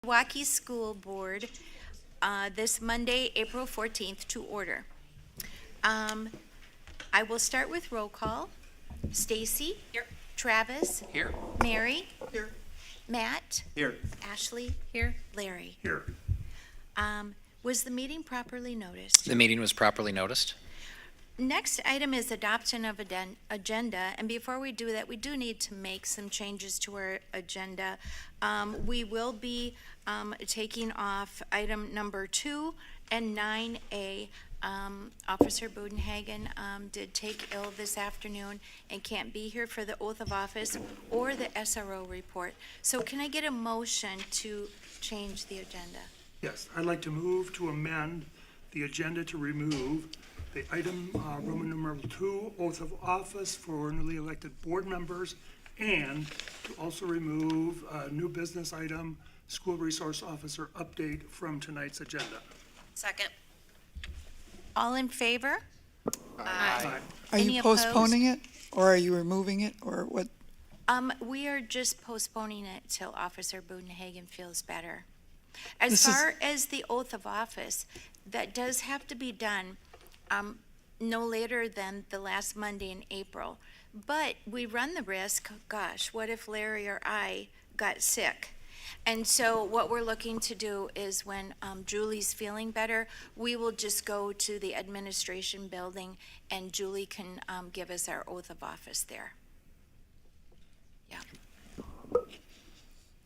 Pewaukee School Board this Monday, April 14th, to order. I will start with roll call. Stacy? Here. Travis? Here. Mary? Here. Matt? Here. Ashley? Here. Larry? Here. Was the meeting properly noticed? The meeting was properly noticed. Next item is adoption of agenda, and before we do that, we do need to make some changes to our agenda. We will be taking off item number 2 and 9A. Officer Budenhagen did take ill this afternoon and can't be here for the oath of office or the SRO report. So can I get a motion to change the agenda? Yes, I'd like to move to amend the agenda to remove the item, Roman numeral 2, oath of office for newly elected board members, and to also remove a new business item, school resource officer update from tonight's agenda. Second. All in favor? Aye. Are Any you postponing it, opposed? or are you removing it, or what? We are just postponing it till Officer Budenhagen feels better. As This is- far as the oath of office, that does have to be done no later than the last Monday in April. But we run the risk, gosh, what if Larry or I got sick? And so what we're looking to do is when Julie's feeling better, we will just go to the administration building and Julie can give us our oath of office there. Yeah.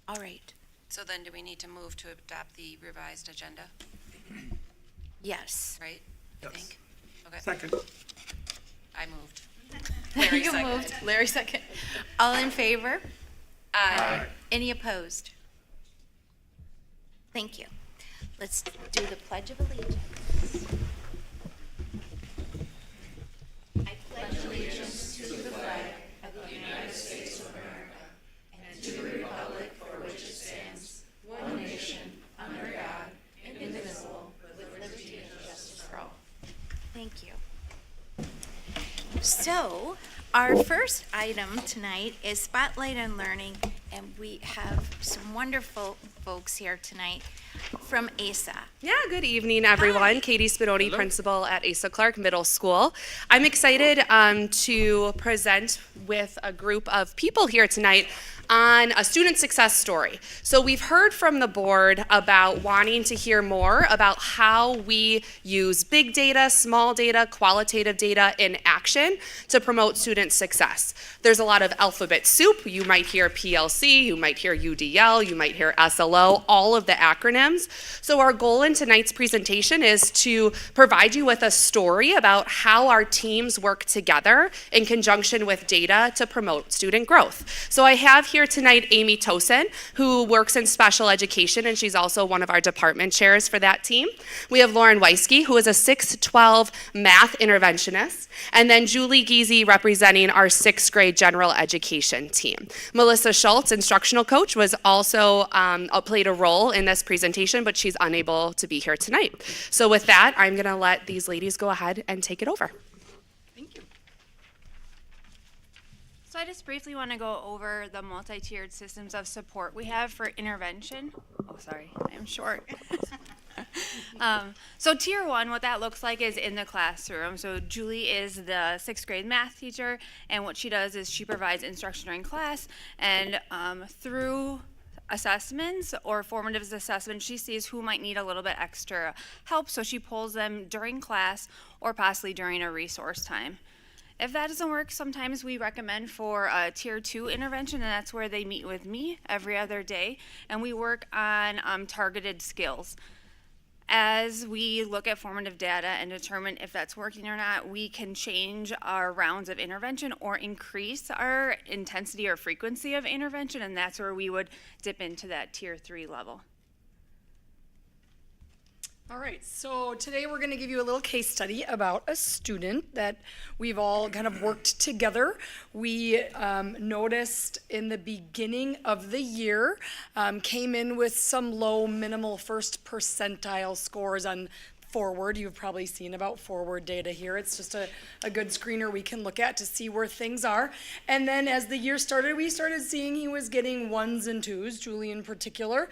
All right. So then do we need to move to adopt the revised agenda, Yes. right? I Yes. think. Okay. Second. I moved. Larry You seconded. moved. Larry second. All in favor? Aye. Any opposed? Thank you. Let's do the Pledge of Allegiance. I pledge allegiance to the flag of the United States of America and to the republic for which it stands, one nation, under God, indivisible, with liberty and justice for all. Thank you. So, our first item tonight is Spotlight on Learning, and we have some wonderful folks here tonight from ASA. Yeah, good evening, everyone. Katie Spadoni, principal at Asa Clark Middle School. I'm excited to present with a group of people here tonight on a student success story. So we've heard from the board about wanting to hear more about how we use big data, small data, qualitative data in action to promote student success. There's a lot of alphabet soup. You might hear PLC, you might hear UDL, you might hear SLO, all of the acronyms. So our goal in tonight's presentation is to provide you with a story about how our teams work together in conjunction with data to promote student growth. So I have here tonight Amy Tosin, who works in special education, and she's also one of our department chairs for that team. We have Lauren Weisky, who is a 6-12 math interventionist, and then Julie Giese representing our 6th grade general education team. Melissa Schultz, instructional coach, was also played a role in this presentation, but she's unable to be here tonight. So with that, I'm going to let these ladies go ahead and take it over. So I just briefly want to go over the multi-tiered systems of support we have for intervention. Oh, sorry, I am short. So tier 1, what that looks like is in the classroom. So Julie is the 6th grade math teacher, and what she does is she provides instruction during class, and through assessments or formative assessments, she sees who might need a little bit extra help, so she pulls them during class or possibly during a resource time. If that doesn't work, sometimes we recommend for a tier 2 intervention, and that's where they meet with me every other day, and we work on targeted skills. As we look at formative data and determine if that's working or not, we can change our rounds of intervention or increase our intensity or frequency of intervention, and that's where we would dip into that tier 3 level. All right, so today we're going to give you a little case study about a student that we've all kind of worked together. We noticed in the beginning of the year, came in with some low minimal first percentile scores on Forward. You've probably seen about Forward data here. It's just a good screener we can look at to see where things are. And then as the year started, we started seeing he was getting 1s and 2s, Julie in particular,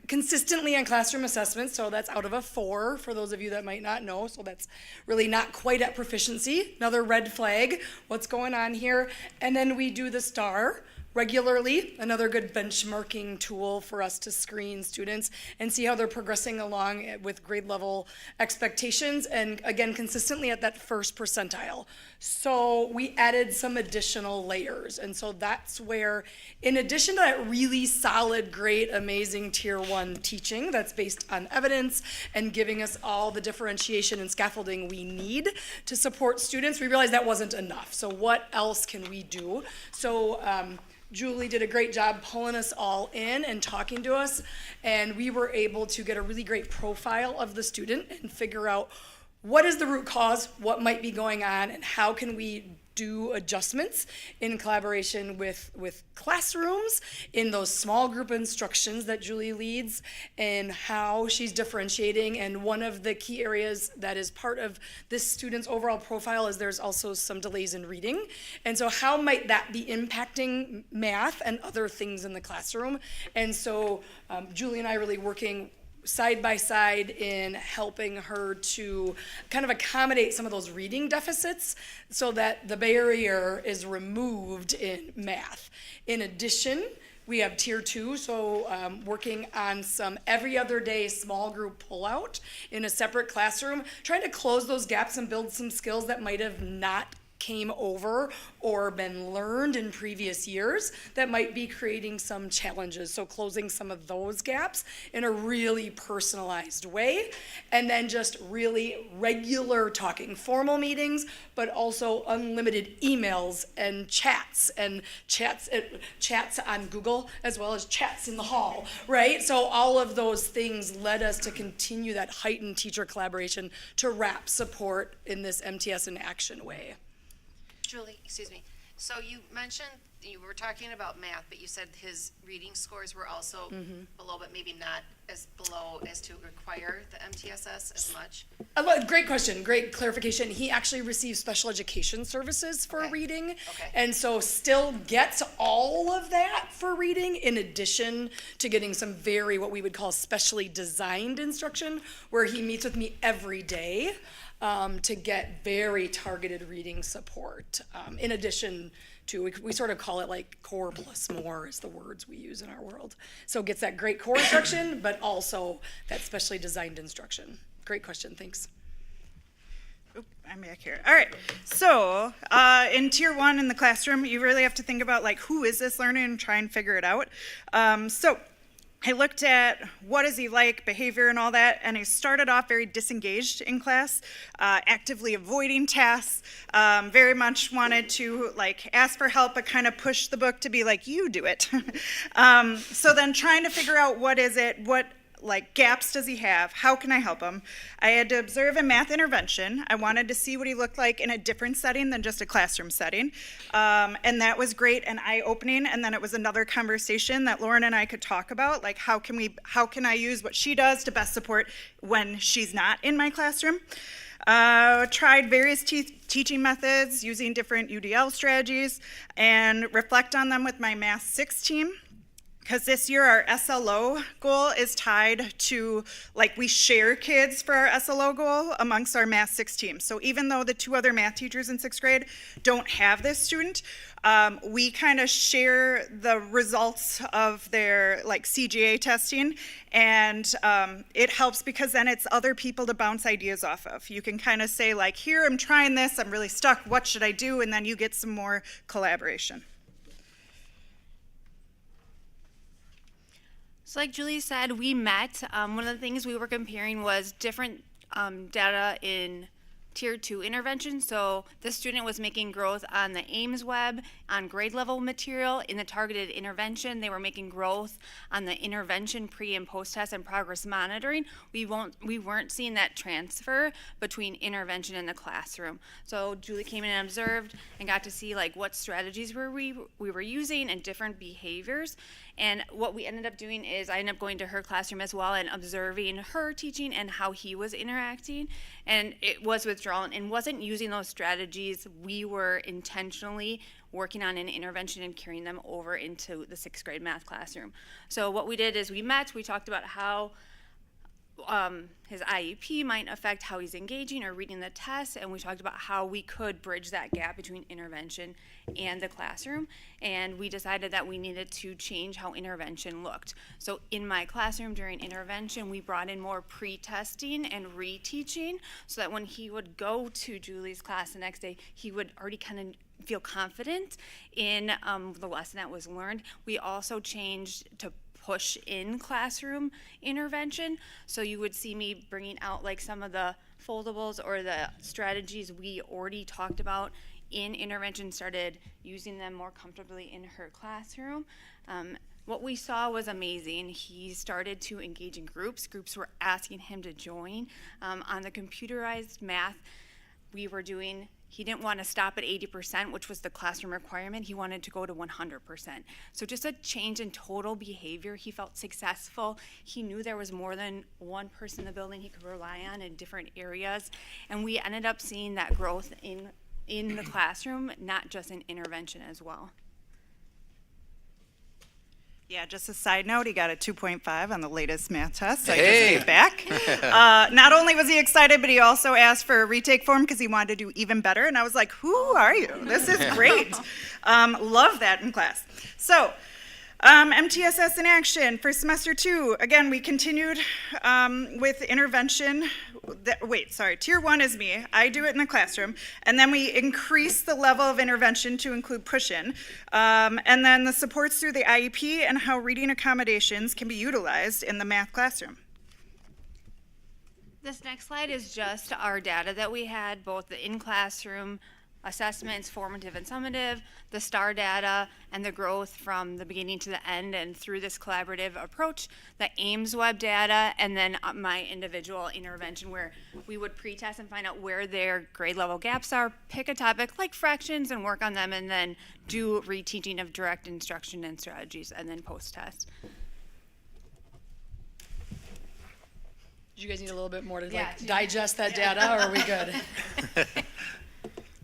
consistently on classroom assessments. So that's out of a 4 for those of you that might not know. So that's really not quite at proficiency. Another red flag. What's going on here? And then we do the STAR regularly, another good benchmarking tool for us to screen students and see how they're progressing along with grade level expectations, and again, consistently at that first percentile. So we added some additional layers, and so that's where, in addition to that really solid, great, amazing tier 1 teaching that's based on evidence and giving us all the differentiation and scaffolding we need to support students, we realized that wasn't enough. So what else can we do? So Julie did a great job pulling us all in and talking to us, and we were able to get a really great profile of the student and figure out what is the root cause, what might be going on, and how can we do adjustments in collaboration with classrooms, in those small group instructions that Julie leads, and how she's differentiating. And one of the key areas that is part of this student's overall profile is there's also some delays in reading. And so how might that be impacting math and other things in the classroom? And so Julie and I really working side by side in helping her to kind of accommodate some of those reading deficits so that the barrier is removed in math. In addition, we have tier 2, so working on some every other day small group pullout in a separate classroom, trying to close those gaps and build some skills that might have not came over or been learned in previous years that might be creating some challenges. So closing some of those gaps in a really personalized way, and then just really regular talking, formal meetings, but also unlimited emails and chats on Google as well as chats in the hall, right? So all of those things led us to continue that heightened teacher collaboration to wrap support in this MTS in action way. Julie, excuse me. So you mentioned, you were talking about math, but you said his reading scores were also below, but maybe not as below as to require the MTSS as much? Great question, great clarification. He actually receives special education services for Okay. reading. Okay. And so still gets all of that for reading in addition to getting some very, what we would call specially designed instruction, where he meets with me every day to get very targeted reading support. In addition to, we sort of call it like core plus more is the words we use in our world. So gets that great core instruction, but also that specially designed instruction. Great question, thanks. Oop, I'm back here. All right. So in tier 1 in the classroom, you really have to think about like, who is this learner and try and figure it out. So I looked at what is he like, behavior and all that, and he started off very disengaged in class, actively avoiding tasks, very much wanted to like ask for help, but kind of push the book to be like, you do it. So then trying to figure out what is it, what like gaps does he have? How can I help him? I had to observe a math intervention. I wanted to see what he looked like in a different setting than just a classroom setting. And that was great and eye-opening. And then it was another conversation that Lauren and I could talk about, like how can I use what she does to best support when she's not in my classroom? Tried various teaching methods using different UDL strategies and reflect on them with my Math 6 team. Because this year our SLO goal is tied to, like, we share kids for our SLO goal amongst our Math 6 team. So even though the 2 other math teachers in 6th grade don't have this student, we kind of share the results of their like CGA testing, and it helps because then it's other people to bounce ideas off of. You can kind of say like, here, I'm trying this, I'm really stuck, what should I do? And then you get some more collaboration. So like Julie said, we met. One of the things we were comparing was different data in Tier 2 intervention. So the student was making growth on the Ames web, on grade level material. In the targeted intervention, they were making growth on the intervention pre and post test and progress monitoring. We weren't seeing that transfer between intervention and the classroom. So Julie came in and observed and got to see like what strategies we were using and different behaviors. And what we ended up doing is I ended up going to her classroom as well and observing her teaching and how he was interacting. And it was withdrawal and wasn't using those strategies. We were intentionally working on an intervention and carrying them over into the 6th grade math classroom. So what we did is we talked about how his IEP might affect how he's engaging or reading the test, and we talked about how we could bridge that gap between intervention and the classroom, and we decided that we needed to change how intervention looked. So in my classroom during intervention, we brought in more pre-testing and reteaching so that when he would go to Julie's class the next day, he would already kind of feel confident in the lesson that was learned. We also changed to push in classroom intervention. So you would see me bringing out like some of the foldables or the strategies we already talked about in intervention, started using them more comfortably in her classroom. What we saw was amazing. He started to engage in groups. Groups were asking him to join. On the computerized math, he didn't want to stop at 80%, which was the classroom requirement. He wanted to go to 100%. So just a change in total behavior. He felt successful. He knew there was more than one person in the building he could rely on in different areas. And we ended up seeing that growth in the classroom, not just in intervention as well. Yeah, just a side note, he got a 2.5 on the latest math test, so I Hey. just gave back. Not only was he excited, but he also asked for a retake form because he wanted to do even better, and I was like, who are you? This is great. Love that in class. So, MTSS in action for semester 2. Again, we continued with intervention. Tier 1 is me. I do it in the classroom. And then we increase the level of intervention to include push-in. And then the supports through the IEP and how reading accommodations can be utilized in the math classroom. This next slide is just our data that we had, both the in-classroom assessments, formative and summative, the STAR data, and the growth from the beginning to the end and through this collaborative approach, the Ames web data, and then my individual intervention where we would pre-test and find out where their grade level gaps are, pick a topic like fractions and work on them, and then do reteaching of direct instruction and strategies, and then post-test. Do you guys need a little bit more to Yeah, like digest that data, or are we good?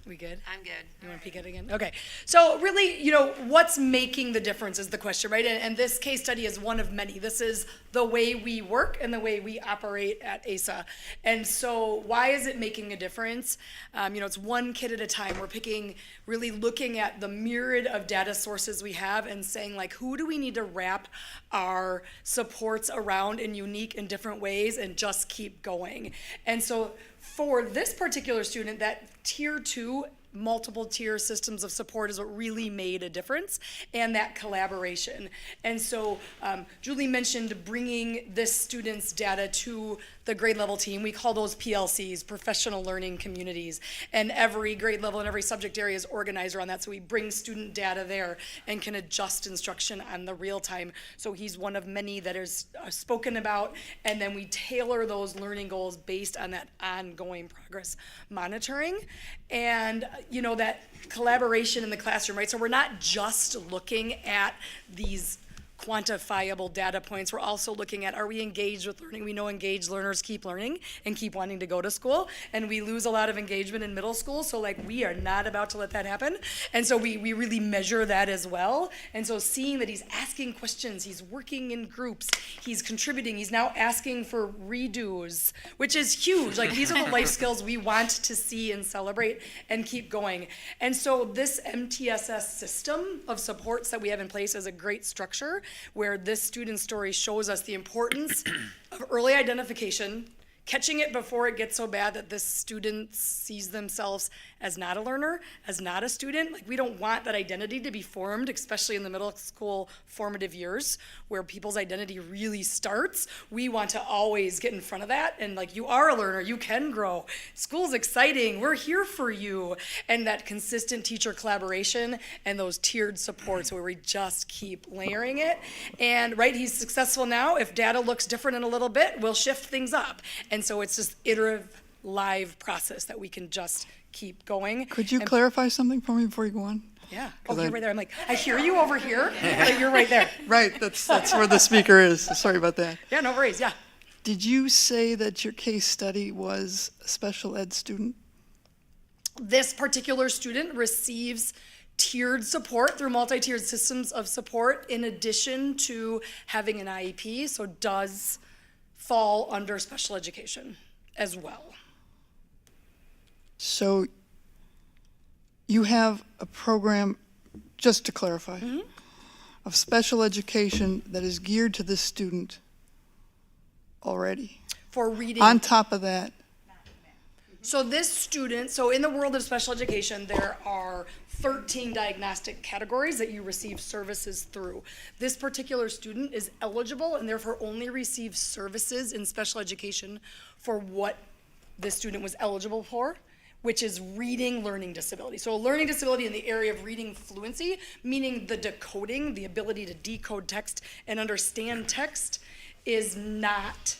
We good? I'm good. You want to peek at it again? Okay. So really, what's making the difference is the question, right? And this case study is one of many. This is the way we work and the way we operate at ASA. And so why is it making a difference? It's one kid at a time. We're really looking at the myriad of data sources we have and saying, like, who do we need to wrap our supports around in unique and different ways and just keep going? And so for this particular student, that tier 2 multiple tier systems of support is what really made a difference, and that collaboration. And so Julie mentioned bringing this student's data to the grade level team. We call those PLCs, professional learning communities, and every grade level and every subject area is organized around that. So we bring student data there and can adjust instruction on the real time. So he's one of many that is spoken about, and then we tailor those learning goals based on that ongoing progress monitoring. And that collaboration in the classroom, right? So we're not just looking at these quantifiable data points. We're also looking at, are we engaged with learning? We know engaged learners keep learning and keep wanting to go to school, and we lose a lot of engagement in middle school, so we are not about to let that happen. And so we really measure that as well. And so seeing that he's asking questions, he's working in groups, he's contributing, he's now asking for redos, which is huge. These are the life skills we want to see and celebrate and keep going. And so this MTSS system of supports that we have in place is a great structure where this student story shows us the importance of early identification, catching it before it gets so bad that this student sees themselves as not a learner, as not a student. We don't want that identity to be formed, especially in the middle school formative years where people's identity really starts. We want to always get in front of that and you are a learner, you can grow. School's exciting, we're here for you. And that consistent teacher collaboration and those tiered supports where we just keep layering it. And he's successful now. If data looks different in a little bit, we'll shift things up. And so it's just iterative live process that we can just keep going. Could you And- clarify something for me before you go on? Yeah. 'Cause Oh, you're I- right there. I'm like, I hear you over here, but you're right there. Right, that's where the speaker is. Sorry about that. Yeah, no worries. Yeah. Did you say that your case study was a special ed student? This particular student receives tiered support through multi-tiered systems of support in addition to having an IEP, so does fall under special education as well. So you have a program, just to clarify, of special education that is geared to this student already. For reading. On top of that, So this student, so in the world of special education, there are 13 diagnostic categories that you receive services through. This particular student is eligible and therefore only receives services in special education for what this student was eligible for, which is reading learning disability. So a learning disability in the area of reading fluency, meaning the decoding, the ability to decode text and understand text, is not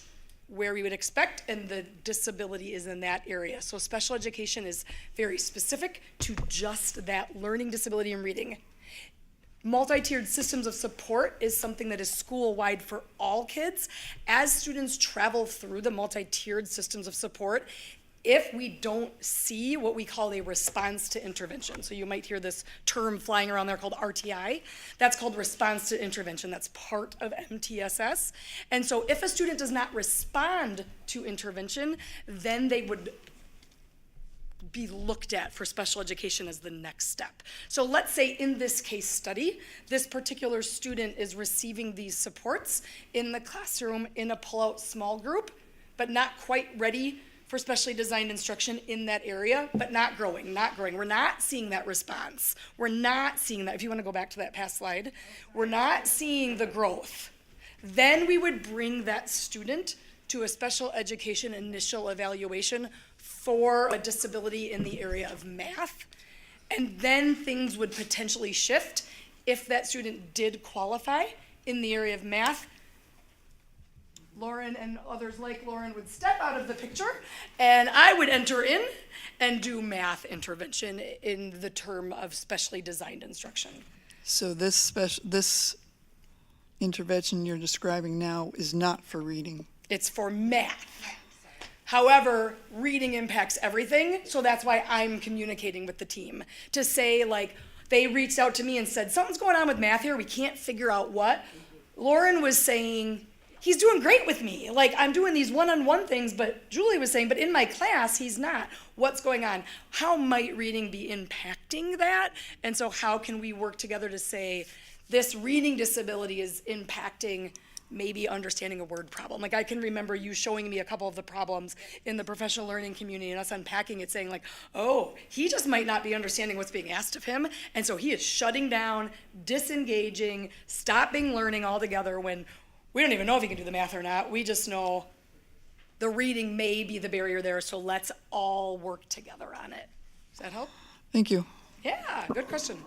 where we would expect, and the disability is in that area. So special education is very specific to just that learning disability in reading. Multi-tiered systems of support is something that is school-wide for all kids. As students travel through the multi-tiered systems of support, if we don't see what we call a response to intervention, so you might hear this term flying around there called RTI, that's called response to intervention, that's part of MTSS. And so if a student does not respond to intervention, then they would be looked at for special education as the next step. So let's say in this case study, this particular student is receiving these supports in the classroom in a pull-out small group, but not quite ready for specially designed instruction in that area, but not growing. We're not seeing that response. We're not seeing that. If you want to go back to that past slide, we're not seeing the growth. Then we would bring that student to a special education initial evaluation for a disability in the area of math. And then things would potentially shift if that student did qualify in the area of math. Lauren and others like Lauren would step out of the picture, and I would enter in and do math intervention in the term of specially designed instruction. so this intervention you're describing now is not for reading. It's for math. However, reading impacts everything, so that's why I'm communicating with the team to say, like, they reached out to me and said, something's going on with math here, we can't figure out what. Lauren was saying, he's doing great with me. Like, I'm doing these one-on-one things, but Julie was saying, but in my class, he's not. What's going on? How might reading be impacting that? And so how can we work together to say, this reading disability is impacting maybe understanding a word problem. Like, I can remember you showing me a couple of the problems in the professional learning community and us unpacking it, saying like, oh, he just might not be understanding what's being asked of him, and so he is shutting down, disengaging, stopping learning altogether when we don't even know if he can do the math or not. We just know the reading may be the barrier there, so let's all work together on it. Does that help? Thank you. Yeah, good question.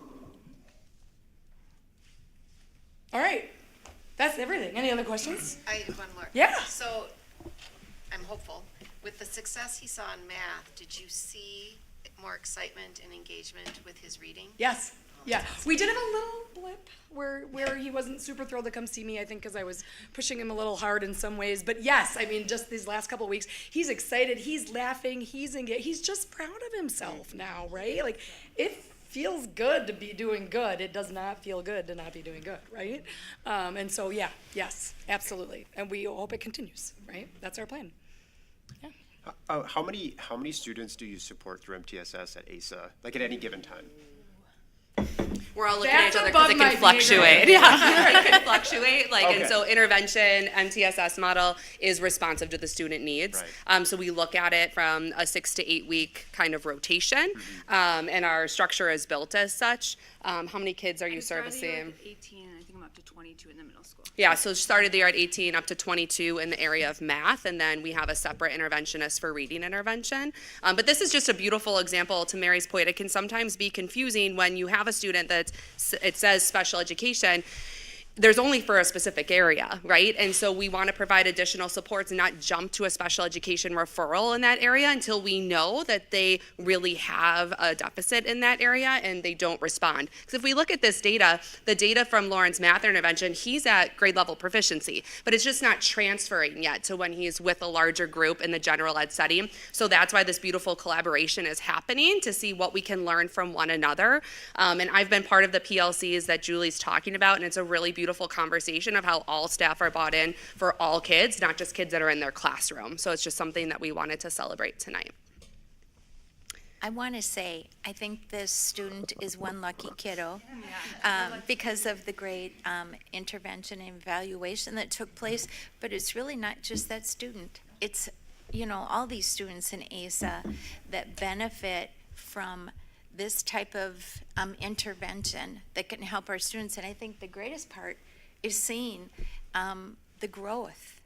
All right, that's everything. Any other questions? I have one more. Yeah. So, I'm hopeful. With the success he saw in math, did you see more excitement and engagement with his reading? Yes. Yeah, we did have a little blip where he wasn't super thrilled to come see me, I think because I was pushing him a little hard in some ways. But yes, I mean, just these last couple of weeks, he's excited, he's laughing, he's engaged, he's just proud of himself now, right? Like, it feels good to be doing good. It does not feel good to not be doing good, right? And so, yeah, yes, absolutely. And we hope it continues, right? That's our plan. Yeah. How many students do you support through MTSS at ASA, like at any given time? We're all looking at That's each other because it above my can fluctuate. pay grade. Yeah, it can fluctuate. Like, and Okay. so intervention MTSS model is responsive to the student needs. Right. So we look at it from a 6 to 8 week kind of rotation, and our structure is built as such. How many kids are you servicing? 18, and I think I'm up to 22 in the middle school. Yeah, so started the year at 18 up to 22 in the area of math, and then we have a separate interventionist for reading intervention. But this is just a beautiful example, to Mary's point. It can sometimes be confusing when you have a student that it says special education. there's only for a specific area, right? And so we want to provide additional supports and not jump to a special education referral in that area until we know that they really have a deficit in that area and they don't respond. Because if we look at this data, the data from Lauren's math intervention, he's at grade level proficiency, but it's just not transferring yet to when he's with a larger group in the general ed setting. So that's why this beautiful collaboration is happening to see what we can learn from one another. And I've been part of the PLCs that Julie's talking about, and it's a really beautiful conversation of how all staff are bought in for all kids, not just kids that are in their classroom. So it's just something that we wanted to celebrate tonight. I want to say, I think this student is one lucky kiddo because of the great intervention and evaluation that took place, but it's really not just that student. It's, you know, all these students in ASA that benefit from this type of intervention that can help our students. And I think the greatest part is seeing the growth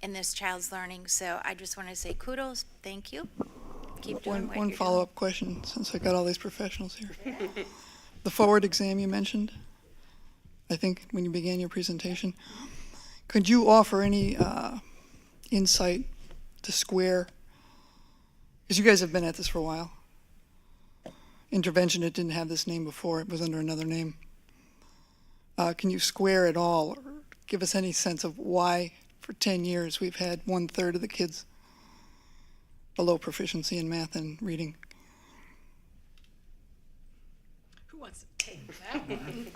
in this child's learning. So I just want to say kudos, thank you. Keep doing what One you're follow-up question, since I got all these professionals here. The forward exam you mentioned, I think when you began your presentation, could you offer any insight to square, because you guys have been at this for a while. Intervention, it didn't have this name before, it was under another name. Can you square it all, or give us any sense of why for 10 years we've had 1/3 of the kids below proficiency in math and reading? Who wants to take that one?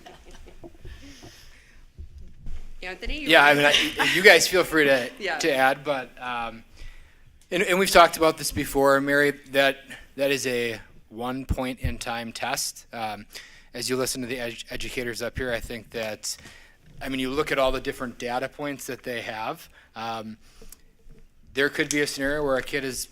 Anthony? Yeah, I mean, you guys feel free to Yeah. to add, but and we've talked about this before, Mary. That is a 1 point in time test. As you listen to the educators up here, I think that, I mean, you look at all the different data points that they have. There could be a scenario where a kid is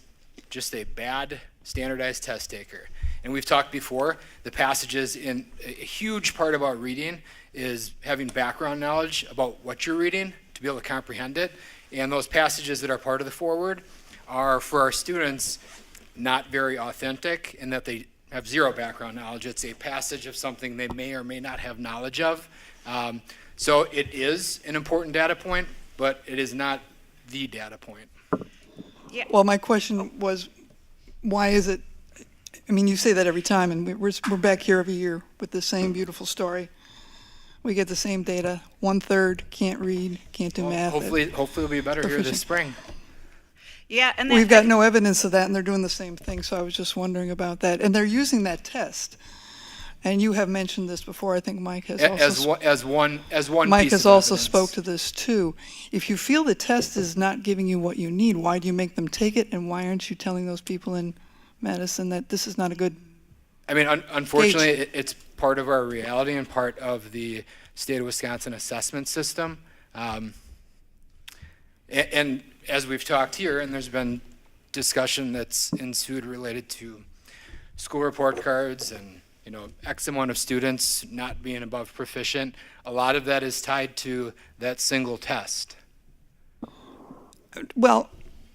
just a bad standardized test taker. And we've talked before, the passages in a huge part about reading is having background knowledge about what you're reading to be able to comprehend it. And those passages that are part of the forward are, for our students, not very authentic in that they have zero background knowledge. It's a passage of something they may or may not have knowledge of. So it is an important data point, but it is not the data point. Well, my question was, why is it, I mean, you say that every time, and we're back here every year with the same beautiful story. We get the same data, 1/3 can't read, can't do math. Hopefully it'll be better here this spring. Yeah, and We've got no evidence of that, and they're doing the same thing, so I was just wondering about that. And they're using that test. And you have mentioned this before, I think Mike has also. As one Mike piece has of also evidence. spoke to this too. If you feel the test is not giving you what you need, why do you make them take it? And why aren't you telling those people in Madison that this is not a good? I mean, unfortunately, it's part of our reality and part of the state of Wisconsin assessment system. And as we've talked here, and there's been discussion that's ensued related to school report cards and, you know, X amount of students not being above proficient, a lot of that is tied to that single test. Well,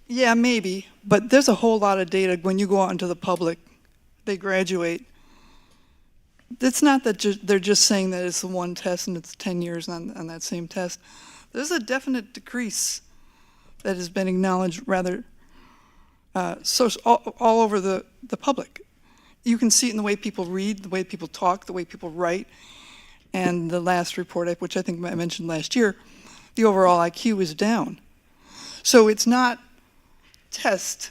yeah, maybe, but there's a whole lot of data when you go out into the public, they graduate. It's not that they're just saying that it's the one test and it's 10 years on that same test. There's a definite decrease that has been acknowledged rather all over the public. You can see it in the way people read, the way people talk, the way people write. And the last report, which I think I mentioned last year, the overall IQ is down. So it's not test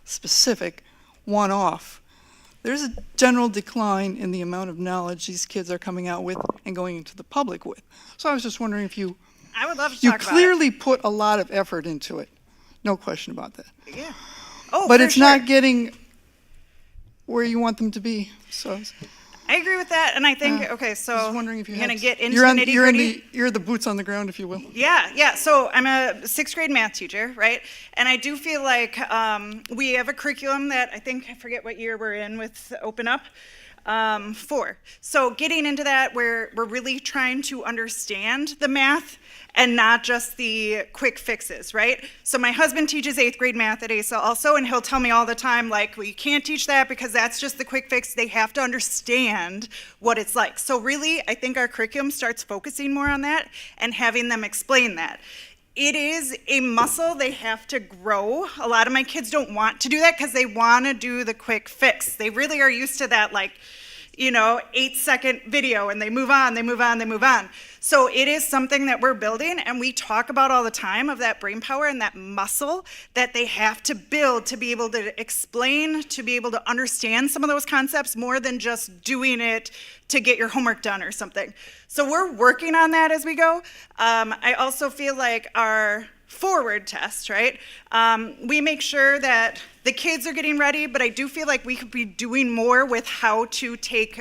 specific, one-off. There's a general decline in the amount of knowledge these kids are coming out with and going into the public with. So I was just wondering if I would love to you talk about it. clearly put a lot of effort into it. No question about that. Yeah. Oh, But for it's sure. not getting where you want them to be. So I agree with that, and I think okay. So I was wondering if you you're had gonna get into you're the on- nitty you're in gritty. you're the boots on the ground, if you will. Yeah. So I'm a 6th grade math teacher, right? And I do feel like we have a curriculum that I forget what year we're in with Open Up. 4. So getting into that where we're really trying to understand the math and not just the quick fixes, right? So my husband teaches 8th grade math at ASA also, and he'll tell me all the time, like, well, you can't teach that because that's just the quick fix. They have to understand what it's like. So really, I think our curriculum starts focusing more on that and having them explain that. It is a muscle they have to grow. A lot of my kids don't want to do that because they want to do the quick fix. They really are used to that, like, 8-second video, and they move on, they move on, they move on. So it is something that we're building, and we talk about all the time of that brain power and that muscle that they have to build to be able to explain, to be able to understand some of those concepts more than just doing it to get your homework done or something. So we're working on that as we go. I also feel like our forward test, right? We make sure that the kids are getting ready, but I do feel like we could be doing more with how to take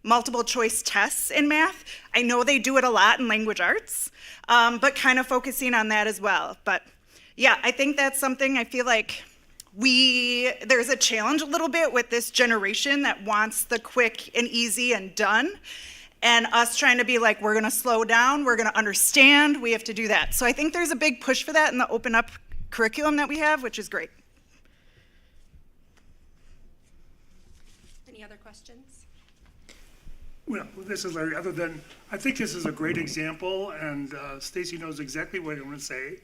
multiple choice tests in math. I know they do it a lot in language arts, but kind of focusing on that as well. But yeah, I think that's something I feel like there's a challenge a little bit with this generation that wants the quick and easy and done. And us trying to be like, we're gonna slow down, we're gonna understand, we have to do that. So I think there's a big push for that in the open up curriculum that we have, which is great. Any other questions? Well, this is Larry, other than, I think this is a great example, and Stacy knows exactly what I'm gonna say.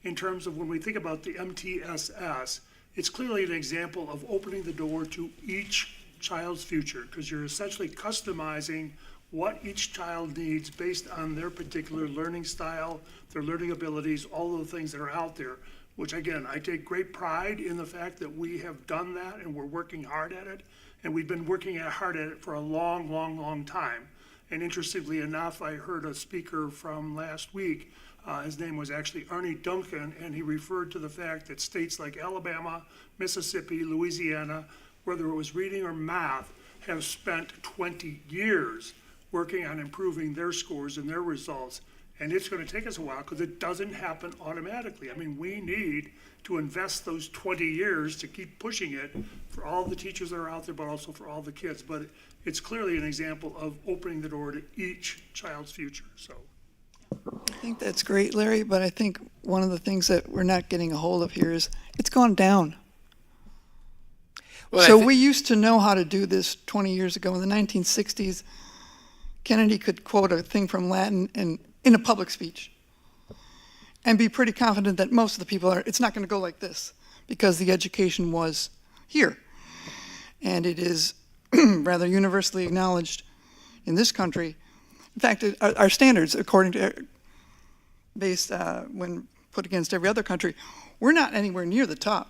In terms of when we think about the MTSS, it's clearly an example of opening the door to each child's future, because you're essentially customizing what each child needs based on their particular learning style, their learning abilities, all of the things that are out there, which again, I take great pride in the fact that we have done that and we're working hard at it. And we've been working hard at it for a long, long, long time. And interestingly enough, I heard a speaker from last week, his name was actually Arnie Duncan, and he referred to the fact that states like Alabama, Mississippi, Louisiana, whether it was reading or math, have spent 20 years working on improving their scores and their results. And it's going to take us a while because it doesn't happen automatically. I mean, we need to invest those 20 years to keep pushing it for all the teachers that are out there, but also for all the kids. But it's clearly an example of opening the door to each child's future, so. I think that's great, Larry, but I think one of the things that we're not getting a hold of here is it's gone down. Well, So we used to know how to do this 20 years ago. In the 1960s, Kennedy could quote a thing from Latin in a public speech and be pretty confident that most of the people it's not going to go like this because the education was here. And it is rather universally acknowledged in this country. In fact, our standards, according to, based when put against every other country, we're not anywhere near the top.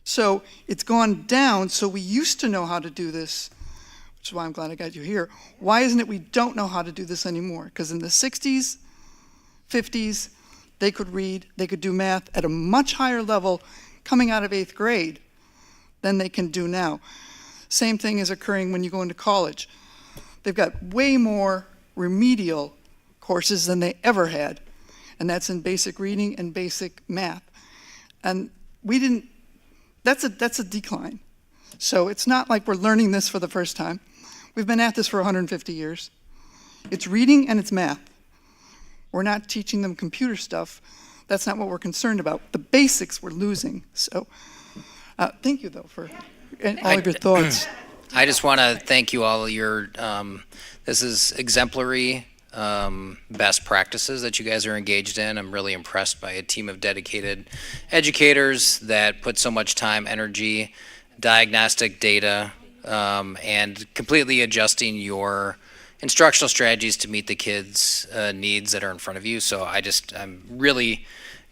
So it's gone down, so we used to know how to do this, which is why I'm glad I got you here. Why isn't it we don't know how to do this anymore? Because in the 60s, 50s, they could read, they could do math at a much higher level coming out of 8th grade than they can do now. Same thing is occurring when you go into college. They've got way more remedial courses than they ever had, and that's in basic reading and basic math. And that's a decline. So it's not like we're learning this for the first time. We've been at this for 150 years. It's reading and it's math. We're not teaching them computer stuff. That's not what we're concerned about. The basics we're losing. So thank you, though, for all of your thoughts. I just want to thank you all. This is exemplary best practices that you guys are engaged in. I'm really impressed by a team of dedicated educators that put so much time, energy, diagnostic data, and completely adjusting your instructional strategies to meet the kids' needs that are in front of you. So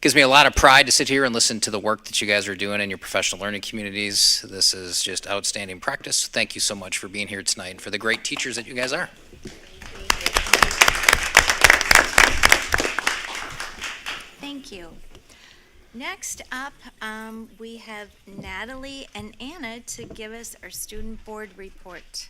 gives me a lot of pride to sit here and listen to the work that you guys are doing in your professional learning communities. This is just outstanding practice. Thank you so much for being here tonight and for the great teachers that you guys are. Thank you. Next up, we have Natalie and Anna to give us our student board report.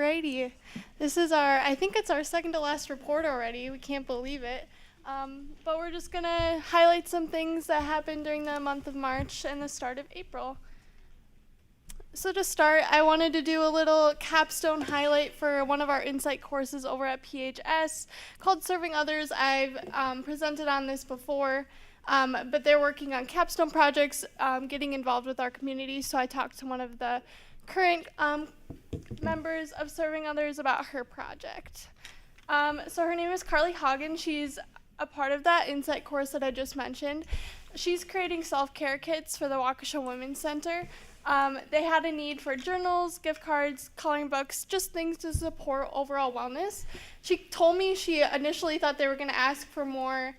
Alrighty, this is I think it's our second to last report already. We can't believe it. But we're just gonna highlight some things that happened during the month of March and the start of April. So to start, I wanted to do a little capstone highlight for one of our insight courses over at PHS called Serving Others. I've presented on this before, but they're working on capstone projects, getting involved with our community. So I talked to one of the current members of Serving Others about her project. So her name is Carly Hagen. She's a part of that insight course that I just mentioned. She's creating self-care kits for the Waukesha Women's Center. They had a need for journals, gift cards, coloring books, just things to support overall wellness. She told me she initially thought they were going to ask for more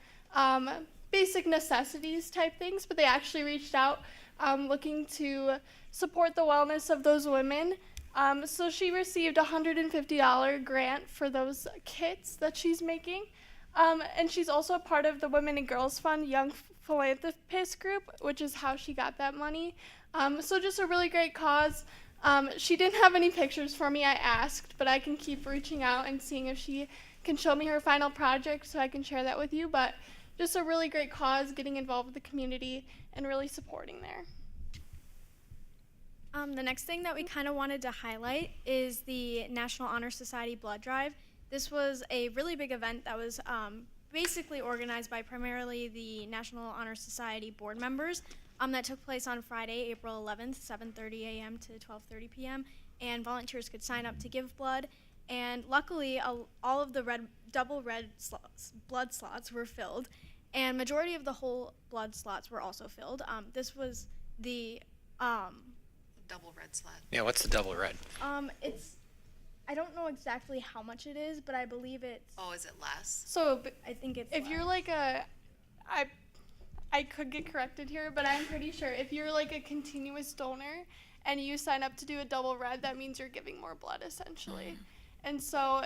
basic necessities type things, but they actually reached out looking to support the wellness of those women. So she received a $150 grant for those kits that she's making. And she's also a part of the Women and Girls Fund Young Philanthropist Group, which is how she got that money. So just a really great cause. She didn't have any pictures for me, I asked, but I can keep reaching out and seeing if she can show me her final project so I can share that with you. But just a really great cause, getting involved with the community and really supporting there. The next thing that we kind of wanted to highlight is the National Honor Society Blood Drive. This was a really big event that was basically organized by primarily the National Honor Society board members. That took place on Friday, April 11th, 7:30 a.m. to 12:30 p.m. And volunteers could sign up to give blood. And luckily, all of the double red blood slots were filled, and majority of the whole blood slots were also filled. This was the Double red slot. Yeah, what's the double red? I don't know exactly how much it is, but I believe it's. Oh, is it less? So I think it's. if you're like I could get corrected here, but I'm pretty sure if you're like a continuous donor and you sign up to do a double red, that means you're giving more blood essentially. And so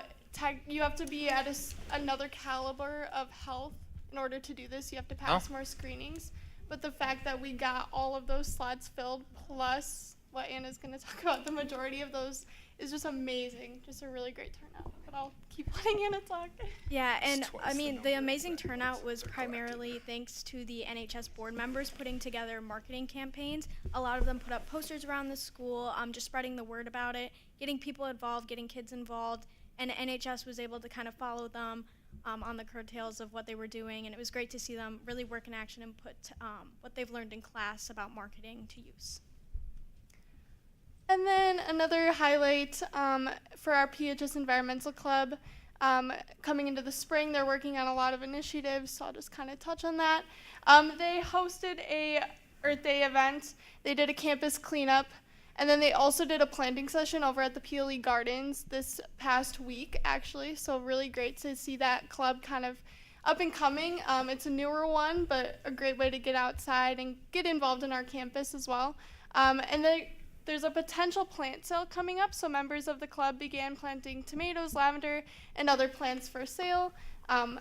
you have to be at another caliber of health in order to do this. You have to pass more screenings. But the fact that we got all of those slots filled, plus what Anna's going to talk about, the majority of those is just amazing. Just a really great turnout. But I'll keep letting Anna talk. Yeah, and I mean, the amazing turnout was primarily thanks to the NHS board members putting together marketing campaigns. A lot of them put up posters around the school, just spreading the word about it, getting people involved, getting kids involved, and NHS was able to kind of follow them on the coattails of what they were doing, and it was great to see them really work in action and put what they've learned in class about marketing to use. And then another highlight for our PHS Environmental Club. Coming into the spring, they're working on a lot of initiatives, so I'll just kind of touch on that. They hosted a Earth Day event. They did a campus cleanup, and then they also did a planting session over at the PLE Gardens this past week, actually. So really great to see that club kind of up and coming. It's a newer one, but a great way to get outside and get involved in our campus as well. And there's a potential plant sale coming up, so members of the club began planting tomatoes, lavender, and other plants for sale.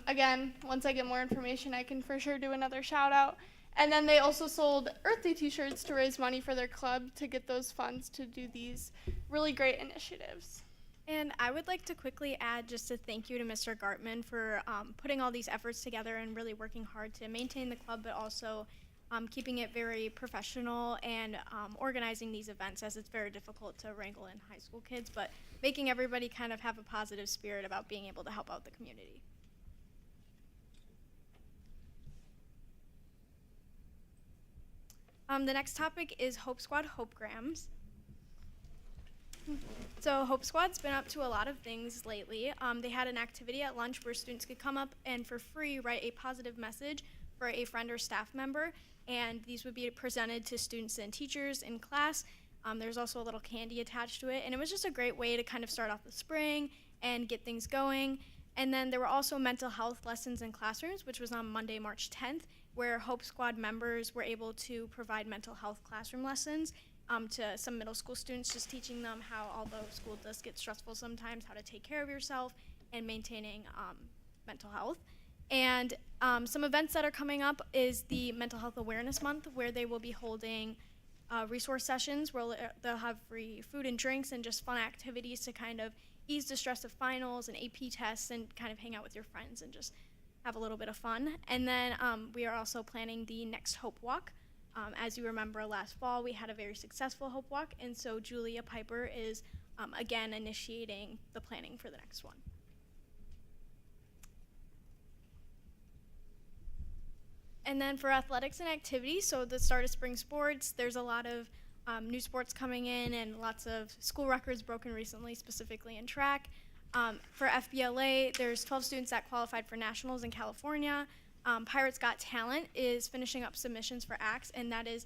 Again, once I get more information, I can for sure do another shout out. And then they also sold Earth Day t-shirts to raise money for their club to get those funds to do these really great initiatives. And I would like to quickly add just a thank you to Mr. Gartman for putting all these efforts together and really working hard to maintain the club, but also keeping it very professional and organizing these events, as it's very difficult to wrangle in high school kids, but making everybody kind of have a positive spirit about being able to help out the community. The next topic is Hope Squad Hopegrams. So Hope Squad's been up to a lot of things lately. They had an activity at lunch where students could come up and for free write a positive message for a friend or staff member, and these would be presented to students and teachers in class. There's also a little candy attached to it, and it was just a great way to kind of start off the spring and get things going. And then there were also mental health lessons in classrooms, which was on Monday, March 10th, where Hope Squad members were able to provide mental health classroom lessons to some middle school students, just teaching them how, although school does get stressful sometimes, how to take care of yourself and maintaining mental health. And some events that are coming up is the Mental Health Awareness Month, where they will be holding resource sessions where they'll have free food and drinks and just fun activities to kind of ease the stress of finals and AP tests and kind of hang out with your friends and just have a little bit of fun. And then we are also planning the next Hope Walk. As you remember, last fall we had a very successful Hope Walk, and so Julia Piper is again initiating the planning for the next one. And then for athletics and activities, so the start of spring sports, there's a lot of new sports coming in and lots of school records broken recently, specifically in track. For FBLA, there's 12 students that qualified for nationals in California. Pirates Got Talent is finishing up submissions for acts, and that is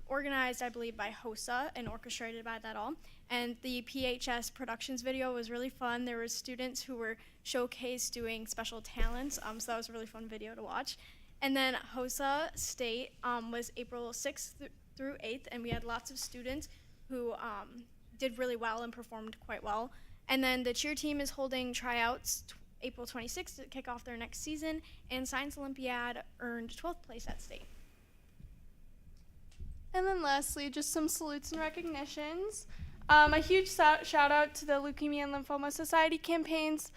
organized, I believe, by HOSA and orchestrated by that all. And the PHS Productions video was really fun. There were students who were showcased doing special talents, so that was a really fun video to watch. And then HOSA State was April 6th through 8th, and we had lots of students who did really well and performed quite well. And then the cheer team is holding tryouts April 26th to kick off their next season, and Science Olympiad earned 12th place at state. And then lastly, just some salutes and recognitions. A huge shout out to the Leukemia and Lymphoma Society campaigns.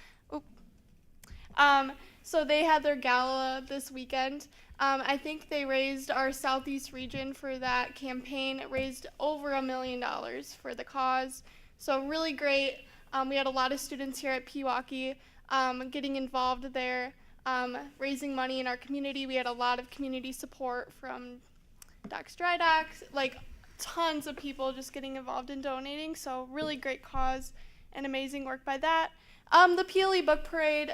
So they had their gala this weekend. I think they raised our Southeast region for that campaign. It raised over $1 million for the cause. So really great. We had a lot of students here at Pewaukee getting involved there, raising money in our community. We had a lot of community support from Docs Dry Docs, like tons of people just getting involved in donating. So really great cause and amazing work by that. The PLE Book Parade,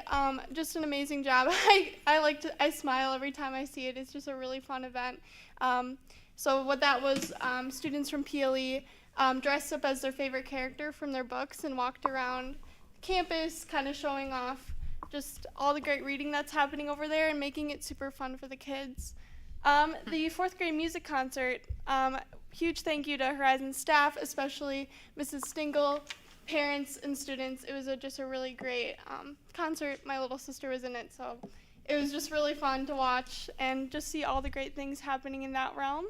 just an amazing job. I smile every time I see it. It's just a really fun event. So what that was, students from PLE dressed up as their favorite character from their books and walked around campus kind of showing off just all the great reading that's happening over there and making it super fun for the kids. The 4th grade music concert, huge thank you to Horizon staff, especially Mrs. Stingle, parents and students. It was just a really great concert. My little sister was in it, so it was just really fun to watch and just see all the great things happening in that realm.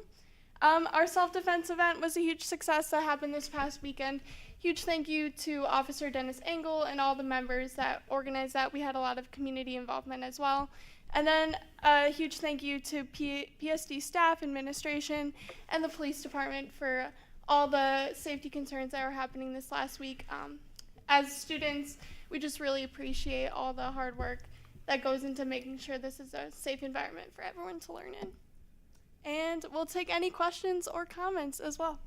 Our self-defense event was a huge success that happened this past weekend. Huge thank you to Officer Dennis Engel and all the members that organized that. We had a lot of community involvement as well. And then a huge thank you to PSD staff, administration, and the police department for all the safety concerns that were happening this last week. As students, we just really appreciate all the hard work that goes into making sure this is a safe environment for everyone to learn in. And we'll take any questions or comments as well.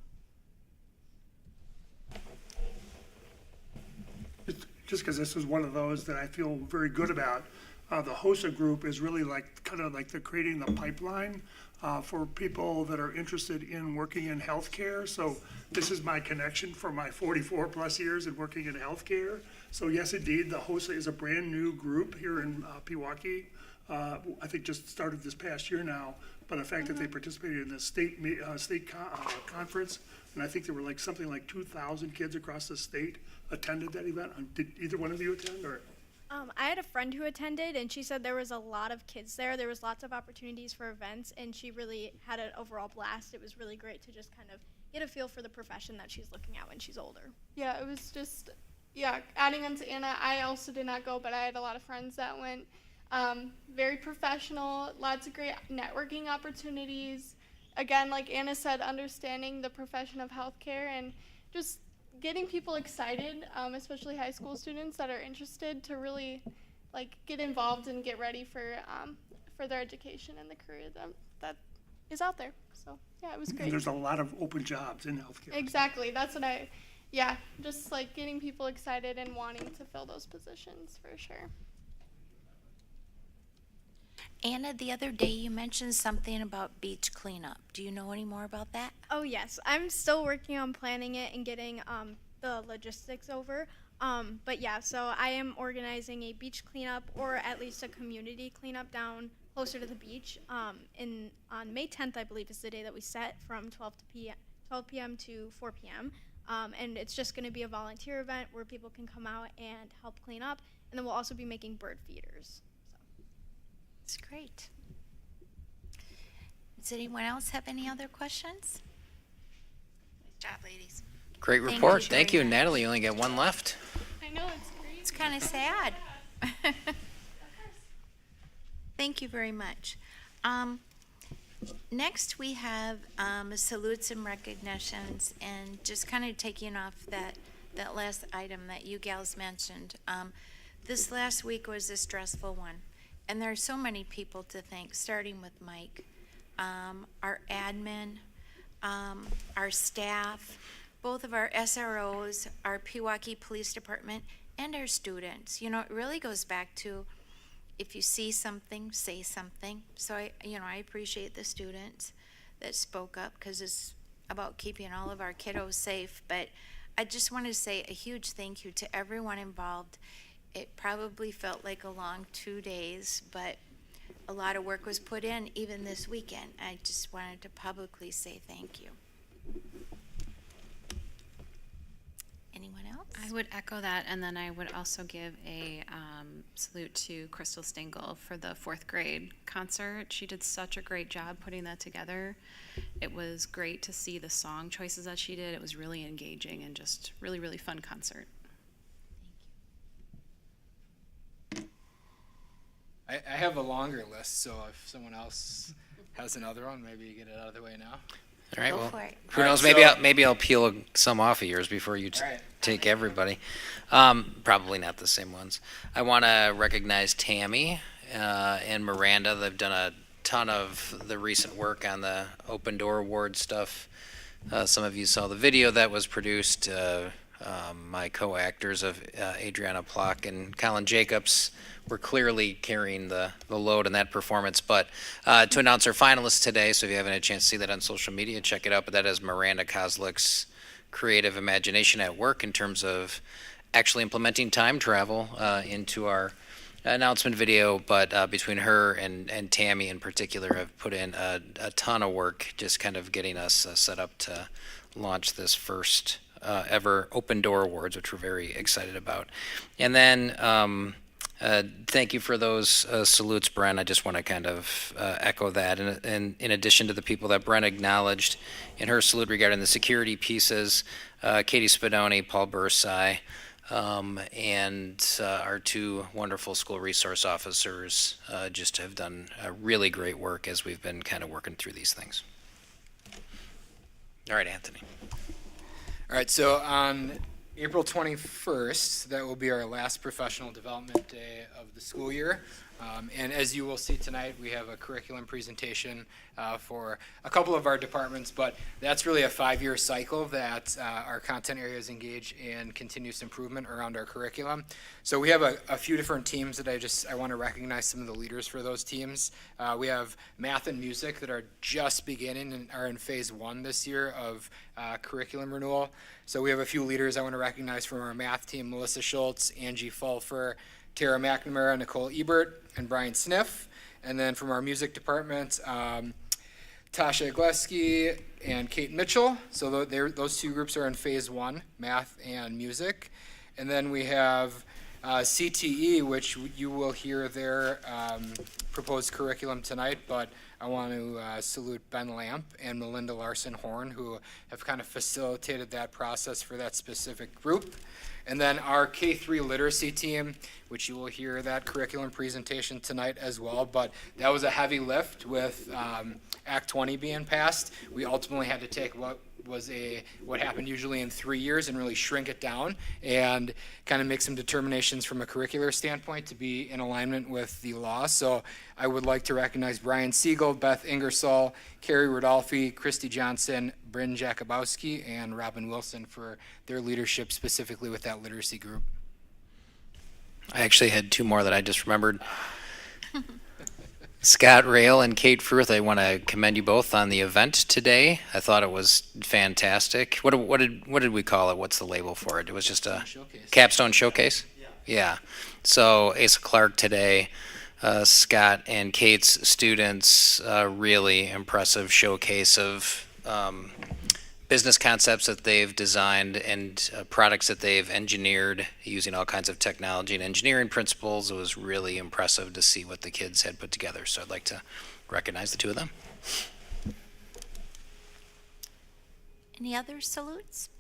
Just because this is one of those that I feel very good about. The HOSA group is really kind of like they're creating the pipeline for people that are interested in working in healthcare. So this is my connection for my 44 plus years in working in healthcare. So yes, indeed, the HOSA is a brand new group here in Pewaukee. I think just started this past year now, but the fact that they participated in the state conference, and I think there were something like 2,000 kids across the state attended that event. Did either one of you attend, or? I had a friend who attended, and she said there was a lot of kids there. There was lots of opportunities for events, and she really had an overall blast. It was really great to just kind of get a feel for the profession that she's looking at when she's older. Yeah, it was just, adding on to Anna, I also did not go, but I had a lot of friends that went. Very professional, lots of great networking opportunities. Again, like Anna said, understanding the profession of healthcare and just getting people excited, especially high school students that are interested to really get involved and get ready for their education and the career that is out there. So yeah, it was great. And there's a lot of open jobs in healthcare. Exactly, that's what just getting people excited and wanting to fill those positions for sure. Anna, the other day you mentioned something about beach cleanup. Do you know any more about that? Oh yes, I'm still working on planning it and getting the logistics over. But yeah, so I am organizing a beach cleanup, or at least a community cleanup down closer to the beach. On May 10th, I believe, is the day that we set from 12 p.m. to 4 p.m. And it's just going to be a volunteer event where people can come out and help clean up. And then we'll also be making bird feeders. That's great. Does anyone else have any other questions? Nice job, ladies. Great report. Thank you, Natalie. You only got one left. I I know, it's crazy. It's kind of sad. Thank you very much. Next, we have salutes and recognitions, and just kind of taking off that last item that you gals mentioned. This last week was a stressful one, and there are so many people to thank, starting with Mike, our admin, our staff, both of our SROs, our Pewaukee Police Department, and our students. You know, it really goes back to, if you see something, say something. So I appreciate the students that spoke up, because it's about keeping all of our kiddos safe. But I just want to say a huge thank you to everyone involved. It probably felt like a long 2 days, but a lot of work was put in even this weekend. I just wanted to publicly say thank you. Anyone else? I would echo that, and then I would also give a salute to Crystal Stengel for the 4th grade concert. She did such a great job putting that together. It was great to see the song choices that she did. It was really engaging and just really, really fun concert. I have a longer list, so if someone else has another one, maybe you get it out of the way now. All right, Go well, for it. who knows, All right, maybe I'll peel some off of yours before you All right. take everybody. Probably not the same ones. I want to recognize Tammy and Miranda. They've done a ton of the recent work on the Open Door Award stuff. Some of you saw the video that was produced. My co-actors of Adriana Plock and Colin Jacobs were clearly carrying the load in that performance. But to announce our finalists today, so if you haven't had a chance to see that on social media, check it out. But that is Miranda Kozlik's creative imagination at work in terms of actually implementing time travel into our announcement video. But between her and Tammy in particular have put in a ton of work, just kind of getting us set up to launch this first ever Open Door Awards, which we're very excited about. And then thank you for those salutes, Bren. I just want to kind of echo that. And in addition to the people that Bren acknowledged in her salute regarding the security pieces, Katie Spadoni, Paul Bursai, and our 2 wonderful school resource officers just have done really great work as we've been kind of working through these things. All right, Anthony. All right, so on April 21st, that will be our last professional development day of the school year. And as you will see tonight, we have a curriculum presentation for a couple of our departments, but that's really a 5-year cycle that our content areas engage in continuous improvement around our curriculum. So we have a few different teams that I want to recognize some of the leaders for those teams. We have math and music that are just beginning and are in phase 1 this year of curriculum renewal. So we have a few leaders I want to recognize from our math team: Melissa Schultz, Angie Fulfer, Tara McNamara, Nicole Ebert, and Brian Sniff. And then from our music department, Tasha Gleski and Kate Mitchell. So those 2 groups are in phase 1, math and music. And then we have CTE, which you will hear their proposed curriculum tonight, but I want to salute Ben Lamp and Melinda Larson-Horn, who have kind of facilitated that process for that specific group. And then our K-3 literacy team, which you will hear that curriculum presentation tonight as well, but that was a heavy lift with Act 20 being passed. We ultimately had to take what happened usually in 3 years and really shrink it down and kind of make some determinations from a curricular standpoint to be in alignment with the law. So I would like to recognize Brian Siegel, Beth Ingersoll, Carrie Rodolfi, Christy Johnson, Bryn Jakubowski, and Robin Wilson for their leadership specifically with that literacy group. I actually had 2 more that I just remembered. Scott Rail and Kate Fruth, I want to commend you both on the event today. I thought it was fantastic. What did we call it? What's the label for it? It was just a capstone showcase? Yeah. So Asa Clark today, Scott and Kate's students, really impressive showcase of business concepts that they've designed and products that they've engineered using all kinds of technology and engineering principles. It was really impressive to see what the kids had put together. So I'd like to recognize the 2 of them. Any other salutes?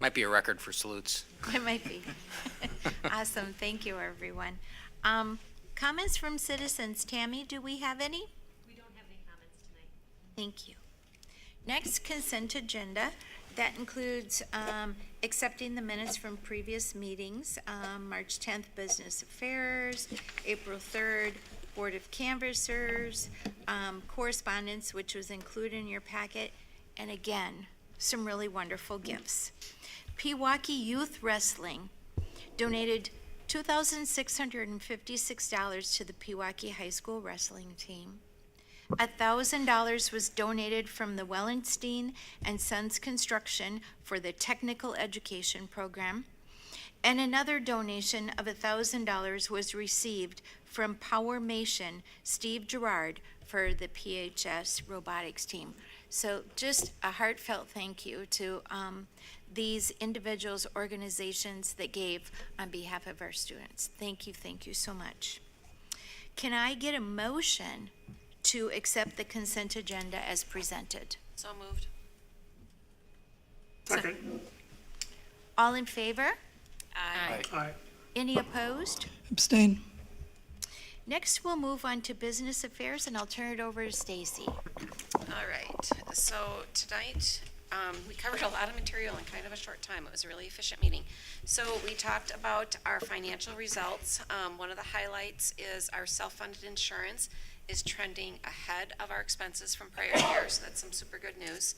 Might be a record for salutes. It might be. Awesome, thank you, everyone. Comments from citizens. Tammy, do we have any? We don't have any comments tonight. Thank you. Next, consent agenda. That includes accepting the minutes from previous meetings, March 10th, Business Affairs, April 3rd, Board of Canvassers, correspondence, which was included in your packet, and again, some really wonderful gifts. Pewaukee Youth Wrestling donated $2,656 to the Pewaukee High School wrestling team. $1,000 was donated from the Wellenstein and Sons Construction for the technical education program, and another donation of $1,000 was received from Powermation Steve Gerard for the PHS robotics team. So just a heartfelt thank you to these individuals, organizations that gave on behalf of our students. Thank you so much. Can I get a motion to accept the consent agenda as presented? So moved. Second. All in favor? Aye. Any opposed? Abstain. Next, we'll move on to business affairs, and I'll turn it over to Stacy. All right, so tonight, we covered a lot of material in kind of a short time. It was a really efficient meeting. So we talked about our financial results. One of the highlights is our self-funded insurance is trending ahead of our expenses from prior years. So that's some super good news.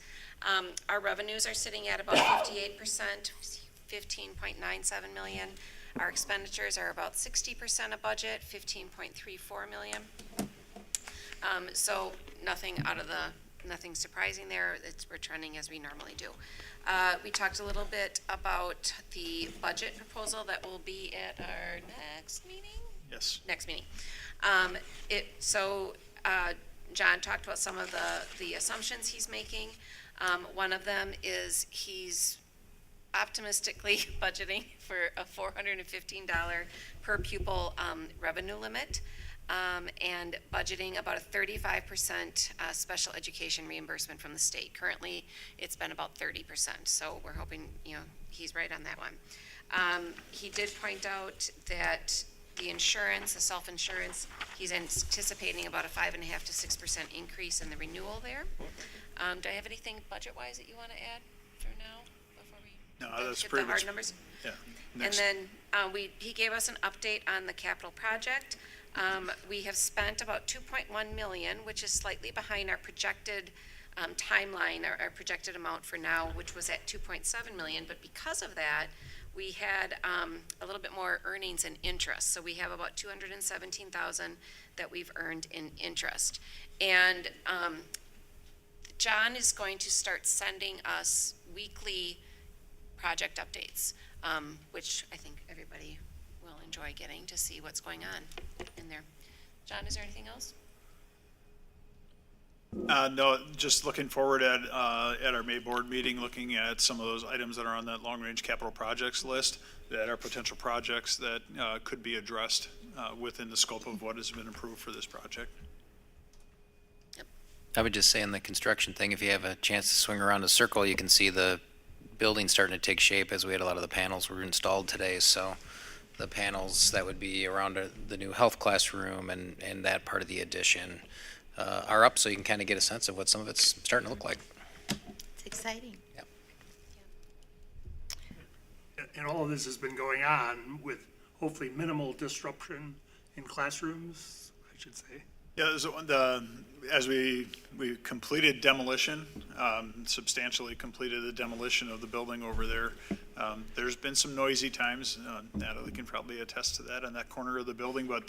Our revenues are sitting at about 58%, 15.97 million. Our expenditures are about 60% of budget, 15.34 million. So nothing surprising there. We're trending as we normally do. We talked a little bit about the budget proposal that will be at our next meeting? Yes. Next meeting. John talked about some of the assumptions he's making. One of them is he's optimistically budgeting for a $415 per pupil revenue limit, and budgeting about a 35% special education reimbursement from the state. Currently, it's been about 30%, so we're hoping, he's right on that one. He did point out that the insurance, the self-insurance, he's anticipating about a 5.5% to 6% increase in the renewal there. Do I have anything budget-wise that you want to add for now? No, that's Get pretty the hard much. numbers? Yeah. And Next. then he gave us an update on the capital project. We have spent about 2.1 million, which is slightly behind our projected timeline, our projected amount for now, which was at 2.7 million. But because of that, we had a little bit more earnings and interest. So we have about 217,000 that we've earned in interest. And John is going to start sending us weekly project updates, which I think everybody will enjoy getting to see what's going on in there. John, is there anything else? No, just looking forward at our May board meeting, looking at some of those items that are on that long-range capital projects list that are potential projects that could be addressed within the scope of what has been approved for this project. I would just say in the construction thing, if you have a chance to swing around a circle, you can see the building starting to take shape as we had a lot of the panels were installed today. So the panels that would be around the new health classroom and that part of the addition are up, so you can kind of get a sense of what some of it's starting to look like. It's exciting. Yep. And all of this has been going on with hopefully minimal disruption in classrooms, I should say. Yeah, so as we completed demolition, substantially completed the demolition of the building over there. There's been some noisy times. Natalie can probably attest to that on that corner of the building, but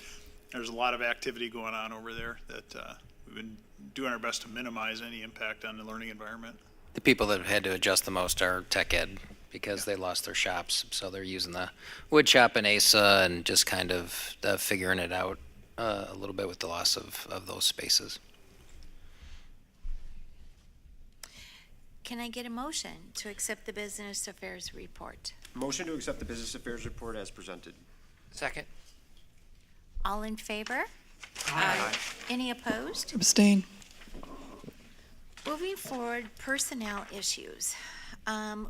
there's a lot of activity going on over there that we've been doing our best to minimize any impact on the learning environment. The people that have had to adjust the most are tech ed because they lost their shops. So they're using the wood shop in ASA and just kind of figuring it out a little bit with the loss of those spaces. Can I get a motion to accept the business affairs report? Motion to accept the business affairs report as presented. Second. All in favor? Aye. Any opposed? Abstain. Moving forward, personnel issues.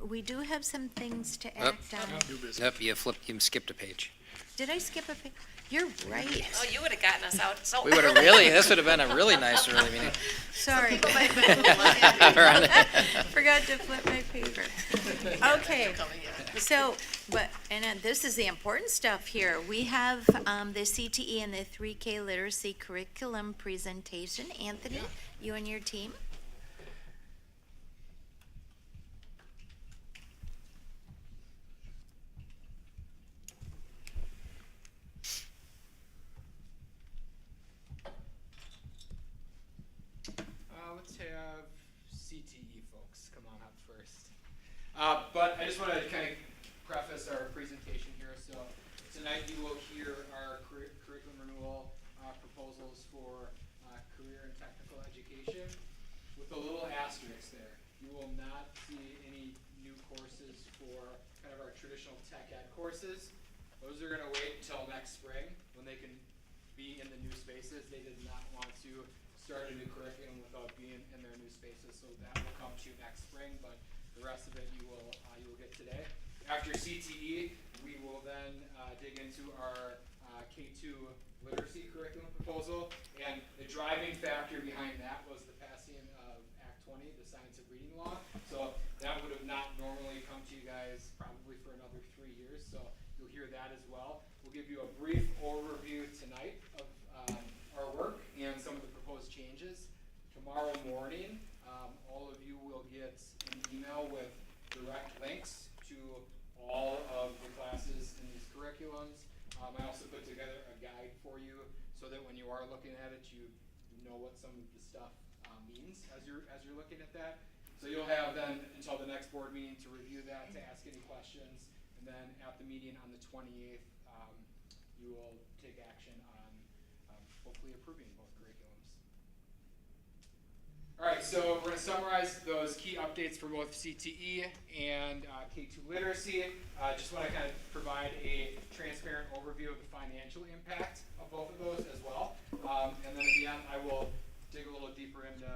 We do have some things to act on. Yep, you skipped a page. Did I skip a page? You're right. Oh, you would have gotten us out so We would have this would have been a really nice early meeting. Sorry. Forgot to flip my paper. Okay, so, this is the important stuff here. We have the CTE and the 3K literacy curriculum presentation. Anthony, you and your team. Let's have CTE folks come on up first. But I just want to kind of preface our presentation here. So tonight you will hear our curriculum renewal proposals for career and technical education with a little asterisk there. You will not see any new courses for kind of our traditional tech ed courses. Those are going to wait until next spring when they can be in the new spaces. They did not want to start a new curriculum without being in their new spaces, so that will come to you next spring, but the rest of it you will get today. After CTE, we will then dig into our K2 literacy curriculum proposal, and the driving factor behind that was the passing of Act 20, the Science of Reading Law. So that would have not normally come to you guys probably for another 3 years, so you'll hear that as well. We'll give you a brief overview tonight of our work and some of the proposed changes. Tomorrow morning, all of you will get an email with direct links to all of the classes in these curriculums. I also put together a guide for you so that when you are looking at it, you know what some of the stuff means as you're looking at that. So you'll have then until the next board meeting to review that, to ask any questions, and then at the meeting on the 28th, you will take action on hopefully approving both curriculums. All right, so we're going to summarize those key updates for both CTE and K2 literacy. Just want to kind of provide a transparent overview of the financial impact of both of those as well. And then at the end, I will dig a little deeper into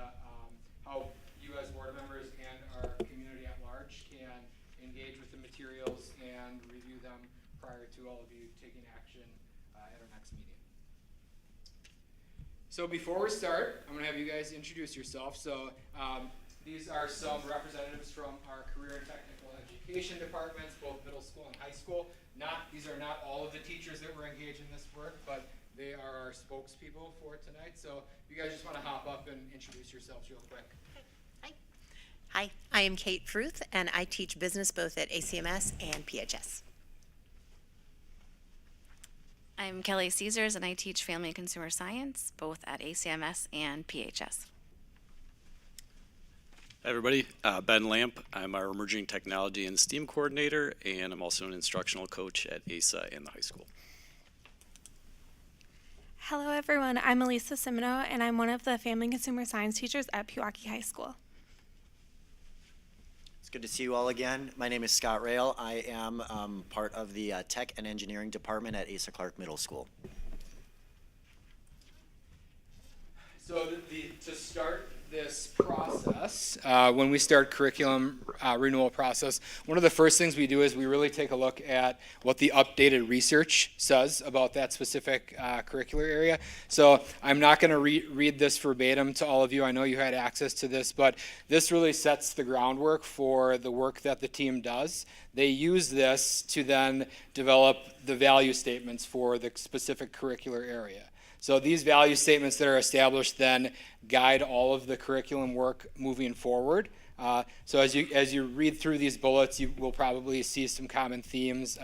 how you as board members and our community at large can engage with the materials and review them prior to all of you taking action at our next meeting. So before we start, I'm going to have you guys introduce yourself. So these are some representatives from our career and technical education departments, both middle school and high school. These are not all of the teachers that were engaged in this work, but they are our spokespeople for tonight. So if you guys just want to hop up and introduce yourselves real quick. Hi, I am Kate Fruth, and I teach business both at ACMS and PHS. I'm Kelly Caesars, and I teach family and consumer science, both at ACMS and PHS. Hi everybody, Ben Lamp. I'm our emerging technology and STEAM coordinator, and I'm also an instructional coach at ASA and the high school. Hello everyone, I'm Elisa Simino, and I'm one of the family and consumer science teachers at Pewaukee High School. It's good to see you all again. My name is Scott Rail. I am part of the tech and engineering department at Asa Clark Middle School. So to start this process, when we start curriculum renewal process, one of the first things we do is we really take a look at what the updated research says about that specific curricular area. So I'm not going to read this verbatim to all of you. I know you had access to this, but this really sets the groundwork for the work that the team does. They use this to then develop the value statements for the specific curricular area. So these value statements that are established then guide all of the curriculum work moving forward. So as you read through these bullets, you will probably see some common themes,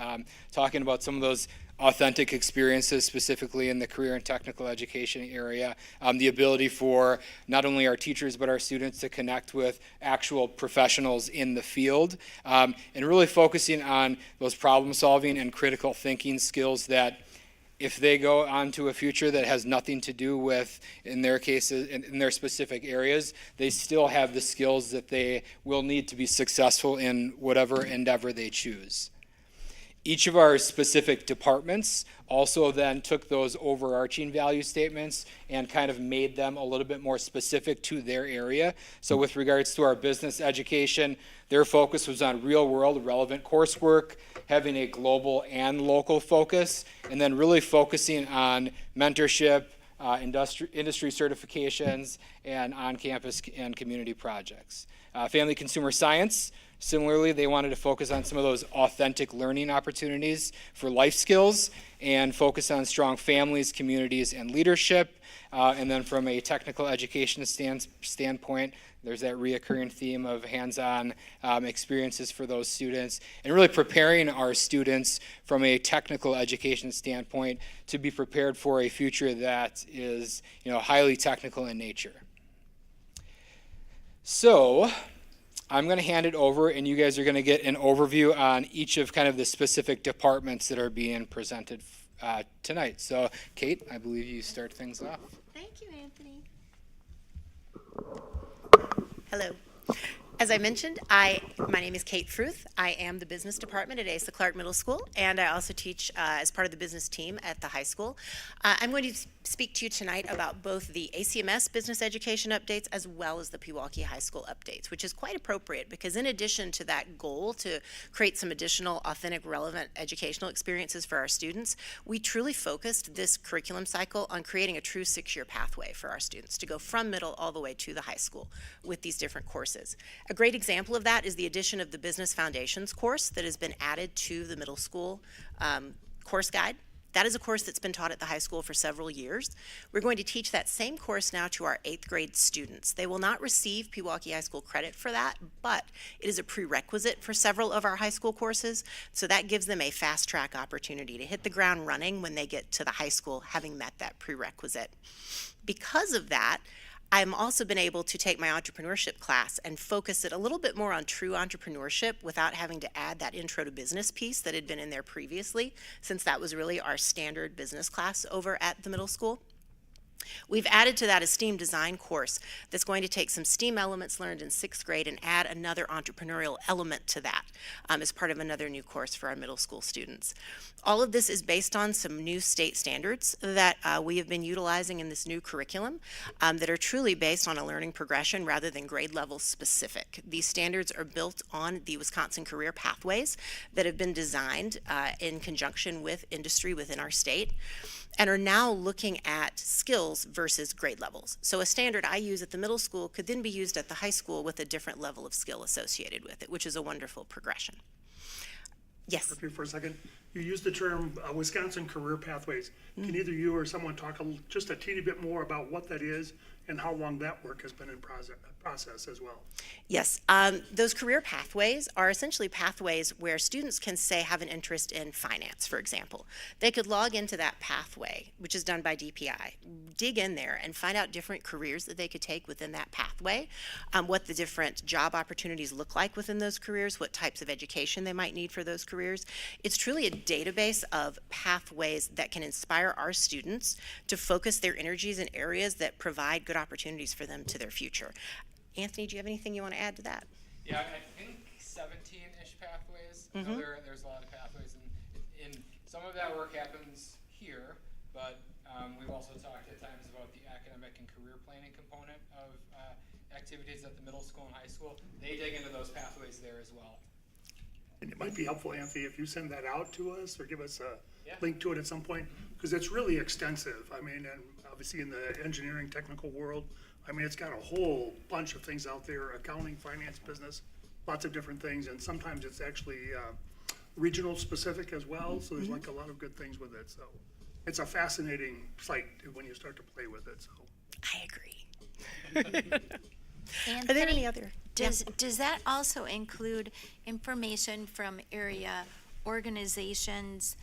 talking about some of those authentic experiences, specifically in the career and technical education area, the ability for not only our teachers but our students to connect with actual professionals in the field, and really focusing on those problem solving and critical thinking skills that if they go on to a future that has nothing to do with, in their cases, in their specific areas, they still have the skills that they will need to be successful in whatever endeavor they choose. Each of our specific departments also then took those overarching value statements and kind of made them a little bit more specific to their area. So with regards to our business education, their focus was on real-world relevant coursework, having a global and local focus, and then really focusing on mentorship, industry certifications, and on-campus and community projects. Family Consumer Science, similarly, they wanted to focus on some of those authentic learning opportunities for life skills and focus on strong families, communities, and leadership. And then from a technical education standpoint, there's that reoccurring theme of hands-on experiences for those students and really preparing our students from a technical education standpoint to be prepared for a future that is, highly technical in nature. So I'm going to hand it over, and you guys are going to get an overview on each of kind of the specific departments that are being presented tonight. So, Kate, I believe you start things off. Thank you, Anthony. Hello. As I mentioned, my name is Kate Fruth. I am the business department at Asa Clark Middle School, and I also teach as part of the business team at the high school. I'm going to speak to you tonight about both the ACMS business education updates as well as the Pewaukee High School updates, which is quite appropriate because in addition to that goal to create some additional authentic, relevant educational experiences for our students, we truly focused this curriculum cycle on creating a true 6-year pathway for our students to go from middle all the way to the high school with these different courses. A great example of that is the addition of the Business Foundations course that has been added to the middle school course guide. That is a course that's been taught at the high school for several years. We're going to teach that same course now to our 8th grade students. They will not receive Pewaukee High School credit for that, but it is a prerequisite for several of our high school courses, so that gives them a fast track opportunity to hit the ground running when they get to the high school having met that prerequisite. Because of that, I've also been able to take my entrepreneurship class and focus it a little bit more on true entrepreneurship without having to add that intro to business piece that had been in there previously, since that was really our standard business class over at the middle school. We've added to that a STEAM design course that's going to take some STEAM elements learned in 6th grade and add another entrepreneurial element to that as part of another new course for our middle school students. All of this is based on some new state standards that we have been utilizing in this new curriculum that are truly based on a learning progression rather than grade level specific. These standards are built on the Wisconsin career pathways that have been designed in conjunction with industry within our state, and are now looking at skills versus grade levels. So a standard I use at the middle school could then be used at the high school with a different level of skill associated with it, which is a wonderful progression. Yes. Okay, for a second. You used the term Wisconsin Career Pathways. Can either you or someone talk just a teeny bit more about what that is and how long that work has been in process as well? Yes, those career pathways are essentially pathways where students can say have an interest in finance, for example. They could log into that pathway, which is done by DPI, dig in there and find out different careers that they could take within that pathway, what the different job opportunities look like within those careers, what types of education they might need for those careers. It's truly a database of pathways that can inspire our students to focus their energies in areas that provide good opportunities for them to their future. Anthony, do you have anything you want to add to that? Yeah, I think 17-ish pathways. I know there's a lot of pathways, and some of that work happens here, but we've also talked at times about the academic and career planning component of activities at the middle school and high school. They dig into those pathways there as well. And it might be helpful, Anthony, if you send that out to us or give us a link to it at some point, because it's really extensive. I mean, and obviously in the engineering technical world, I mean, it's got a whole bunch of things out there, accounting, finance, business, lots of different things, and sometimes it's actually regional specific as well, so there's like a lot of good things with it. So it's a fascinating site when you start to play with it. So I agree. Anthony, Are there any other? Does that also include information from area organizations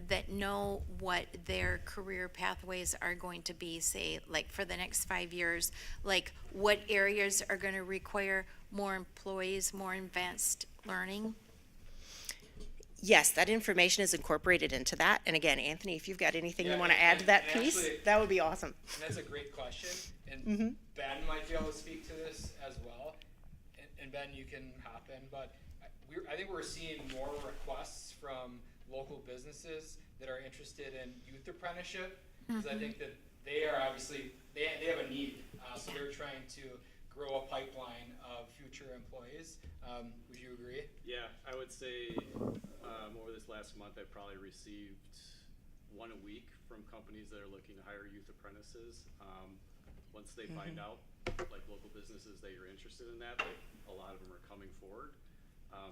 that know what their career pathways are going to be, say, like for the next 5 years, like what areas are going to require more employees, more advanced learning? Yes, that information is incorporated into that. And again, Anthony, if you've got anything you want to add to that piece, actually, that would be awesome. And that's a great question. And Ben might be able to speak to this as well. And Ben, you can hop in. But I think we're seeing more requests from local businesses that are interested in youth apprenticeship, because I think that they are obviously, they have a need, so they're trying to grow a pipeline of future employees. Would you agree? Yeah, I would say over this last month, I probably received one a week from companies that are looking to hire youth apprentices. Once they find out, like local businesses, that you're interested in that, like, a lot of them are coming forward.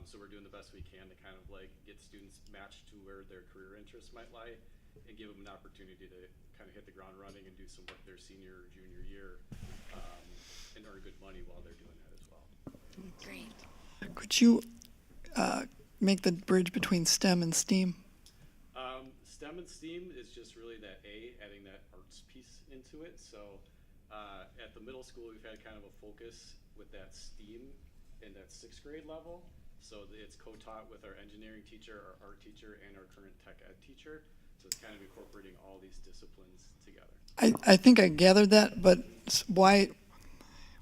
So we're doing the best we can to kind of like get students matched to where their career interests might lie, and give them an opportunity to kind of hit the ground running and do some work their senior or junior year, and earn good money while they're doing that as well. Great. Could you make the bridge between STEM and STEAM? STEM and STEAM is just really that adding that arts piece into it. So at the middle school, we've had kind of a focus with that STEAM in that 6th grade level. So it's co-taught with our engineering teacher, our art teacher, and our current tech ed teacher. So it's kind of incorporating all these disciplines together. I think I gathered that, but why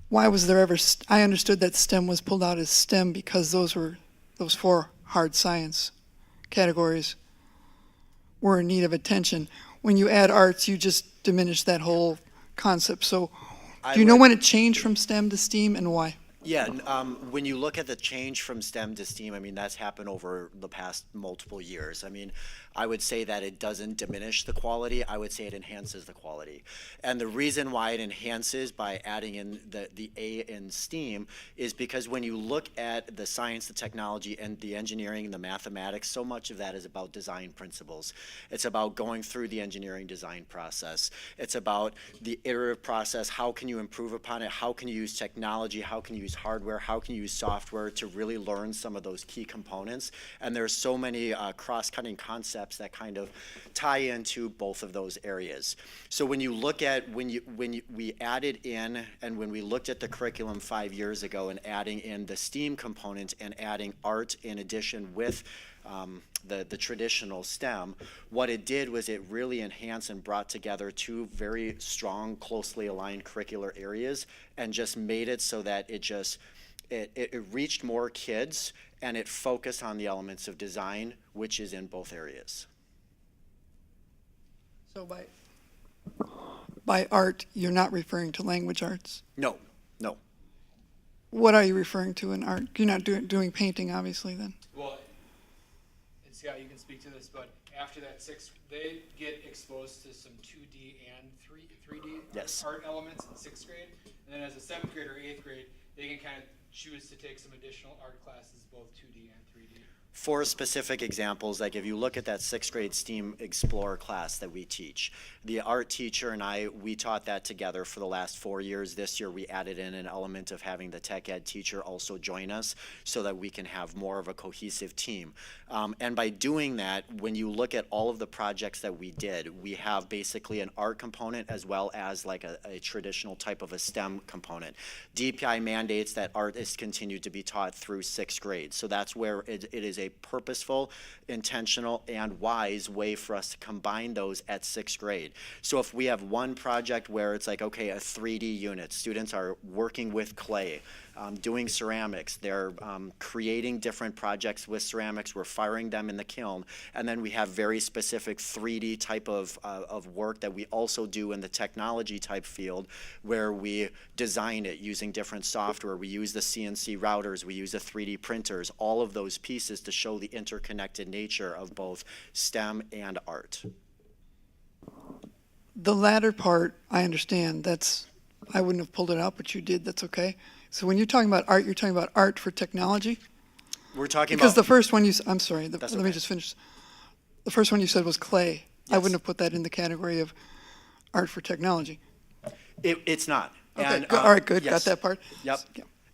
was there ever, I understood that STEM was pulled out as STEM because those 4 hard science categories were in need of attention. When you add arts, you just diminish that whole concept. So do you know when it changed from STEM to STEAM and why? Yeah, when you look at the change from STEM to STEAM, I mean, that's happened over the past multiple years. I mean, I would say that it doesn't diminish the quality. I would say it enhances the quality. And the reason why it enhances by adding in the A in STEAM is because when you look at the science, the technology, and the engineering and the mathematics, so much of that is about design principles. It's about going through the engineering design process. It's about the iterative process. How can you improve upon it? How can you use technology? How can you use hardware? How can you use software to really learn some of those key components? And there's so many cross-cutting concepts that kind of tie into both of those areas. So when you look at we added in, and when we looked at the curriculum 5 years ago and adding in the STEAM component and adding art in addition with the traditional STEM, what it did was it really enhanced and brought together 2 very strong, closely aligned curricular areas, and just made it so that it reached more kids, and it focused on the elements of design, which is in both areas. So by art, you're not referring to language arts? No. What are you referring to in art? You're not doing painting, obviously, then? Well, and Scott, you can speak to this, but after that they get exposed to some 2D and 3D Yes. art elements in 6th grade, and then as a 7th grade or 8th grade, they can kind of choose to take some additional art classes, both 2D and 3D. 4 specific examples, like if you look at that 6th grade STEAM Explorer class that we teach, the art teacher and we taught that together for the last 4 years. This year we added in an element of having the tech ed teacher also join us so that we can have more of a cohesive team. And by doing that, when you look at all of the projects that we did, we have basically an art component as well as like a traditional type of a STEM component. DPI mandates that art is continued to be taught through 6th grade. So that's where it is a purposeful, intentional, and wise way for us to combine those at 6th grade. So if we have one project where it's like, okay, a 3D unit, students are working with clay, doing ceramics, they're creating different projects with ceramics, we're firing them in the kiln, and then we have very specific 3D type of work that we also do in the technology type field where we design it using different software, we use the CNC routers, we use the 3D printers, all of those pieces to show the interconnected nature of both STEM and art. The latter part, I understand. I wouldn't have pulled it out, but you did. That's okay. So when you're talking about art, you're talking about art for technology? We're talking because about... the first one I'm sorry, let okay. me just finish. The first one you said was clay. Yes. I wouldn't have put that in the category of art for technology. It's not. Okay, And, all right, good. yes. Got that part? Yep.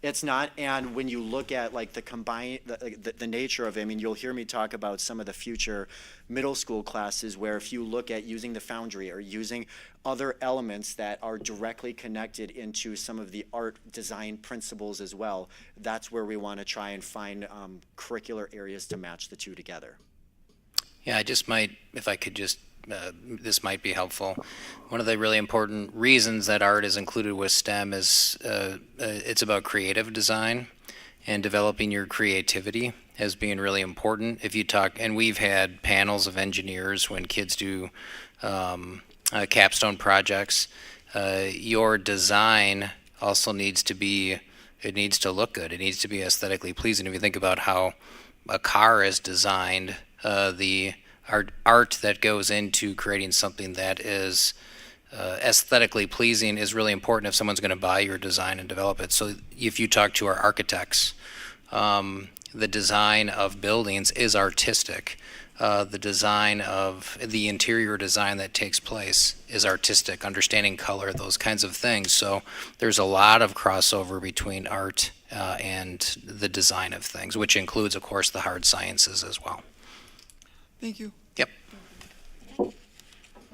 It's not, and when you look at like the nature of it, I mean, you'll hear me talk about some of the future middle school classes where if you look at using the Foundry or using other elements that are directly connected into some of the art design principles as well, that's where we want to try and find curricular areas to match the 2 together. Yeah, I just might, if I could just, this might be helpful. One of the really important reasons that art is included with STEM is it's about creative design. and developing your creativity as being really important. If you talk, and we've had panels of engineers when kids do capstone projects, your design also needs to be, it needs to look good. It needs to be aesthetically pleasing. If you think about how a car is designed, the art that goes into creating something that is aesthetically pleasing is really important if someone's going to buy your design and develop it. So if you talk to our architects, the design of buildings is artistic. The design of the interior design that takes place is artistic, understanding color, those kinds of things. So there's a lot of crossover between art and the design of things, which includes, of course, the hard sciences as well. Thank you. Yep.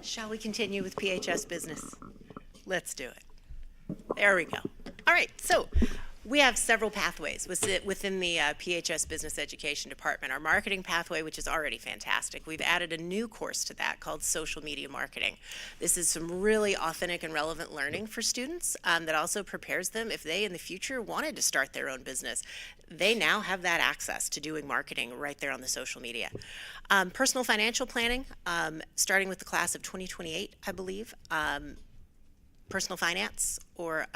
Shall we continue with PHS business? Let's do it. There we go. All right, so we have several pathways within the PHS Business Education Department. Our marketing pathway, which is already fantastic. We've added a new course to that called Social Media Marketing. This is some really authentic and relevant learning for students that also prepares them if they in the future wanted to start their own business. They now have that access to doing marketing right there on the social media. Personal financial planning, starting with the class of 2028, I believe. Personal finance or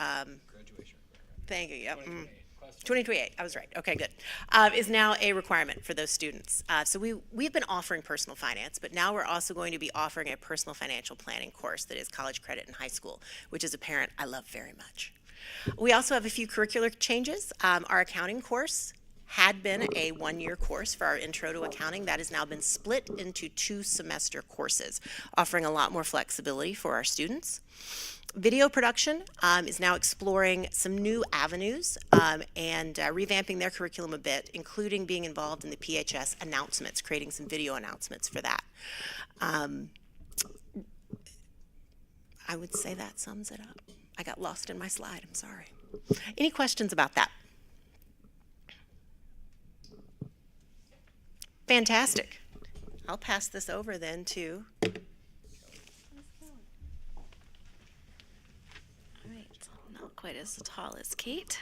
thank you. Yep. 2028. I was right. Okay, good. Is now a requirement for those students. So we've been offering personal finance, but now we're also going to be offering a personal financial planning course that is college credit in high school, which as a parent I love very much. We also have a few curricular changes. Our accounting course had been a one-year course for our intro to accounting. That has now been split into 2-semester courses, offering a lot more flexibility for our students. Video production is now exploring some new avenues and revamping their curriculum a bit, including being involved in the PHS announcements, creating some video announcements for that. I would say that sums it up. I got lost in my slide, I'm sorry. Any questions about that? Fantastic. I'll pass this over then to Not quite as tall as Kate.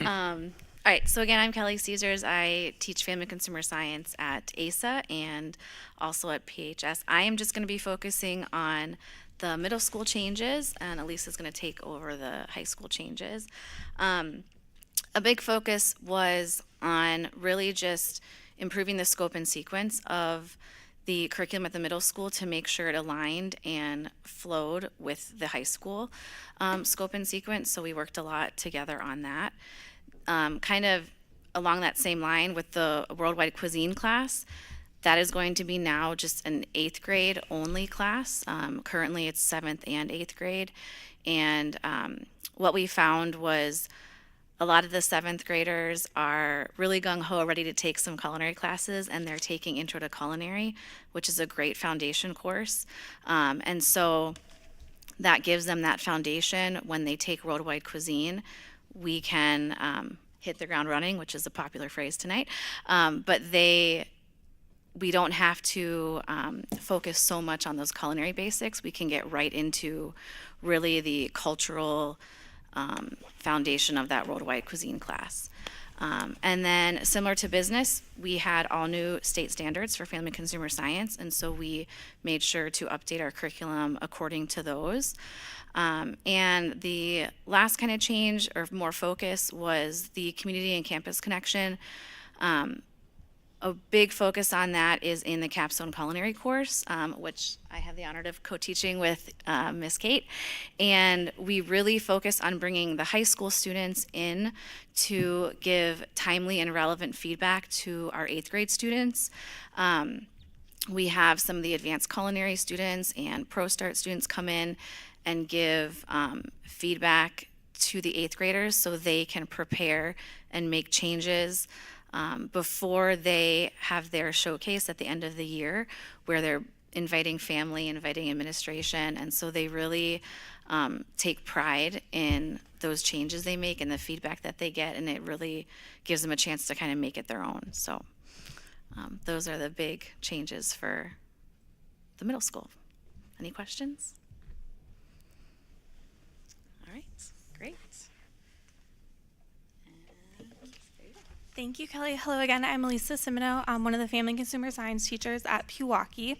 All right, so again, I'm Kelly Caesars. I teach family consumer science at ASA and also at PHS. I am just going to be focusing on the middle school changes, and Elise is going to take over the high school changes. A big focus was on really just improving the scope and sequence of the curriculum at the middle school to make sure it aligned and flowed with the high school scope and sequence. So we worked a lot together on that. Kind of along that same line with the worldwide cuisine class, that is going to be now just an 8th grade only class. Currently it's 7th and 8th grade. And what we found was a lot of the 7th graders are really gung-ho, ready to take some culinary classes, and they're taking Intro to Culinary, which is a great foundation course. And so that gives them that foundation. When they take worldwide cuisine, we can hit the ground running, which is a popular phrase tonight. But we don't have to focus so much on those culinary basics. We can get right into really the cultural foundation of that worldwide cuisine class. And then similar to business, we had all new state standards for family consumer science, and so we made sure to update our curriculum according to those. And the last kind of change or more focus was the community and campus connection. A big focus on that is in the capstone culinary course, which I have the honor of co-teaching with Miss Kate. And we really focus on bringing the high school students in to give timely and relevant feedback to our 8th grade students. We have some of the advanced culinary students and Pro Start students come in and give feedback to the 8th graders so they can prepare and make changes before they have their showcase at the end of the year, where they're inviting family, inviting administration, and so they really take pride in those changes they make and the feedback that they get, and it really gives them a chance to kind of make it their own. So those are the big changes for the middle school. Any questions? All right, great. And there you go. Thank you, Kelly. Hello again. I'm Elisa Simino. I'm one of the Family and Consumer Science teachers at Pewaukee.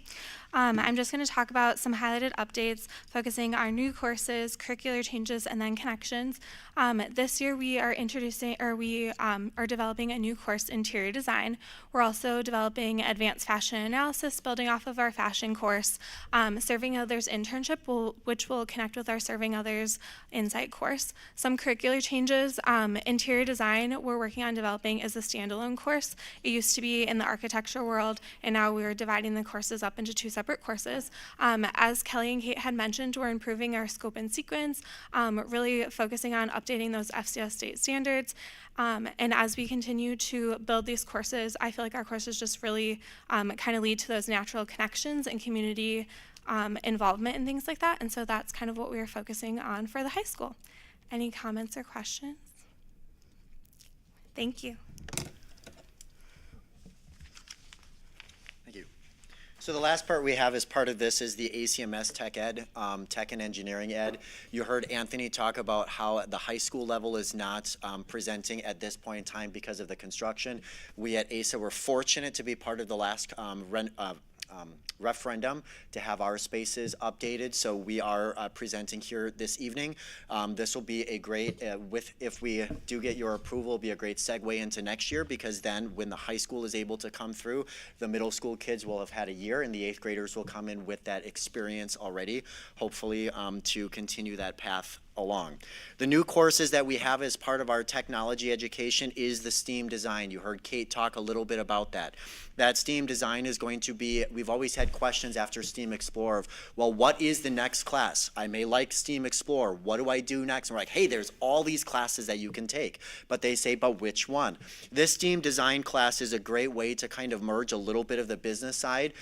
I'm just going to talk about some highlighted updates focusing on new courses, curricular changes, and then connections. This year we are developing a new course, Interior Design. We're also developing Advanced Fashion Analysis, building off of our fashion course. Serving Others internship, which will connect with our Serving Others Insight course. Some curricular changes, Interior Design, we're working on developing as a standalone course. It used to be in the architecture world, and now we're dividing the courses up into two separate courses. As Kelly and Kate had mentioned, we're improving our scope and sequence, really focusing on updating those FCS state standards. And as we continue to build these courses, I feel like our courses just really kind of lead to those natural connections and community involvement and things like that. And so that's kind of what we are focusing on for the high school. Any comments or questions? Thank you. Thank you. So the last part we have as part of this is the ACMS Tech Ed, Tech and Engineering Ed. You heard Anthony talk about how the high school level is not presenting at this point in time because of the construction. We at ASA were fortunate to be part of the last referendum to have our spaces updated, so we are presenting here this evening. This will be a great, if we do get your approval, be a great segue into next year, because then when the high school is able to come through, the middle school kids will have had a year and the 8th graders will come in with that experience already, hopefully to continue that path along. The new courses that we have as part of our technology education is the STEAM design. You heard Kate talk a little bit about that. That STEAM design is going to be, we've always had questions after STEAM Explore of, well, what is the next class? I may like STEAM Explore. What do I do next? And we're like, hey, there's all these classes that you can take. But they say, but which one? This STEAM design class is a great way to kind of merge a little bit of the business side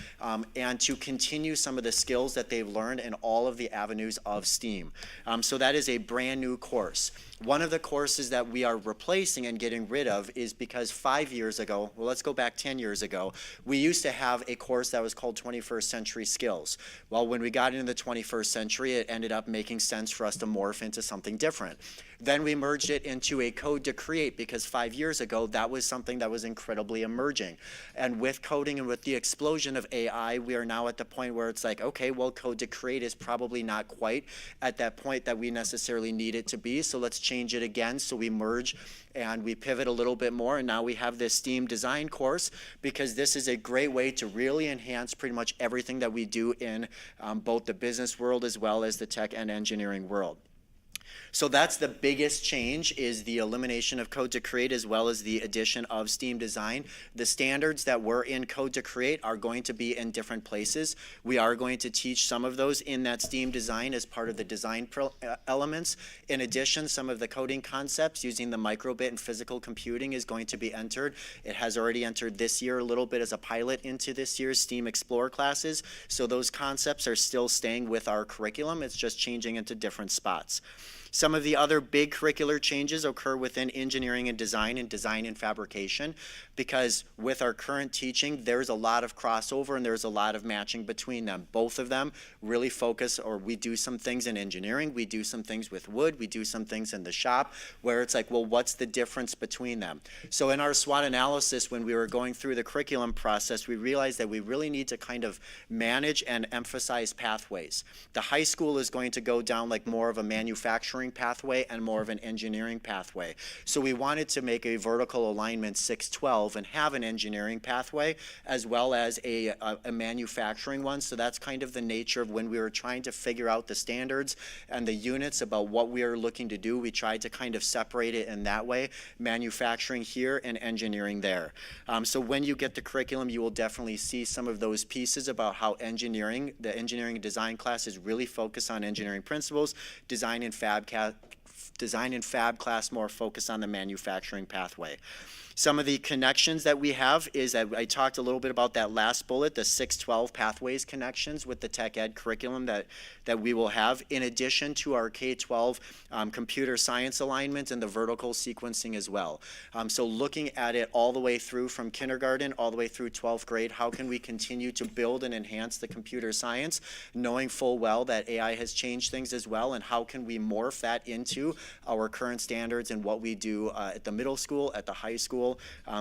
and to continue some of the skills that they've learned in all of the avenues of STEAM. So that is a brand new course. One of the courses that we are replacing and getting rid of is because 5 years ago, well, let's go back 10 years ago, we used to have a course that was called 21st Century Skills. Well, when we got into the 21st century, it ended up making sense for us to morph into something different. Then we merged it into a code to create, because 5 years ago, that was something that was incredibly emerging. And with coding and with the explosion of AI, we are now at the point where it's like, okay, well, code to create is probably not quite at that point that we necessarily need it to be, so let's change it again. So we merge and we pivot a little bit more, and now we have this STEAM design course, because this is a great way to really enhance pretty much everything that we do in both the business world as well as the tech and engineering world. So that's the biggest change, is the elimination of Code to Create as well as the addition of STEAM design. The standards that were in Code to Create are going to be in different places. We are going to teach some of those in that STEAM design as part of the design elements. In addition, some of the coding concepts using the microbit and physical computing is going to be entered. It has already entered this year a little bit as a pilot into this year's STEAM Explore classes. So those concepts are still staying with our curriculum. It's just changing into different spots. Some of the other big curricular changes occur within engineering and design and fabrication, because with our current teaching, there's a lot of crossover and there's a lot of matching between them. Both of them really focus, or we do some things in engineering, we do some things with wood, we do some things in the shop, where it's like, well, what's the difference between them? So in our SWOT analysis, when we were going through the curriculum process, we realized that we really need to kind of manage and emphasize pathways. The high school is going to go down like more of a manufacturing pathway and more of an engineering pathway. So we wanted to make a vertical alignment 6-12 and have an engineering pathway as well as a manufacturing one. So that's kind of the nature of when we were trying to figure out the standards and the units about what we are looking to do. We tried to kind of separate it in that way, manufacturing here and engineering there. So when you get the curriculum, you will definitely see some of those pieces about how the engineering and design classes really focus on engineering principles, design and fab class more focus on the manufacturing pathway. Some of the connections that we have is that I talked a little bit about that last bullet, the 6-12 pathways connections with the tech ed curriculum that we will have, in addition to our K-12 computer science alignment and the vertical sequencing as well. So looking at it all the way through from kindergarten all the way through 12th grade, how can we continue to build and enhance the computer science, knowing full well that AI has changed things as well, and how can we morph that into to our current standards and what we do at the middle school, at the high school,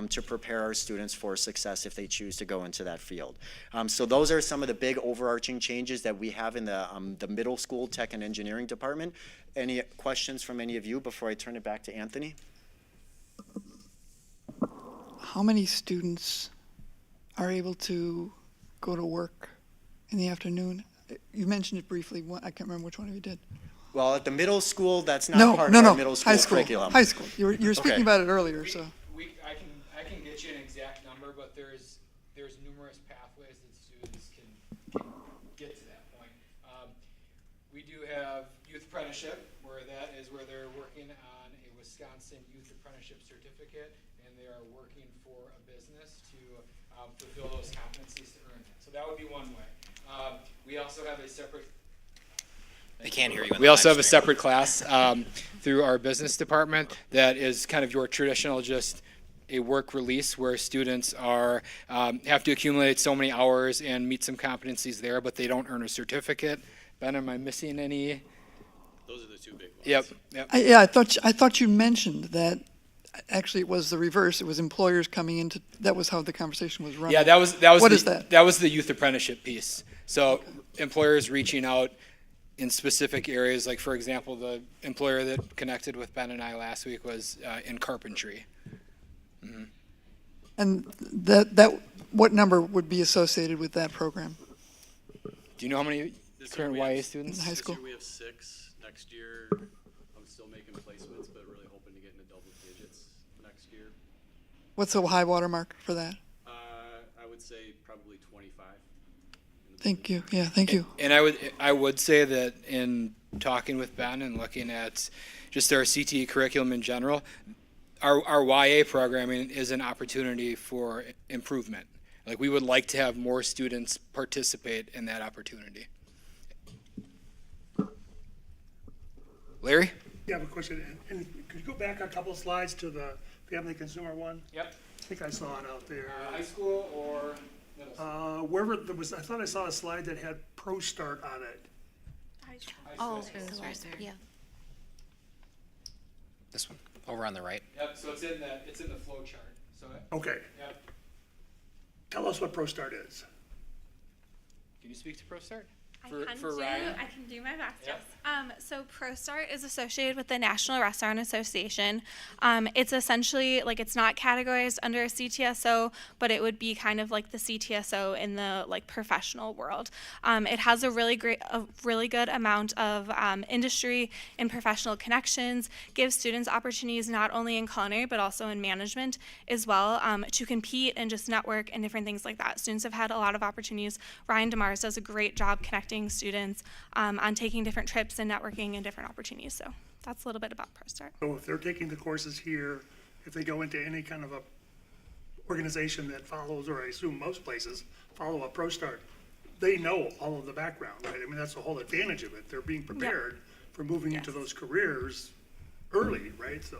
to prepare our students for success if they choose to go into that field. So those are some of the big overarching changes that we have in the middle school tech and engineering department. Any questions from any of you before I turn it back to Anthony? How many students are able to go to work in the afternoon? You mentioned it briefly. I can't remember which one of you did. Well, at the middle school, that's not No, part no, of no. our middle school High school. curriculum. High school. You were speaking Okay. about it earlier, so. I can get you an exact number, but there's numerous pathways that students can get to that point. We do have youth apprenticeship, where they're working on a Wisconsin Youth Apprenticeship Certificate, and they are working for a business to fulfill those competencies to earn that. So that would be one way. We also have a separate. They can't hear you. We also have a separate class through our business department that is kind of your traditional just a work release where students are have to accumulate so many hours and meet some competencies there, but they don't earn a certificate. Ben, am I missing any? Those are the two big ones. Yep. I thought you mentioned that. Actually, it was the reverse. It was employers coming into. That was how the conversation was run. Yeah, that was. What is that? That was the youth apprenticeship piece. So employers reaching out in specific areas, like for example, the employer that connected with Ben and I last week was in carpentry. Mm-hmm. And that what number would be associated with that program? Do you know how many current YA students? In high school? This year we have 6. Next year, I'm still making placements, but really hoping to get into double digits next year. What's the high water mark for that? I would say probably 25. Thank you. Yeah, thank you. And I would say that in talking with Ben and looking at just our CTE curriculum in general, our YA programming is an opportunity for improvement. Like we would like to have more students participate in that opportunity. Larry? Yeah, I have a question. And could you go back a couple of slides to the family consumer one? Yep. I think I saw it out there. High school or middle school? Wherever there was, I thought I saw a slide that had Pro Start on it. Oh, yeah. This one, over on the right. Yep, so it's in the flow chart. So Okay. Yep. Tell us what Pro Start is. Can you speak to ProStart? I Ryan? can do my best, Yep. yes. So ProStart is associated with the National Restaurant Association. It's essentially, like, it's not categorized under a CTSO, but it would be kind of like the CTSO in the, like, professional world. It has a really good amount of industry and professional connections, gives students opportunities not only in culinary, but also in management as well, to compete and just network and different things like that. Students have had a lot of opportunities. Ryan DeMars does a great job connecting students on taking different trips and networking and different opportunities. So that's a little bit about ProStart. So if they're taking the courses here, if they go into any kind of a organization that follows, or I assume most places follow a Pro Start, they know all of the background, right? I mean, that's the whole advantage of it. They're being prepared for moving into those careers early, right? So.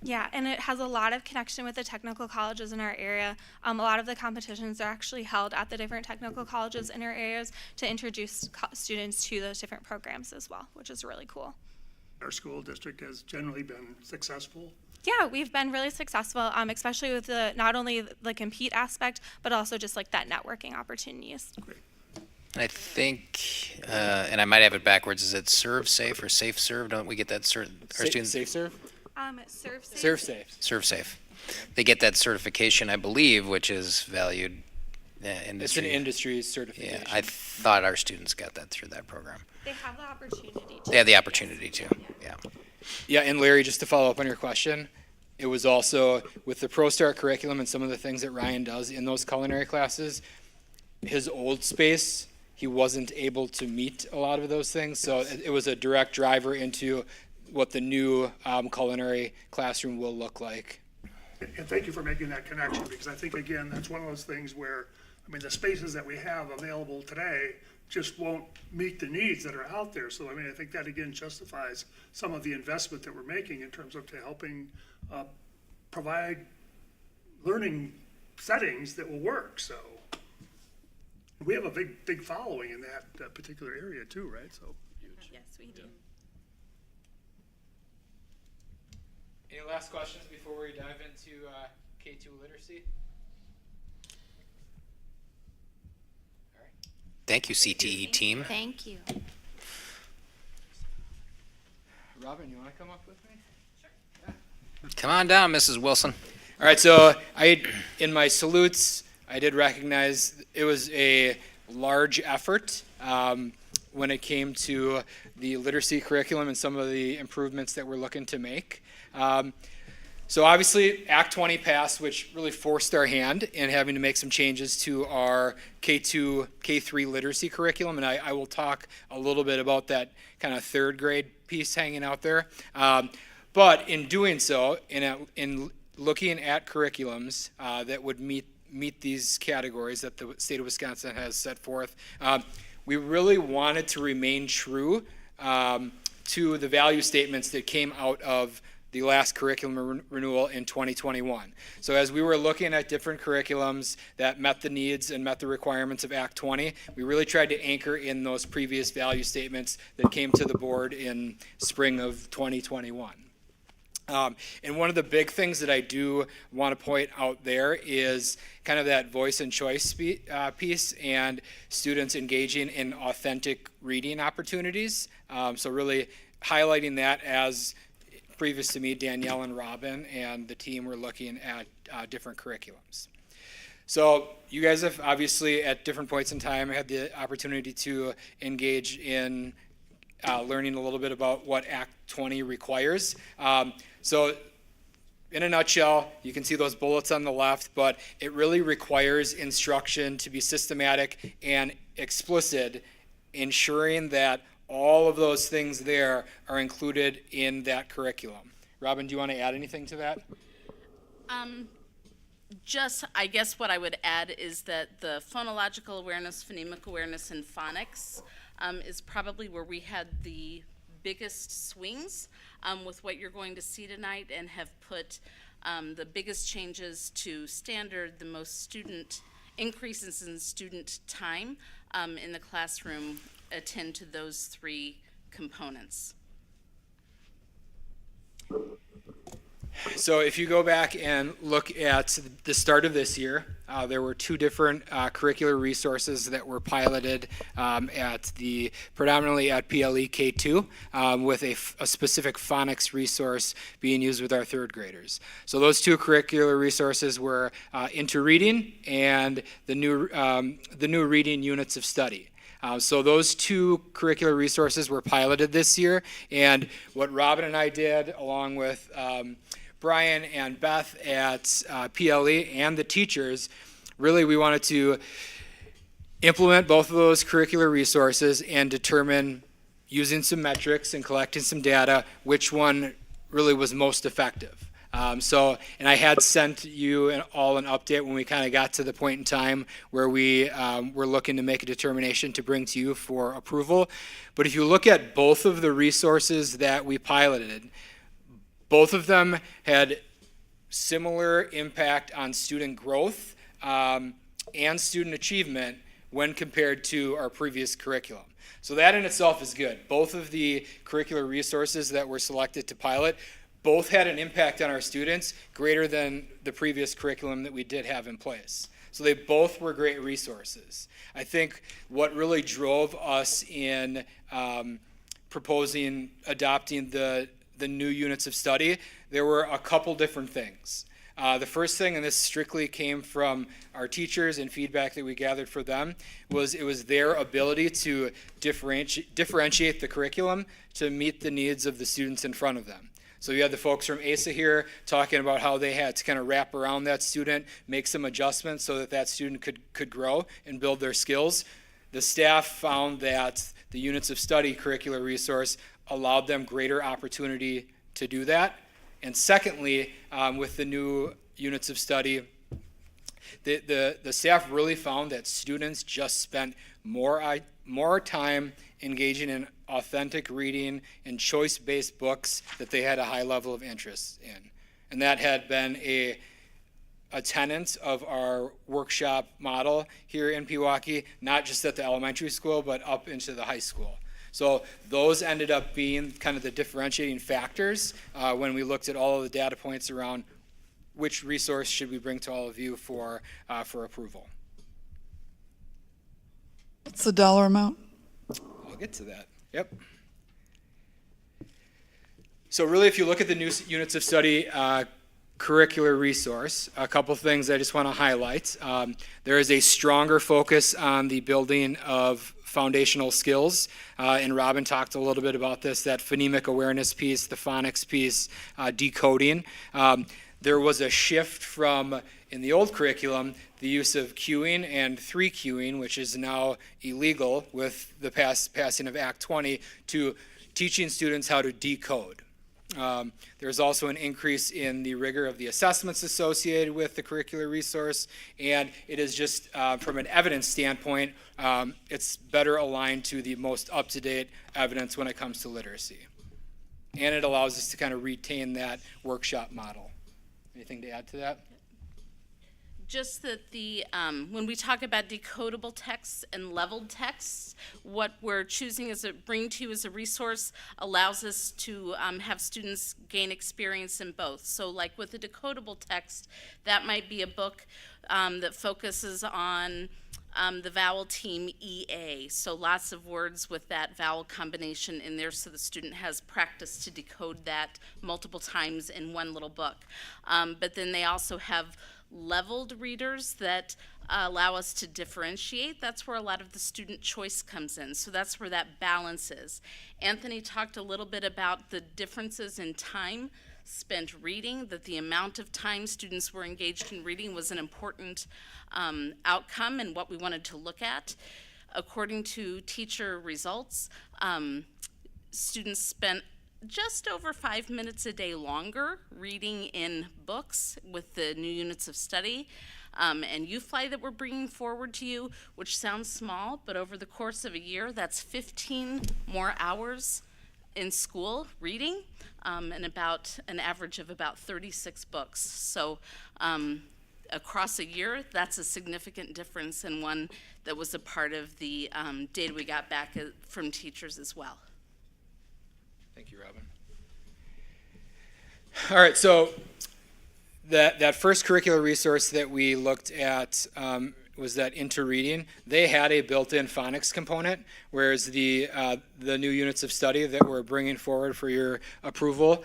Yeah, and it has a lot of connection with the technical colleges in our area. A lot of the competitions are actually held at the different technical colleges in our areas to introduce students to those different programs as well, which is really cool. Our school district has generally been successful. Yeah, we've been really successful, especially with the not only the compete aspect, but also just like that networking opportunities. Great. I think, and I might have it backwards, is it serve safe or safe serve? Don't we get that our students? Safe serve? Serve safe. Serve safe. They get that certification, I believe, which is valued industry. It's an industry certification. Yeah, I thought our students got that through that program. They have the opportunity to. They have the opportunity to, yeah. Yeah, and Larry, just to follow up on your question, it was also with the ProStart curriculum and some of the things that Ryan does in those culinary classes, his old space, he wasn't able to meet a lot of those things. So it was a direct driver into what the new culinary classroom will look like. And thank you for making that connection, because I think, again, that's one of those things where, I mean, the spaces that we have available today just won't meet the needs that are out there. So, I mean, I think that, again, justifies some of the investment that we're making in terms of helping provide learning settings that will work. So we have a big following in that particular area too, right? So Yes, we do. last questions before we dive into K2 literacy? Thank you, CTE team. Thank you. Robin, you want to come up with me? Come on down, Mrs. Wilson. All right, so in my salutes, I did recognize it was a large effort when it came to the literacy curriculum and some of the improvements that we're looking to make. So obviously, Act 20 passed, which really forced our hand in having to make some changes to our K2, K3 literacy curriculum, and I will talk a little bit about that kind of third grade piece hanging out there. But in doing so, in looking at curriculums that would meet these categories that the state of Wisconsin has set forth, we really wanted to remain true to the value statements that came out of the last curriculum renewal in 2021. So as we were looking at different curriculums that met the needs and met the requirements of Act 20, we really tried to anchor in those previous value statements that came to the board in spring of 2021. And one of the big things that I do want to point out there is kind of that voice and choice piece and students engaging in authentic reading opportunities. So really highlighting that as previous to me, Danielle and Robin and the team were looking at different curriculums. So you guys have obviously at different points in time had the opportunity to engage in learning a little bit about what Act 20 requires. So in a nutshell, you can see those bullets on the left, but it really requires instruction to be systematic and explicit, ensuring that all of those things there are included in that curriculum. Robin, do you want to add anything to that? Just, I guess what I would add is that the phonological awareness, phonemic awareness, and phonics is probably where we had the biggest swings with what you're going to see tonight, and have put the biggest changes to standard, the most student increases in student time in the classroom attend to those three components. So if you go back and look at the start of this year, there were two different curricular resources that were piloted predominantly at PLE K2 with a specific phonics resource being used with our third graders. So those two curricular resources were Into Reading and the new reading units of study. So those two curricular resources were piloted this year, and what Robin and I did, along with Brian and Beth at PLE and the teachers, really we wanted to implement both of those curricular resources and determine, using some metrics and collecting some data, which one really was most effective. And I had sent you all an update when we kind of got to the point in time where we were looking to make a determination to bring to you for approval. But if you look at both of the resources that we piloted, both of them had similar impact on student growth and student achievement when compared to our previous curriculum. So that in itself is good. Both of the curricular resources that were selected to pilot both had an impact on our students greater than the previous curriculum that we did have in place. So they both were great resources. I think what really drove us in adopting the new units of study, there were a couple different things. The first thing, and this strictly came from our teachers and feedback that we gathered for them, was it was their ability to differentiate the curriculum to meet the needs of the students in front of them. So you had the folks from ASA here talking about how they had to kind of wrap around that student, make some adjustments so that that student could grow and build their skills. The staff found that the units of study curricular resource allowed them greater opportunity to do that. And secondly, with the new units of study, the staff really found that students just spent more time engaging in authentic reading and choice-based books that they had a high level of interest in. And that had been a tenet of our workshop model here in Pewaukee, not just at the elementary school, but up into the high school. So those ended up being kind of the differentiating factors when we looked at all of the data points around which resource should we bring to all of you for approval. What's the dollar amount? I'll get to that. Yep. So really, if you look at the new units of study curricular resource, a couple things I just want to highlight. There is a stronger focus on the building of foundational skills, and Robin talked a little bit about this, that phonemic awareness piece, the phonics piece, decoding. There was a shift from, in the old curriculum, the use of cueing and 3-cueing, which is now illegal with the passing of Act 20, to teaching students how to decode. There's also an increase in the rigor of the assessments associated with the curricular resource, and it is just, from an evidence standpoint, it's better aligned to the most up-to-date evidence when it comes to literacy. And it allows us to kind of retain that workshop model. Anything to add to that? Just that when we talk about decodable texts and leveled texts, what we're choosing as bring to you as a resource allows us to have students gain experience in both. So like with the decodable text, that might be a book that focuses on the vowel team EA, so lots of words with that vowel combination in there so the student has practice to decode that multiple times in one little book. But then they also have leveled readers that allow us to differentiate. That's where a lot of the student choice comes in. So that's where that balance is. Anthony talked a little bit about the differences in time spent reading, that the amount of time students were engaged in reading was an important outcome and what we wanted to look at. According to teacher results, students spent just over 5 minutes a day longer reading in books with the new units of study and UFly that we're bringing forward to you, which sounds small, but over the course of a year, that's 15 more hours in school reading and about an average of about 36 books. So across a year, that's a significant difference and one that was a part of the data we got back from teachers as well. Thank you, Robin. All right, so that first curricular resource that we looked at was that interreading. They had a built-in phonics component, whereas the new units of study that we're bringing forward for your approval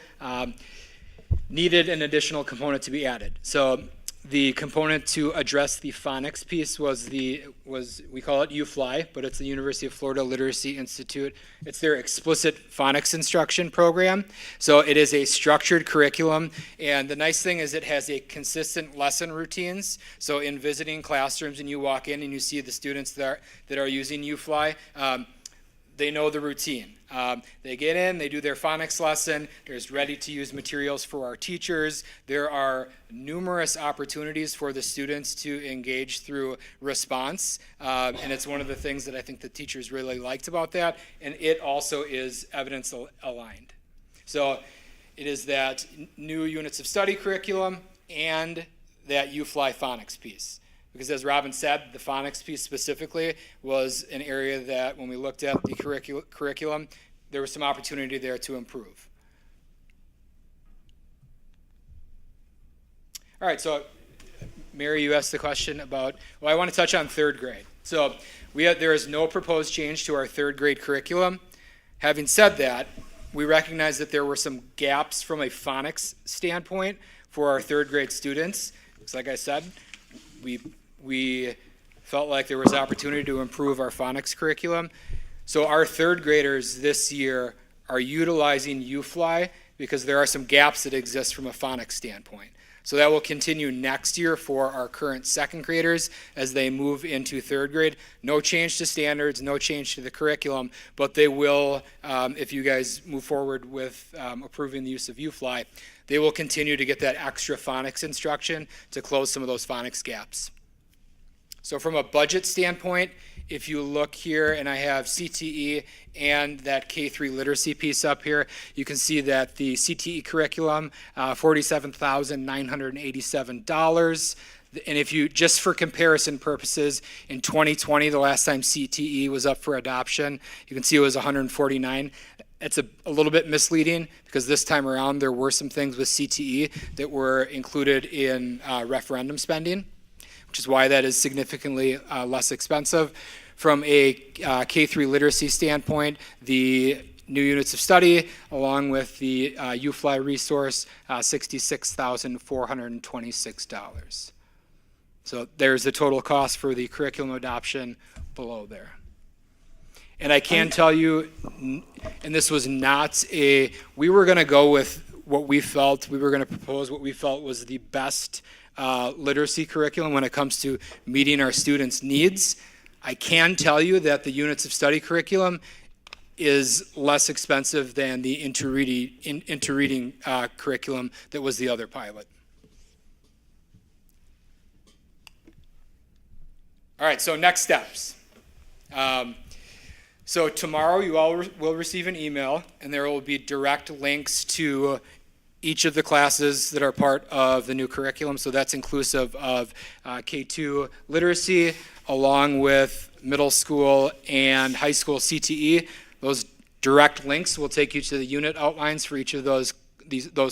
needed an additional component to be added. So the component to address the phonics piece was we call it UFly, but it's the University of Florida Literacy Institute. It's their explicit phonics instruction program. So it is a structured curriculum, and the nice thing is it has a consistent lesson routines. So in visiting classrooms and you walk in and you see the students that are using UFly, they know the routine. They get in, they do their phonics lesson, there's ready-to-use materials for our teachers. There are numerous opportunities for the students to engage through response, and it's one of the things that I think the teachers really liked about that, and it also is evidence-aligned. So it is that new units of study curriculum and that UFly phonics piece. Because as Robin said, the phonics piece specifically was an area that when we looked at the curriculum, there was some opportunity there to improve. All right, so Mary, you asked the question about, well, I want to touch on third grade. So there is no proposed change to our third grade curriculum. Having said that, we recognize that there were some gaps from a phonics standpoint for our third grade students. Because like I said, we felt like there was opportunity to improve our phonics curriculum. So our third graders this year are utilizing UFly because there are some gaps that exist from a phonics standpoint. So that will continue next year for our current second graders as they move into third grade. No change to standards, no change to the curriculum, but they will, if you guys move forward with approving the use of UFly, they will continue to get that extra phonics instruction to close some of those phonics gaps. So from a budget standpoint, if you look here, and I have CTE and that K-3 literacy piece up here, you can see that the CTE curriculum, $47,987. And if you, just for comparison purposes, in 2020, the last time CTE was up for adoption, you can see it was 149. It's a little bit misleading because this time around there were some things with CTE that were included in referendum spending, which is why that is significantly less expensive. From a K-3 literacy standpoint, the new units of study, along with the UFly resource, $66,426. So there's the total cost for the curriculum adoption below there. And I can tell you, and this was not we were going to go with what we felt, we were going to propose what we felt was the best literacy curriculum when it comes to meeting our students' needs. I can tell you that the units of study curriculum is less expensive than the interreading curriculum that was the other pilot. All right, so next steps. So tomorrow you all will receive an email, and there will be direct links to each of the classes that are part of the new curriculum. So that's inclusive of K2 literacy, along with middle school and high school CTE. Those direct links will take you to the unit outlines for each of those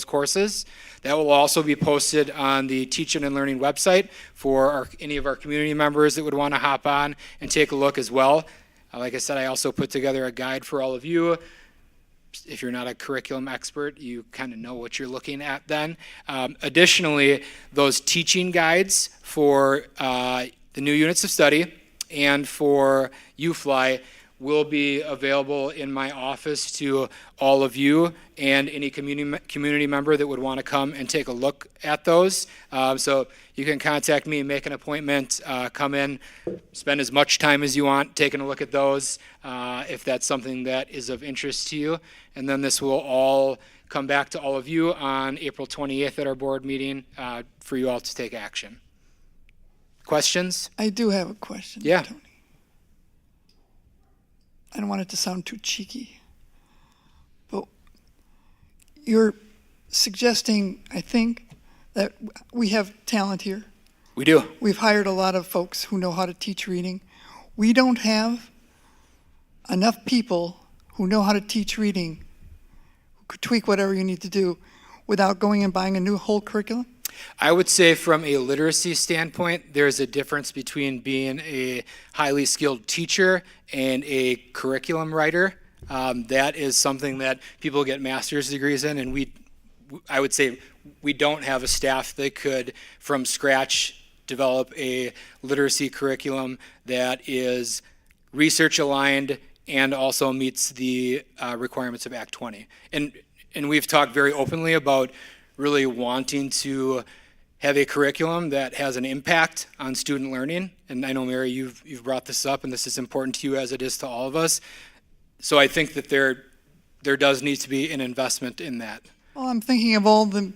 courses. That will also be posted on the Teaching and Learning website for any of our community members that would want to hop on and take a look as well. Like I said, I also put together a guide for all of you. If you're not a curriculum expert, you kind of know what you're looking at then. Additionally, those teaching guides for the new units of study and for UFly will be available in my office to all of you and any community member that would want to come and take a look at those. So you can contact me, make an appointment, come in, spend as much time as you want taking a look at those if that's something that is of interest to you. And then this will all come back to all of you on April 28th at our board meeting for you all to take action. Questions? I do have a question. Yeah. Tony. I don't want it to sound too cheeky, but you're suggesting, I think, that we have talent here. We do. We've hired a lot of folks who know how to teach reading. We don't have enough people who know how to teach reading, who could tweak whatever you need to do without going and buying a new whole curriculum? I would say from a literacy standpoint, there's a difference between being a highly skilled teacher and a curriculum writer. That is something that people get master's degrees in, and I would say we don't have a staff that could, from scratch, develop a literacy curriculum that is research aligned and also meets the requirements of Act 20. And we've talked very openly about really wanting to have a curriculum that has an impact on student learning. And I know, Mary, you've brought this up, and this is important to you as it is to all of us. So I think that there does need to be an investment in that. Well, I'm thinking of all the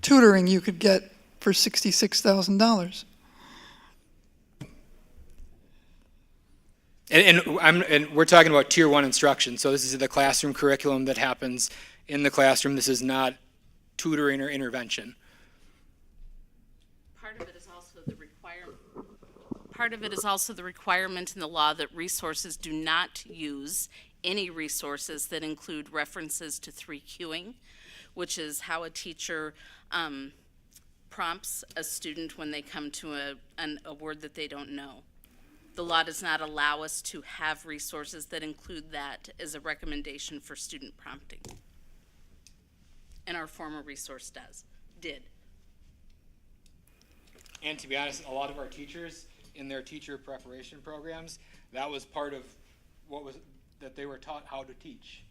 tutoring you could get for $66,000. And we're talking about Tier 1 instruction. So this is the classroom curriculum that happens in the classroom. This is not tutoring or intervention. Part of it is also the requirement. Part of it is also the requirement in the law that resources do not use any resources that include references to 3Qing, which is how a teacher prompts a student when they come to a word that they don't know. The law does not allow us to have resources that include that as a recommendation for student prompting. And our former resource did. And to be honest, a lot of our teachers in their teacher preparation programs, that was part of that they were taught how to teach.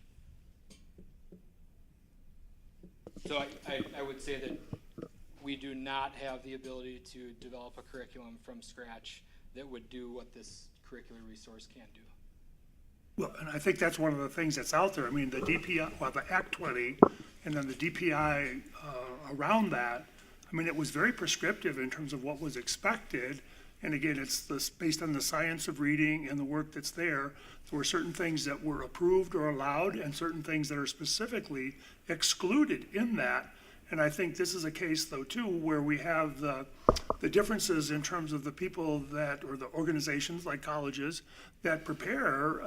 So I would say that we do not have the ability to develop a curriculum from scratch that would do what this curricular resource can do. Well, and I think that's one of the things that's out there. I mean, the DPI, well, the Act 20, and then the DPI around that, I mean, it was very prescriptive in terms of what was expected. And again, it's based on the science of reading and the work that's there. There were certain things that were approved or allowed and certain things that are specifically excluded in that. And I think this is a case, though, too, where we have the differences in terms of the people that, or the organizations like colleges that prepare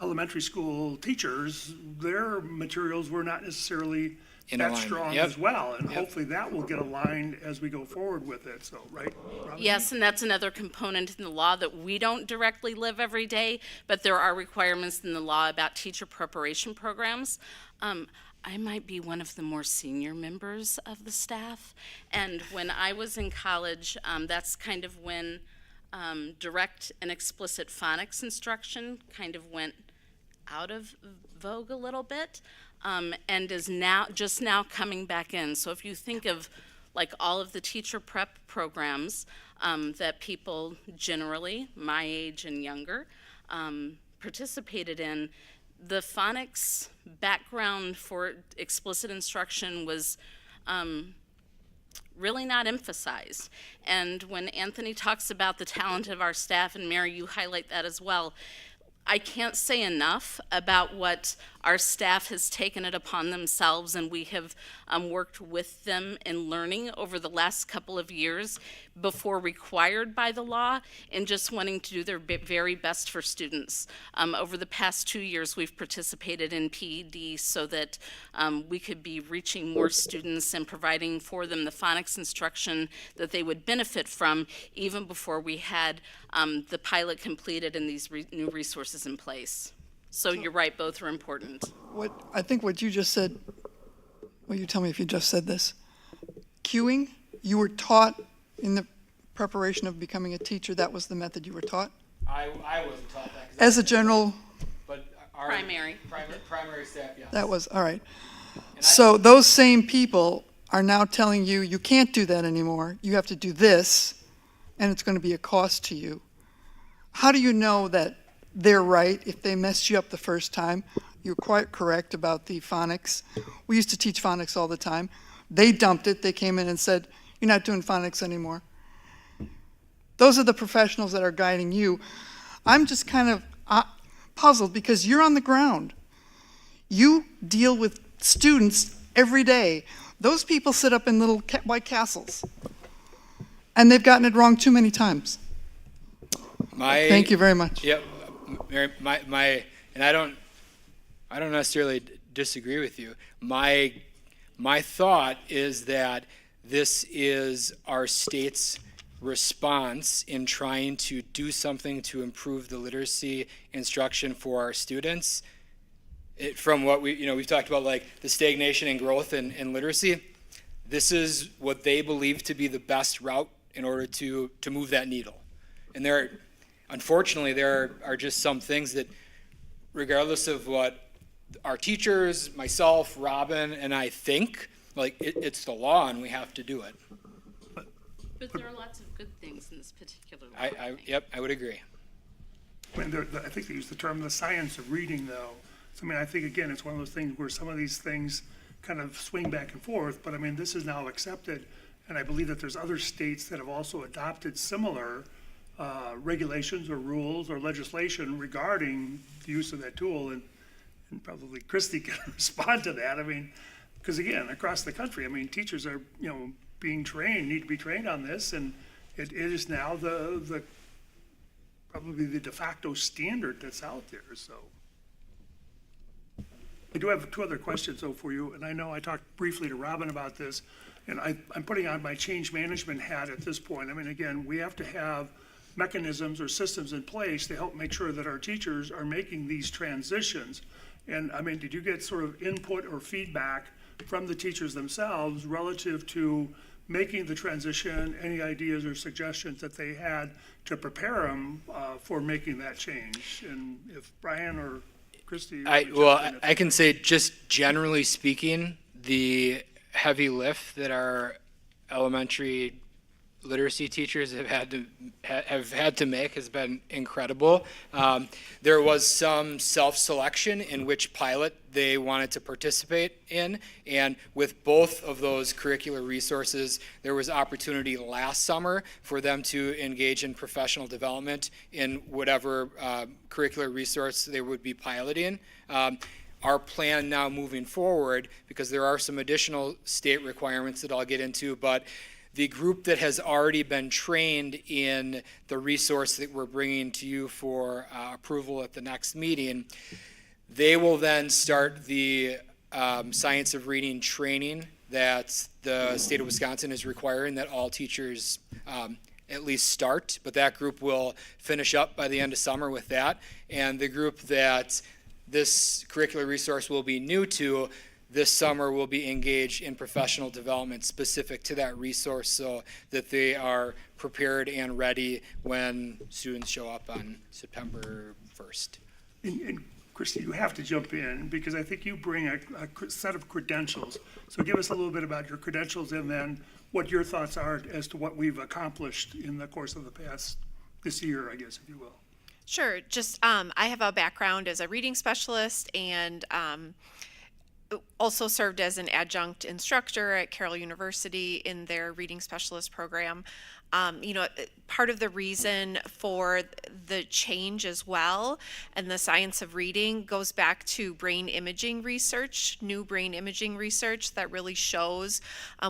elementary school teachers. Their materials were not necessarily In that alignment. strong Yep. as well. And Yep. hopefully that will get aligned as we go forward with it. So, right? Robin? Yes, and that's another component in the law that we don't directly live every day, but there are requirements in the law about teacher preparation programs. I might be one of the more senior members of the staff, and when I was in college, that's kind of when direct and explicit phonics instruction kind of went out of vogue a little bit, and is just now coming back in. So if you think of like all of the teacher prep programs that people generally, my age and younger, participated in, the phonics background for explicit instruction was really not emphasized. And when Anthony talks about the talent of our staff, and Mary, you highlight that as well, I can't say enough about what our staff has taken it upon themselves, and we have worked with them in learning over the last couple of years before required by the law, and just wanting to do their very best for students. Over the past 2 years, we've participated in PED so that we could be reaching more students and providing for them the phonics instruction that they would benefit from, even before we had the pilot completed and these new resources in place. So you're right, both are important. I think what you just said, well, you tell me if you just said this. Cueing, you were taught in the preparation of becoming a teacher, that was the method you were taught? I wasn't taught that. As a general, But our Primary staff, yes. that was, all right. So those same people are now telling you, you can't do that anymore, you have to do this, and it's going to be a cost to you. How do you know that they're right if they messed you up the first time? You're quite correct about the phonics. We used to teach phonics all the time. They dumped it. They came in and said, you're not doing phonics anymore. Those are the professionals that are guiding you. I'm just kind of puzzled because you're on the ground. You deal with students every day. Those people sit up in little white castles, and they've gotten it wrong too many times. Thank you very much. Yep, Mary, and I don't necessarily disagree with you. My thought is that this is our state's response in trying to do something to improve the literacy instruction for our students. From what we've talked about, like the stagnation and growth in literacy, this is what they believe to be the best route in order to move that needle. And unfortunately, there are just some things that, regardless of what our teachers, myself, Robin, and I think, like it's the law and we have to do it. But there are lots of good things in this particular law. I would agree. I mean, I think they use the term the science of reading, though. So, I mean, I think, again, it's one of those things where some of these things kind of swing back and forth, but I mean, this is now accepted, and I believe that there's other states that have also adopted similar regulations or rules or legislation regarding the use of that tool, and probably Christy can respond to that. I mean, because again, across the country, I mean, teachers are, being trained, need to be trained on this, and it is now the probably the de facto standard that's out there, so. I do have 2 other questions, though, for you, and I know I talked briefly to Robin about this, and I'm putting on my change management hat at this point. I mean, again, we have to have mechanisms or systems in place to help make sure that our teachers are making these transitions. And, I mean, did you get sort of input or feedback from the teachers themselves relative to making the transition, any ideas or suggestions that they had to prepare them for making that change? And if Brian or Christy. I can say, just generally speaking, the heavy lift that our elementary literacy teachers have had to make has been incredible. There was some self-selection in which pilot they wanted to participate in, and with both of those curricular resources, there was opportunity last summer for them to engage in professional development in whatever curricular resource they would be piloting. our plan now moving forward, because there are some additional state requirements that I'll get into, but the group that has already been trained in the resource that we're bringing to you for approval at the next meeting, they will then start the science of reading training that the state of Wisconsin is requiring that all teachers at least start, but that group will finish up by the end of summer with that. And the group that this curricular resource will be new to this summer will be engaged in professional development specific to that resource so that they are prepared and ready when students show up on September 1st. And Christy, you have to jump in because I think you bring a set of credentials. So give us a little bit about your credentials and then what your thoughts are as to what we've accomplished in the course of this year, I guess, if you will. Sure. Just I have a background as a reading specialist and also served as an adjunct instructor at Carroll University in their reading specialist program. Part of the reason for the change as well and the science of reading goes back to brain imaging research, new brain imaging research that really shows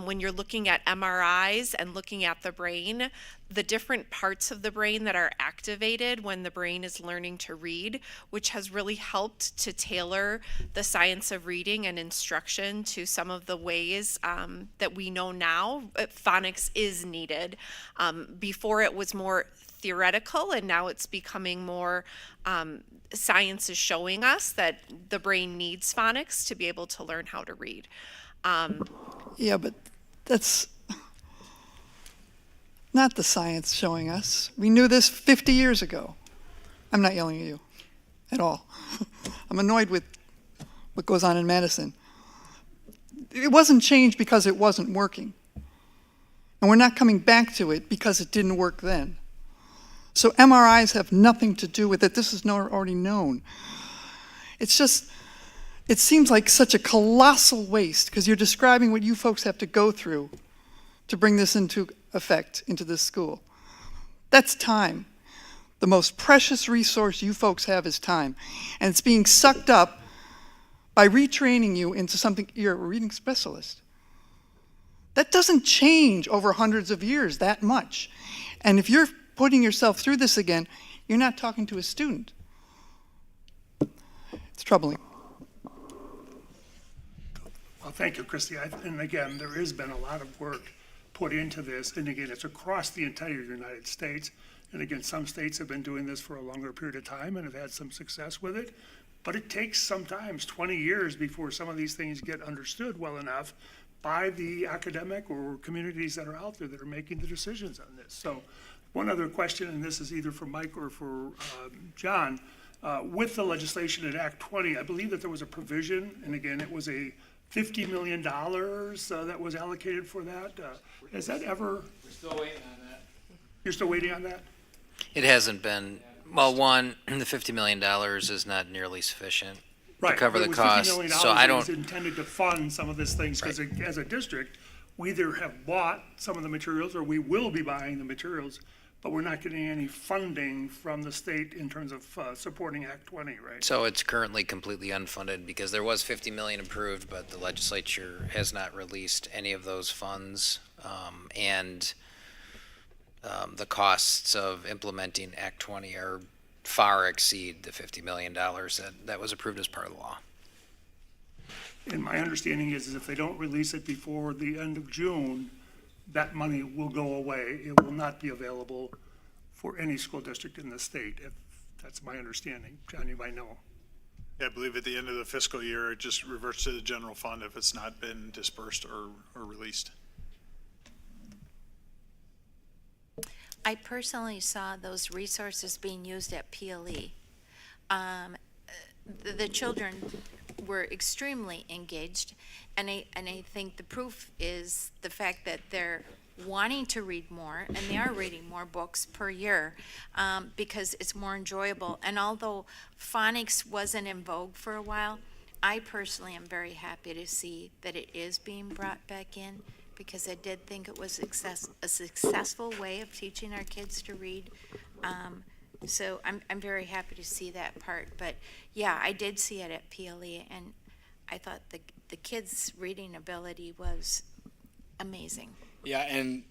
when you're looking at MRIs and looking at the brain, the different parts of the brain that are activated when the brain is learning to read, which has really helped to tailor the science of reading and instruction to some of the ways that we know now phonics is needed. Before it was more theoretical, and now it's becoming more science is showing us that the brain needs phonics to be able to learn how to read. Yeah, but that's not the science showing us. We knew this 50 years ago. I'm not yelling at you at all. I'm annoyed with what goes on in Madison. It wasn't changed because it wasn't working. And we're not coming back to it because it didn't work then. So MRIs have nothing to do with it. This is already known. It's just, it seems like such a colossal waste because you're describing what you folks have to go through to bring this into effect into this school. That's time. The most precious resource you folks have is time. And it's being sucked up by retraining you into something, you're a reading specialist. That doesn't change over hundreds of years that much. And if you're putting yourself through this again, you're not talking to a student. It's troubling. Well, thank you, Christy. And again, there has been a lot of work put into this. And again, it's across the entire United States. And again, some states have been doing this for a longer period of time and have had some success with it. But it takes sometimes 20 years before some of these things get understood well enough by the academic or communities that are out there that are making the decisions on this. So one other question, and this is either for Mike or for John, with the legislation in Act 20, I believe that there was a provision, and again, it was a $50 million that was allocated for that. Has that ever? We're still waiting on that. You're still waiting on that? It hasn't been, well, one, the $50 million is not nearly sufficient to cover the cost. So I don't. $50 million intended to fund some of these things because as a district, we either have bought some of the materials or we will be buying the materials, but we're not getting any funding from the state in terms of supporting Act 20, right? So it's currently completely unfunded because there was 50 million approved, but the legislature has not released any of those funds. And the costs of implementing Act 20 are far exceed the $50 million that was approved as part of the law. And my understanding is if they don't release it before the end of June, that money will go away. It will not be available for any school district in the state. If that's my understanding. John, you might know. Yeah, I believe at the end of the fiscal year, it just reverts to the general fund if it's not been dispersed or released. I personally saw those resources being used at PLE. The children were extremely engaged, and I think the proof is the fact that they're wanting to read more, and they are reading more books per year because it's more enjoyable. And although phonics wasn't in vogue for a while, I personally am very happy to see that it is being brought back in, because I did think it was a successful way of teaching our kids to read. So I'm very happy to see that part. But yeah, I did see it at PLE, and I thought the kids' reading ability was amazing. Yeah, and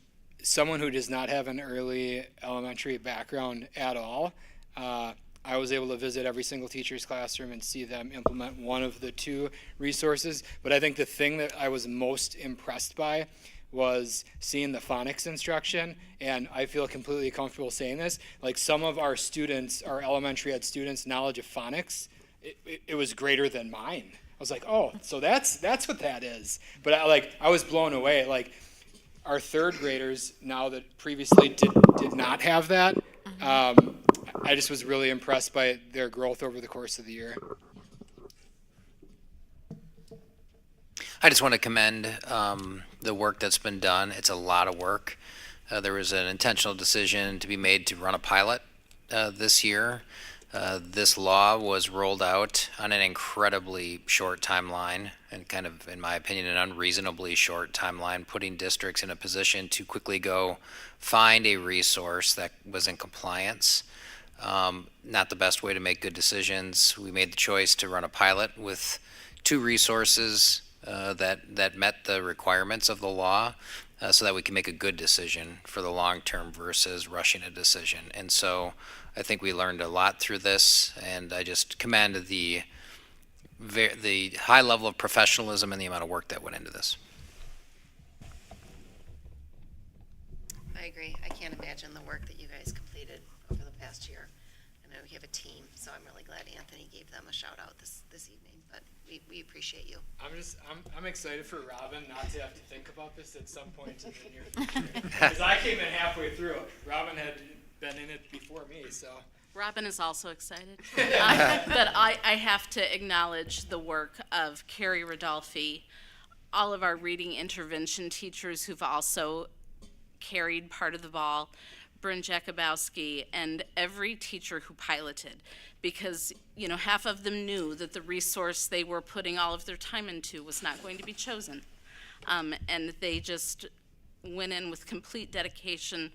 someone who does not have an early elementary background at all, I was able to visit every single teacher's classroom and see them implement one of the two resources. But I think the thing that I was most impressed by was seeing the phonics instruction, and I feel completely comfortable saying this. Like, some of our students, our elementary ed students' knowledge of phonics, it was greater than mine. I was like, oh, so that's what that is. But I was blown away. Like, our third graders now that previously did not have that, I just was really impressed by their growth over the course of the year. I just want to commend the work that's been done. It's a lot of work. There was an intentional decision to be made to run a pilot this year. This law was rolled out on an incredibly short timeline and kind of, in my opinion, an unreasonably short timeline, putting districts in a position to quickly go find a resource that was in compliance. Not the best way to make good decisions. We made the choice to run a pilot with two resources that met the requirements of the law, so that we can make a good decision for the long term versus rushing a decision. And so I think we learned a lot through this, and I just commend the high level of professionalism and the amount of work that went into this. I agree. I can't imagine the work that you guys completed over the past year. I know you have a team, so I'm really glad Anthony gave them a shout out this evening, but we appreciate you. I'm excited for Robin not to have to think about this at some point in the near future. Because I came in halfway through. Robin had been in it before me, so. Robin is also excited. But I have to acknowledge the work of Carrie Rodolfi, all of our reading intervention teachers who've also carried part of the ball, Bryn Jakubowski, and every teacher who piloted, because half of them knew that the resource they were putting all of their time into was not going to be chosen, and they just went in with complete dedication,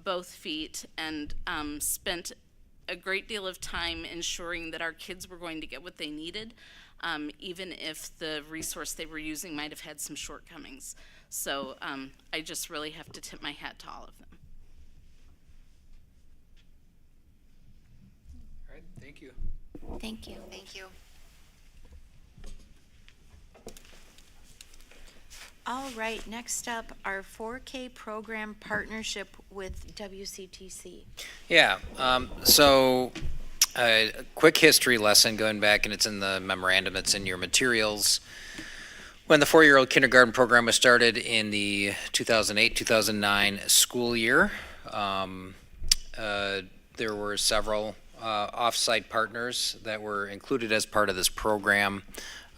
both feet, and spent a great deal of time ensuring that our kids were going to get what they needed, even if the resource they were using might have had some shortcomings. So I just really have to tip my hat to all of them. All right, thank you. Thank you. Thank you. All right, next up, our 4K program partnership with WCTC. Yeah, so a quick history lesson going back, and it's in the memorandum, it's in your materials. When the 4-year-old kindergarten program was started in the 2008-2009 school year, there were several off-site partners that were included as part of this program.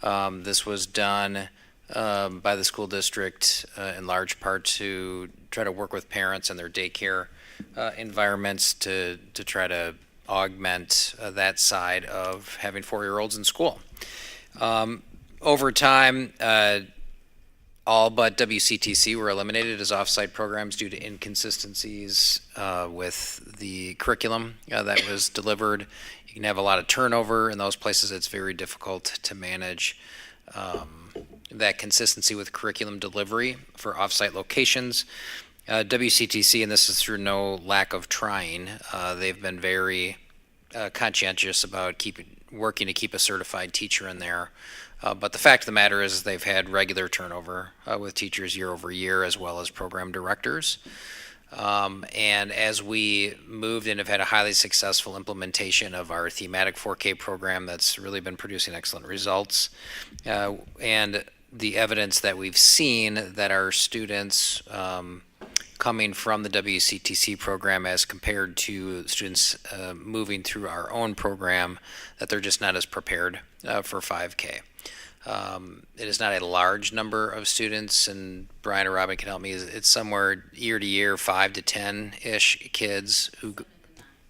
This was done by the school district in large part to try to work with parents and their daycare environments to try to augment that side of having 4-year-olds in school. Over time, all but WCTC were eliminated as off-site programs due to inconsistencies with the curriculum that was delivered. You can have a lot of turnover in those places. It's very difficult to manage that consistency with curriculum delivery for off-site locations. WCTC, and this is through no lack of trying, they've been very conscientious about working to keep a certified teacher in there. But the fact of the matter is they've had regular turnover with teachers year over year, as well as program directors. And as we moved and have had a highly successful implementation of our thematic 4K program that's really been producing excellent results, and the evidence that we've seen that our students coming from the WCTC program as compared to students moving through our own program, that they're just not as prepared for 5K. It is not a large number of students, and Brian or Robin can help me. It's somewhere year to year, 5 to 10-ish kids who,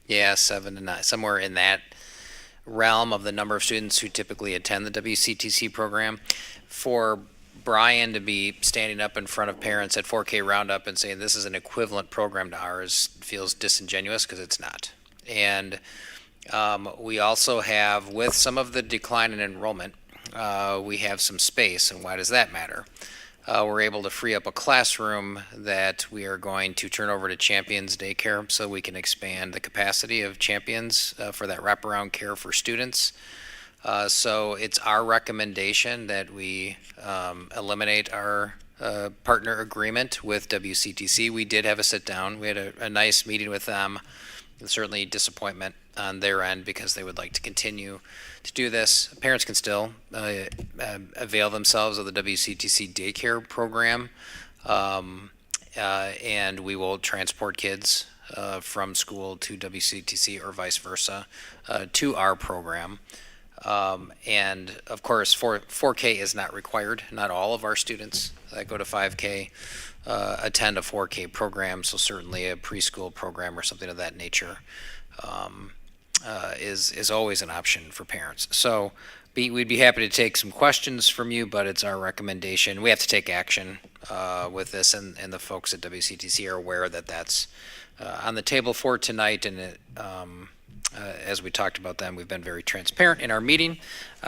7 to 9, somewhere in that realm of the number of students who typically attend the WCTC program. For Brian to be standing up in front of parents at 4K Roundup and saying this is an equivalent program to ours feels disingenuous, because it's not. And we also have, with some of the decline in enrollment, we have some space. And why does that matter? We're able to free up a classroom that we are going to turn over to Champions Daycare so we can expand the capacity of Champions for that wraparound care for students. So it's our recommendation that we eliminate our partner agreement with WCTC. We did have a sit down. We had a nice meeting with them. And certainly disappointment on their end because they would like to continue to do this. Parents can still avail themselves of the WCTC daycare program, and we will transport kids from school to WCTC or vice versa to our program. And of course, 4K is not required. Not all of our students that go to 5K attend a 4K program, so certainly a preschool program or something of that nature is always an option for parents. So we'd be happy to take some questions from you, but it's our recommendation. We have to take action with this, and the folks at WCTC are aware that that's on the table for tonight, and as we talked about them, we've been very transparent in our meeting.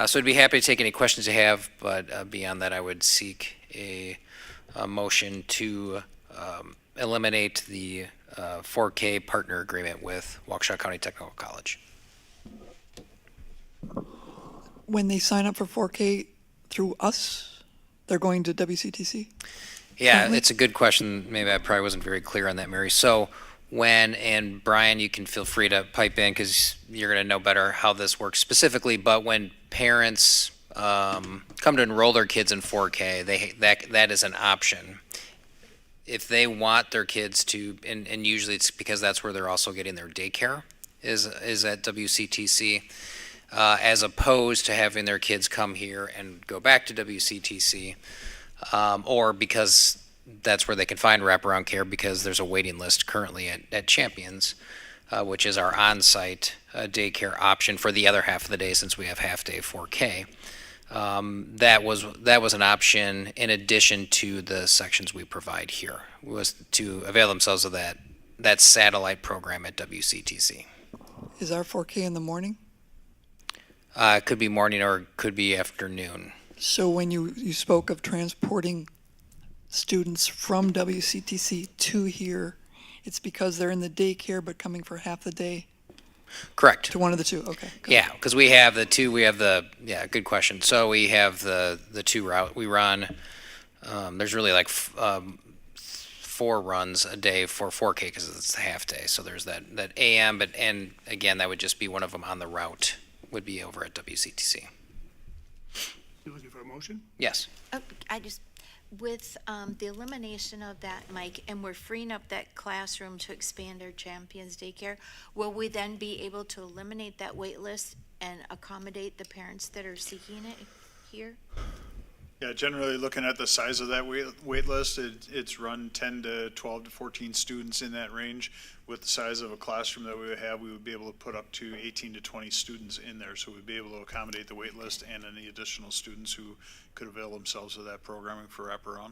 So I'd be happy to take any questions you have, but beyond that, I would seek a motion to eliminate the 4K partner agreement with Waukesha County Technical College. When they sign up for 4K through us, they're going to WCTC? Yeah, Currently? it's a good question. Maybe I probably wasn't very clear on that, Mary. So and Brian, you can feel free to pipe in because you're going to know better how this works specifically, but when parents come to enroll their kids in 4K, that is an option. If they want their kids to, and usually it's because that's where they're also getting their daycare, is at WCTC, as opposed to having their kids come here and go back to WCTC, or because that's where they can find wraparound care because there's a waiting list currently at Champions, which is our on-site daycare option for the other half of the day since we have half-day 4K. That was an option in addition to the sections we provide here, was to avail themselves of that satellite program at WCTC. Is our 4K in the morning? It could be morning or it could be afternoon. So when you spoke of transporting students from WCTC to here, it's because they're in the daycare but coming for half the day? Correct. To one of the two, okay. Good. Yeah, because we have good question. So we have the two route we run. There's really like 4 runs a day for 4K because it's a half day. So there's that AM, and again, that would just be one of them on the route, would be over at WCTC. You looking for a motion? Yes. With the elimination of that, Mike, and we're freeing up that classroom to expand our Champions Daycare, will we then be able to eliminate that wait list and accommodate the parents that are seeking it here? Yeah, generally looking at the size of that wait list, it's run 10 to 12 to 14 students in that range. With the size of a classroom that we would have, we would be able to put up to 18 to 20 students in there. So we'd be able to accommodate the wait list and any additional students who could avail themselves of that programming for wraparound.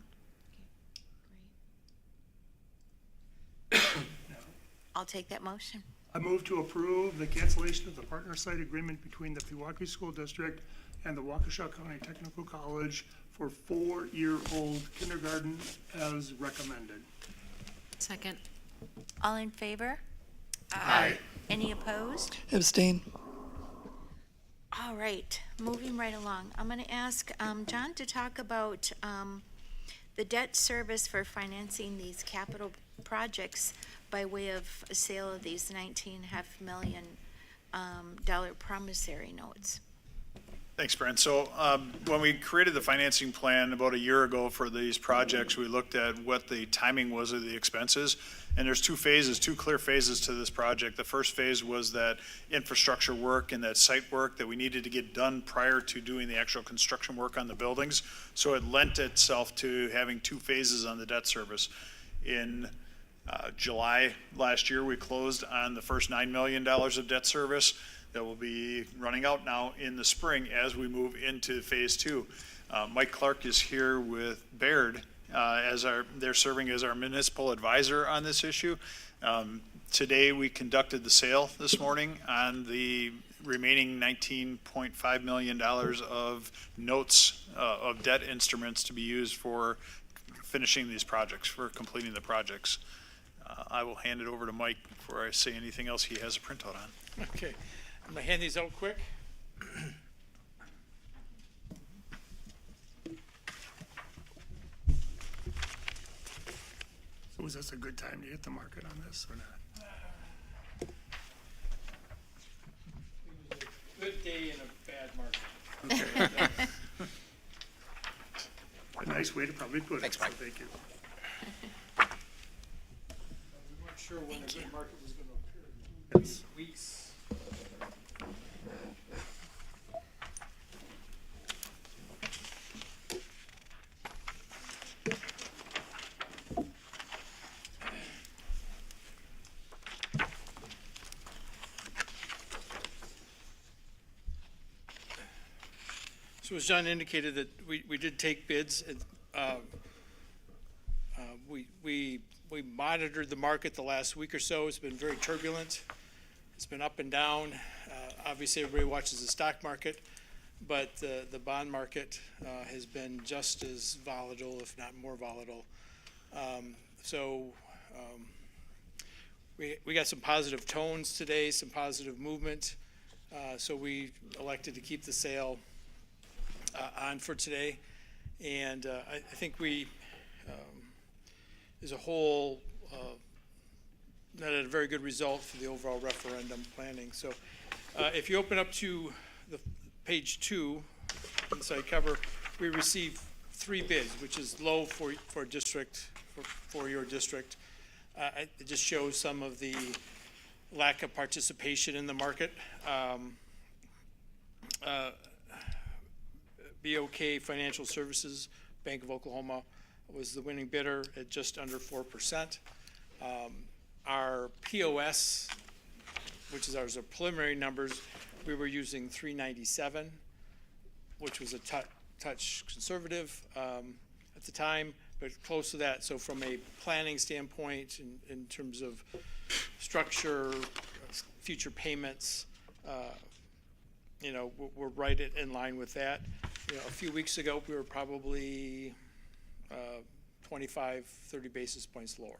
I'll take that motion. I move to approve the cancellation of the partner site agreement between the Pewaukee School District and the Waukesha County Technical College for 4-year-old kindergarten as recommended. Second. All in favor? Aye. Any opposed? Abstain. All right, moving right along. I'm going to ask John to talk about the debt service for financing these capital projects by way of a sale of these $19.5 million promissory notes. Thanks, Brent. So when we created the financing plan about a year ago for these projects, we looked at what the timing was of the expenses. And there's two clear phases to this project. The first phase was that infrastructure work and that site work that we needed to get done prior to doing the actual construction work on the buildings. So it lent itself to having 2 phases on the debt service. In July last year, we closed on the first $9 million of debt service that will be running out now in the spring as we move into phase 2. Mike Clark is here with Baird they're serving as our municipal advisor on this issue. Today, we conducted the sale this morning on the remaining $19.5 million of notes of debt instruments to be used for finishing these projects, for completing the projects. I will hand it over to Mike before I say anything else he has a printout on. Okay, I'm gonna hand these out quick. So is this a good time to hit the market on this or not? Good day in a bad market. Okay. A nice way to probably put it, so thank you. We weren't sure when a good market was gonna occur. Weeks. So as John indicated, that we did take bids. We monitored the market the last week or so. It's been very turbulent. It's been up and down. Obviously, everybody watches the stock market, but the bond market has been just as volatile, if not more volatile. We got some positive tones today, some positive movement. So we elected to keep the sale on for today, and I think we, as a whole, that had a very good result for the overall referendum planning. So if you open up to the page 2, inside cover, we received 3 bids, which is low for district, for your district. It just shows some of the lack of participation in the market. BOK Financial Services, Bank of Oklahoma, was the winning bidder at just under 4%. Our POS, which is our preliminary numbers, we were using 397, which was a touch conservative at the time, but close to that. So from a planning standpoint, in terms of structure, future payments, we're right in line with that. A few weeks ago, we were probably 25, 30 basis points lower.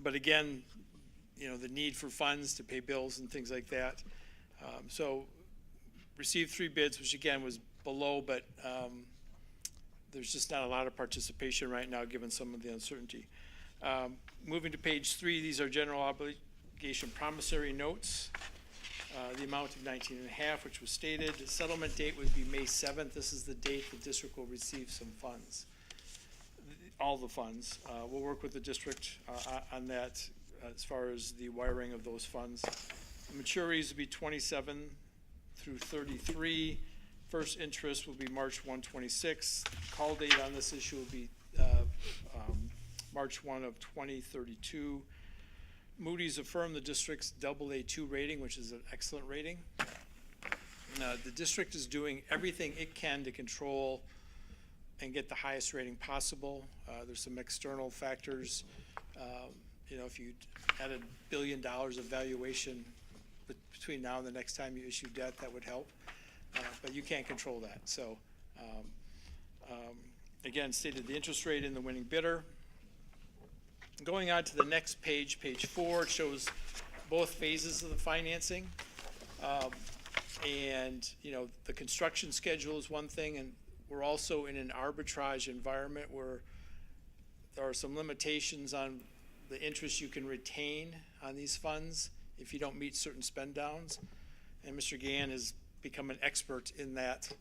But again, the need for funds to pay bills and things like that. So received 3 bids, which again was below, but there's just not a lot of participation right now given some of the uncertainty. Moving to page 3, these are general obligation promissory notes. The amount of 19.5, which was stated. The settlement date would be May 7th. This is the date the district will receive some funds, all the funds. We'll work with the district on that as far as the wiring of those funds. The maturities will be 27 through 33. First interest will be March 1, 26. Call date on this issue will be March 1 of 2032. Moody's affirmed the district's AA2 rating, which is an excellent rating. The district is doing everything it can to control and get the highest rating possible. There's some external factors. If you had $1 billion of valuation between now and the next time you issue debt, that would help. But you can't control that. So, again, stated the interest rate in the winning bidder. Going on to the next page, page 4, it shows both phases of the financing. The construction schedule is one thing, and we're also in an arbitrage environment where there are some limitations on the interest you can retain on these funds if you don't meet certain spend downs. And Mr. Gann has become an expert in that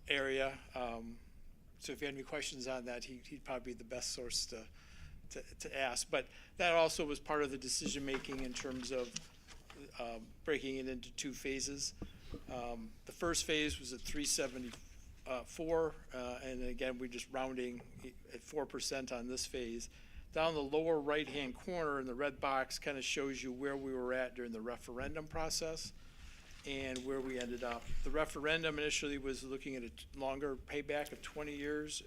area. So if you had any questions on that, he'd probably be the best source to ask. But that also was part of the decision-making in terms of breaking it into 2 phases. The first phase was at 374, and again, we're just rounding at 4% on this phase. Down the lower right-hand corner in the red box kind of shows you where we were at during the referendum process and where we ended up. The referendum initially was looking at a longer payback of 20 years.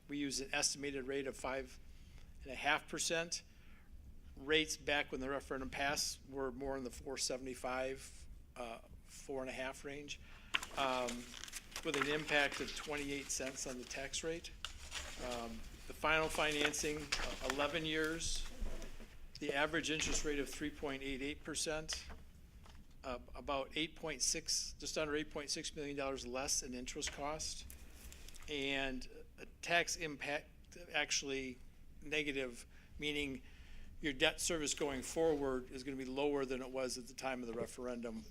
We used an estimated rate of 5.5%. rates back when the referendum passed were more in the 4.75, 4.5 range, with an impact of 28 cents on the tax rate. The final financing, 11 years, the average interest rate of 3.88%, about 8.6, just under $8.6 million less in interest cost, and a tax impact actually negative, meaning your debt service going forward is going to be lower than it was at the time of the referendum,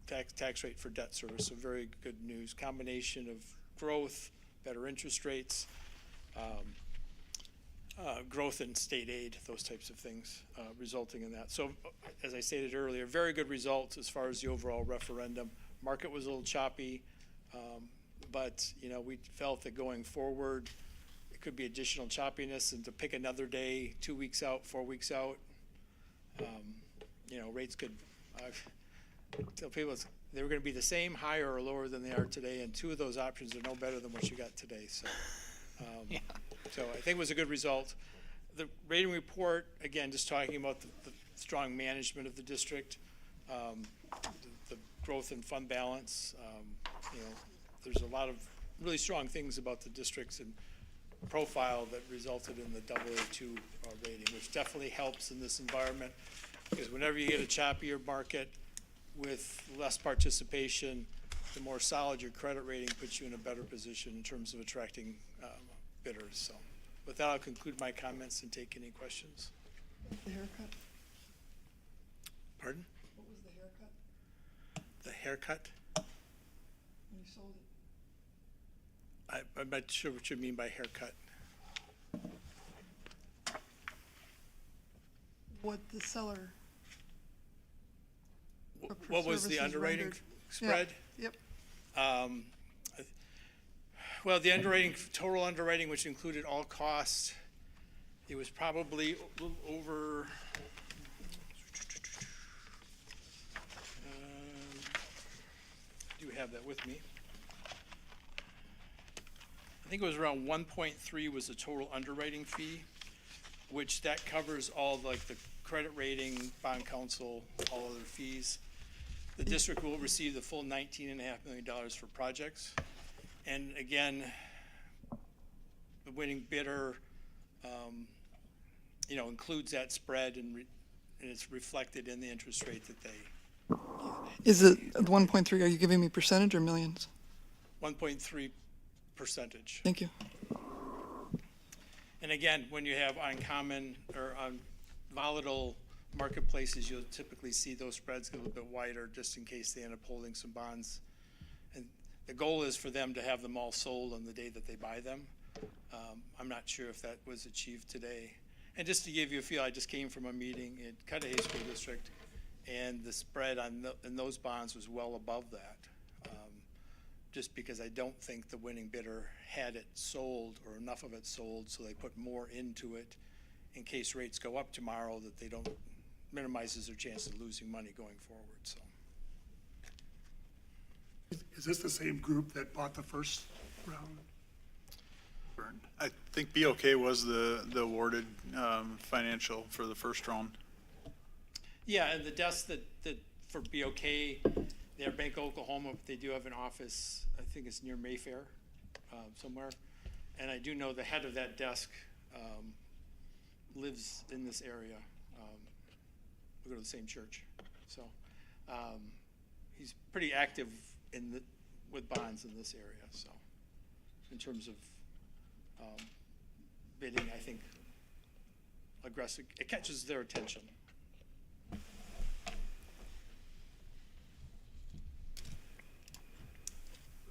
tax rate for debt service. So very good news. Combination of growth, better interest rates, growth in state aid, those types of things, resulting in that. So, as I stated earlier, very good results as far as the overall referendum. Market was a little choppy, but we felt that going forward, it could be additional choppiness, and to pick another day, 2 weeks out, 4 weeks out, rates could. Tell people they were going to be the same, higher or lower than they are today, and two of those options are no better than what you got today. So. So I think it was a good result. The rating report, again, just talking about the strong management of the district, the growth in fund balance. There's a lot of really strong things about the districts and profile that resulted in the AA2 rating, which definitely helps in this environment, because whenever you get a choppier market with less participation, the more solid your credit rating puts you in a better position in terms of attracting bidders. So with that, I'll conclude my comments and take any questions. The haircut? Pardon? What was the haircut? The haircut? When you sold it? I'm not sure what you mean by haircut. What the seller. What was the underwriting rendered. spread? Yeah. Yep. Well, the total underwriting, which included all costs, it was probably a little over, do you have that with me? I think it was around 1.3 was the total underwriting fee, which that covers all the credit rating, bond counsel, all other fees. The district will receive the full $19.5 million for projects. And again, the winning bidder, includes that spread, and it's reflected in the interest rate that they. Is it 1.3? Are you giving me percentage or millions? 1.3%. Thank you. And again, when you have uncommon or volatile marketplaces, you'll typically see those spreads get a little bit wider, just in case they end up holding some bonds. And the goal is for them to have them all sold on the day that they buy them. I'm not sure if that was achieved today. And just to give you a feel, I just came from a meeting in Cudahy School District, and the spread in those bonds was well above that. Just because I don't think the winning bidder had it sold or enough of it sold, so they put more into it in case rates go up tomorrow, that they don't minimizes their chance of losing money going forward. So. Is this the same group that bought the first round? Burned. I think BOK was the awarded financial for the first round. Yeah, and the desk that for BOK, they're Bank of Oklahoma, but they do have an office, I think it's near Mayfair, somewhere. And I do know the head of that desk lives in this area. We go to the same church. So he's pretty active with bonds in this area. So in terms of bidding, I think aggressive, it catches their attention.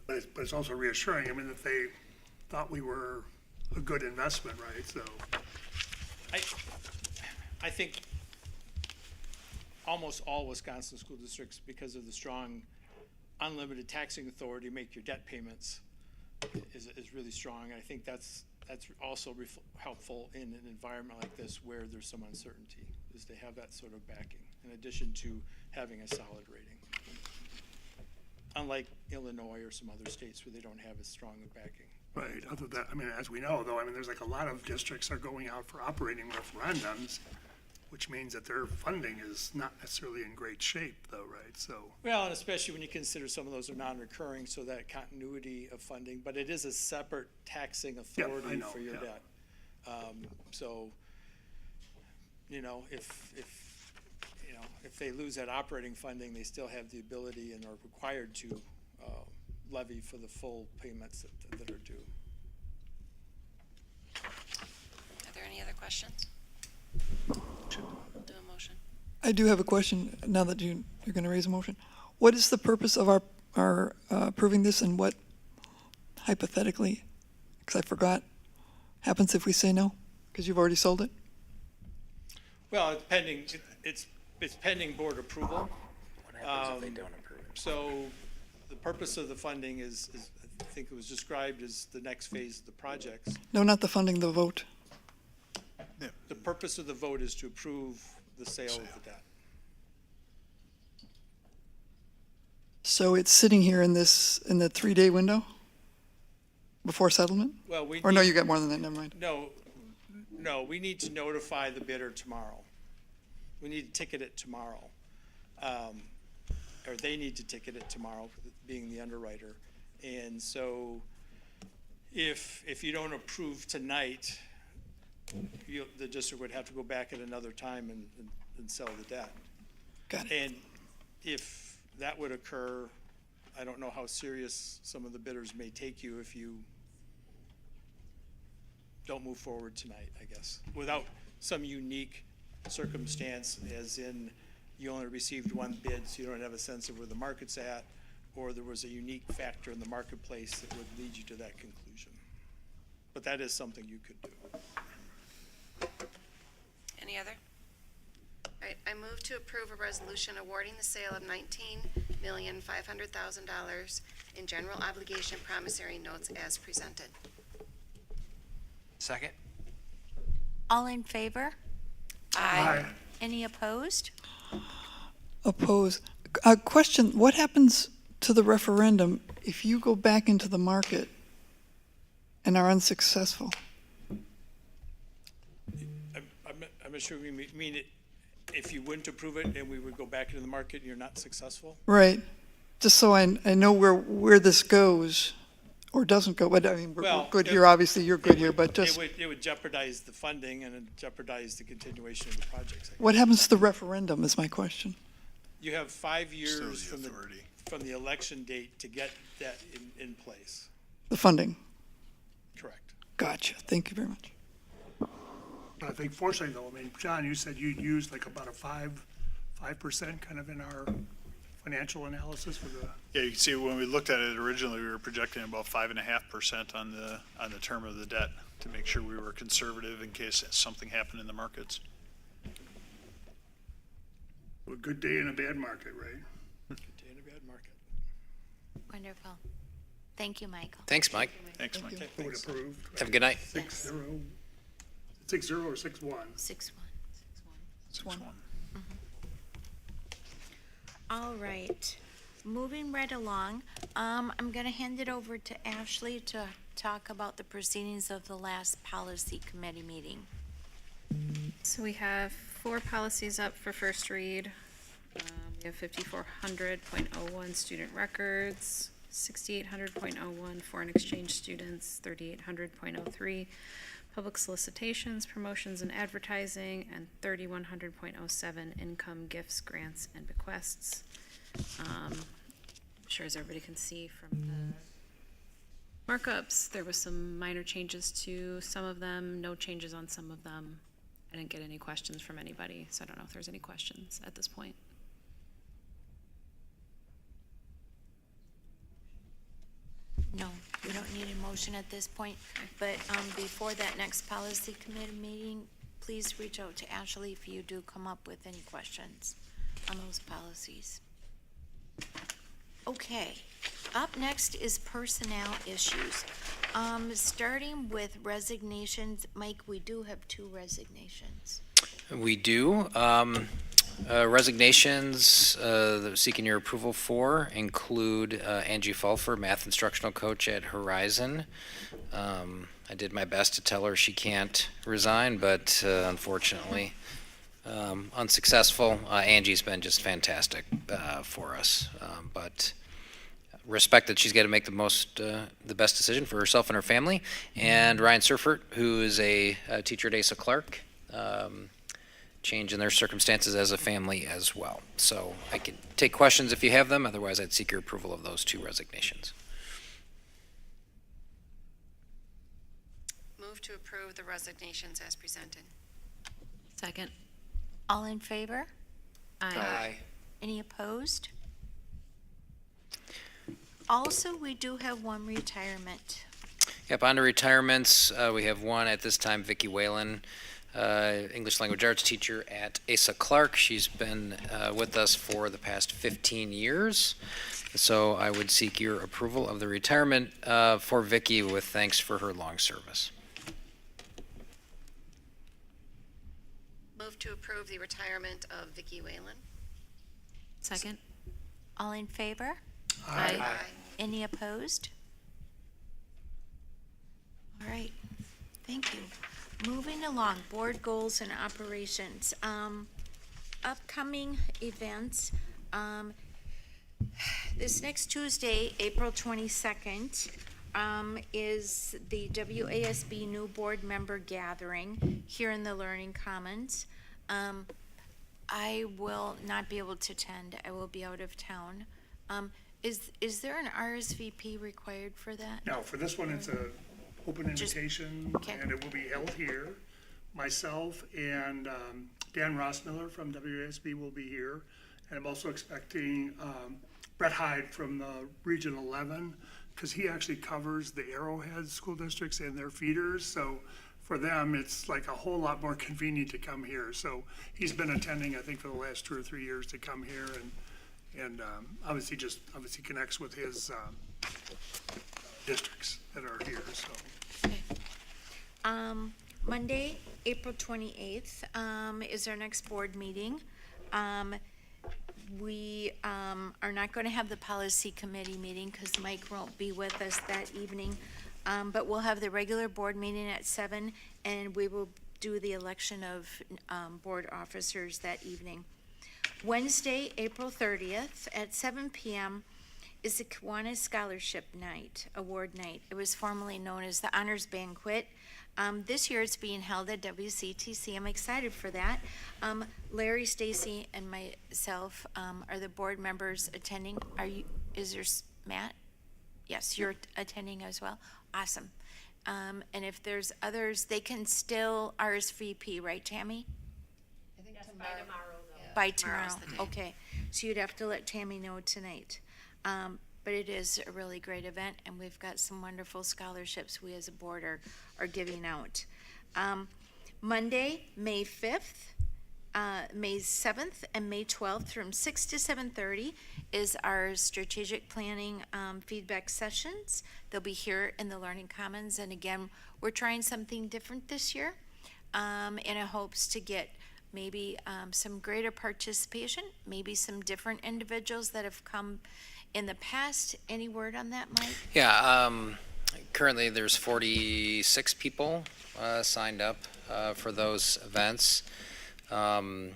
But it's also reassuring, that they thought we were a good investment, right? So I think almost all Wisconsin school districts, because of the strong unlimited taxing authority, make your debt payments is really strong. And I think that's also helpful in an environment like this where there's some uncertainty, is to have that sort of backing, in addition to having a solid rating. Unlike Illinois or some other states where they don't have as strong a backing. Right, other than, as we know, though, there's like a lot of districts are going out for operating referendums which means that their funding is not necessarily in great shape though, right? So, Well, and especially when you consider some of those are non-recurring, so that continuity of funding, but it is a separate taxing authority know, for your yeah. debt. So, if they lose that operating funding, they still have the ability and are required to levy for the full payments that are due. Are there any other questions? Do a motion. I do have a question now that you're going to raise a motion. What is the purpose of our approving this, and what hypothetically, because I forgot, happens if we say no? Because you've already sold it? Well, it's pending board approval. What happens if they don't approve it? So the purpose of the funding is, I think it was described as the next phase of the projects. No, not the funding, the vote. The purpose of the vote is to approve the sale of the debt. So it's sitting here in the 3-day window before settlement? Well, we Or no, need- you got more than that, never mind. No, we need to notify the bidder tomorrow. We need to ticket it tomorrow. Or they need to ticket it tomorrow, being the underwriter. And so if you don't approve tonight, the district would have to go back at another time and sell the debt. Got it. And if that would occur, I don't know how serious some of the bidders may take you if you don't move forward tonight, I guess, without some unique circumstance, as in you only received one bid, so you don't have a sense of where the market's at, or there was a unique factor in the marketplace that would lead you to that conclusion. But that is something you could do. Any other? All right, I move to approve a resolution awarding the sale of $19,500,000 in general obligation promissory notes as presented. Second? All in favor? Aye. Any opposed? Oppose. A question, what happens to the referendum if you go back into the market and are unsuccessful? I'm not sure we mean it, if you wouldn't approve it and we would go back into the market and you're not successful? Right. Just so I know where this goes or doesn't go. But I mean, we're Well, good it- here, obviously, you're good here, but just, It would jeopardize the funding and it'd jeopardize the continuation of the projects. what happens to the referendum is my question. You have 5 years Still the from authority. from the election date to get that in place. The funding. Correct. Gotcha. Thank you very much. I think fortunately though, I mean, John, you said you'd used like about a 5% kind of in our financial analysis for the, Yeah, you can see when we looked at it originally, we were projecting about 5.5% on the term of the debt to make sure we were conservative in case something happened in the markets. a good day in a bad market, right? Good day in a bad market. Wonderful. Thank you, Michael. Thanks, Mike. Thanks, Mike. Okay, Vote thanks. approved. Have a good night. 6-0. 6-0 or 6-1? 6-1. 6-1. All right, moving right along, I'm gonna hand it over to Ashley to talk about the proceedings of the last policy committee meeting. So we have 4 policies up for first read. We have 5400.01 student records, 6800.01 foreign exchange students, 3800.03 public solicitations, promotions and advertising, and 3100.07 income, gifts, grants, and bequests. I'm sure as everybody can see from the markups, there was some minor changes to some of them, no changes on some of them. I didn't get any questions from anybody, so I don't know if there's any questions at this point. No, we don't need a motion at this point, but before that next policy committee meeting, please reach out to Ashley if you do come up with any questions on those policies. Okay, up next is personnel issues. Starting with resignations, Mike, we do have 2 resignations. We do. Resignations that we're seeking your approval for include Angie Fulfer, math instructional coach at Horizon. I did my best to tell her she can't resign, but unfortunately, unsuccessful. Angie's been just fantastic for us, but respect that she's got to make the best decision for herself and her family. And Ryan Surfert, who is a teacher at Asa Clark, change in their circumstances as a family as well. So I can take questions if you have them. Otherwise, I'd seek your approval of those 2 resignations. Move to approve the resignations as presented. Second. All in favor? Aye. Any opposed? Also, we do have one retirement. Yep, on to retirements. We have one at this time, Vicki Whalen, English language arts teacher at Asa Clark. She's been with us for the past 15 years. So I would seek your approval of the retirement for Vicki with thanks for her long service. Move to approve the retirement of Vicki Whalen. Second. All in favor? Aye. Any opposed? All right, thank you. Moving along, board goals and operations. Upcoming events. This next Tuesday, April 22nd, is the WASB new board member gathering here in the Learning Commons. I will not be able to attend. I will be out of town. Is there an RSVP required for that? No, for this one, it's a open invitation, okay. and it will be held here. Myself and Dan Rossmiller from WASB will be here, and I'm also expecting Brett Hyde from the Region 11, because he actually covers the Arrowhead school districts and their feeders, so for them, it's like a whole lot more convenient to come here. So he's been attending, I think, for the last 2 or 3 years to come here, and obviously connects with his districts that are here, so. Okay. Monday, April 28th, is our next board meeting. We are not going to have the policy committee meeting because Mike won't be with us that evening. But we'll have the regular board meeting at 7, and we will do the election of board officers that evening. Wednesday, April 30th at 7 p.m. is the Kiwanis Scholarship Night, Award Night. It was formerly known as the Honors Banquet. This year it's being held at WCTC. I'm excited for that. Larry, Stacy, and myself are the board members attending. Is there Matt? Yes, you're attending as well. Awesome. And if there's others, they can still RSVP, right, Tammy? I think by tomorrow, though. By tomorrow, Tomorrow's the day. okay. So you'd have to let Tammy know tonight. But it is a really great event, and we've got some wonderful scholarships we as a board are giving out. Monday, May 5th, May 7th, and May 12th from 6 to 7:30 is our strategic planning feedback sessions. They'll be here in the Learning Commons, and again, we're trying something different this year in hopes to get maybe some greater participation, maybe some different individuals that have come in the past. Any word on that, Mike? Yeah, currently there's 46 people signed up for those events. I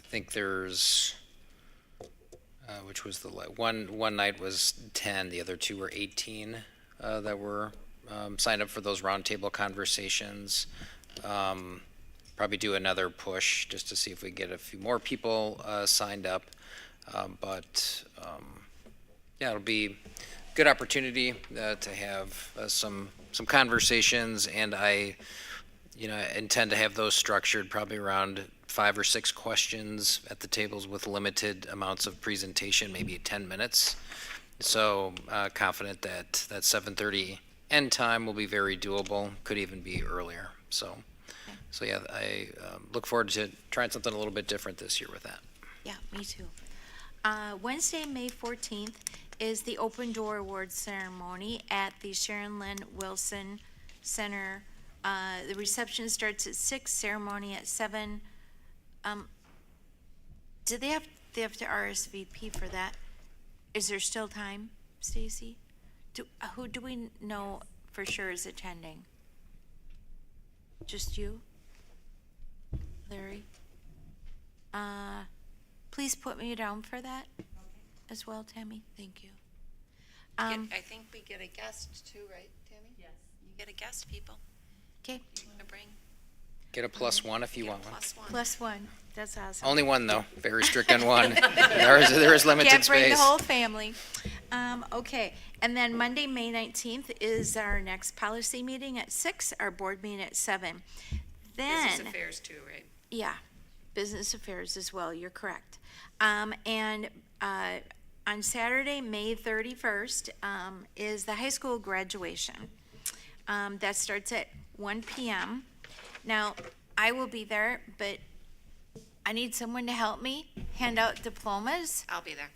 think there's, which was the one night was 10, the other 2 were 18 that were signed up for those roundtable conversations. Probably do another push just to see if we get a few more people signed up. Yeah, it'll be a good opportunity to have some conversations, and I intend to have those structured probably around 5 or 6 questions at the tables with limited amounts of presentation, maybe 10 minutes. So confident that 7:30 end time will be very doable, could even be earlier. So yeah, I look forward to trying something a little bit different this year with that. Yeah, me too. Wednesday, May 14th is the Open Door Awards ceremony at the Sharon Lynn Wilson Center. The reception starts at 6, ceremony at 7. Do they have to RSVP for that? Is there still time, Stacy? Who do we know for sure is attending? Just you? Larry? Please put me down for that as well, Tammy. Thank you. I think we get a guest too, right, Tammy? Yes. You get a guest, people. Okay. You want to bring Get a +1 if you want one. +1. That's awesome. Only one, though. Very strict on one. There is limited Can't bring the space. whole family. Okay, and then Monday, May 19th is our next policy meeting at 6, our board meeting at 7. Then. Business affairs too, right? Yeah, business affairs as well, you're correct. And on Saturday, May 31st, is the high school graduation. That starts at 1 p.m. Now, I will be there, but I need someone to help me hand out diplomas. I'll be there.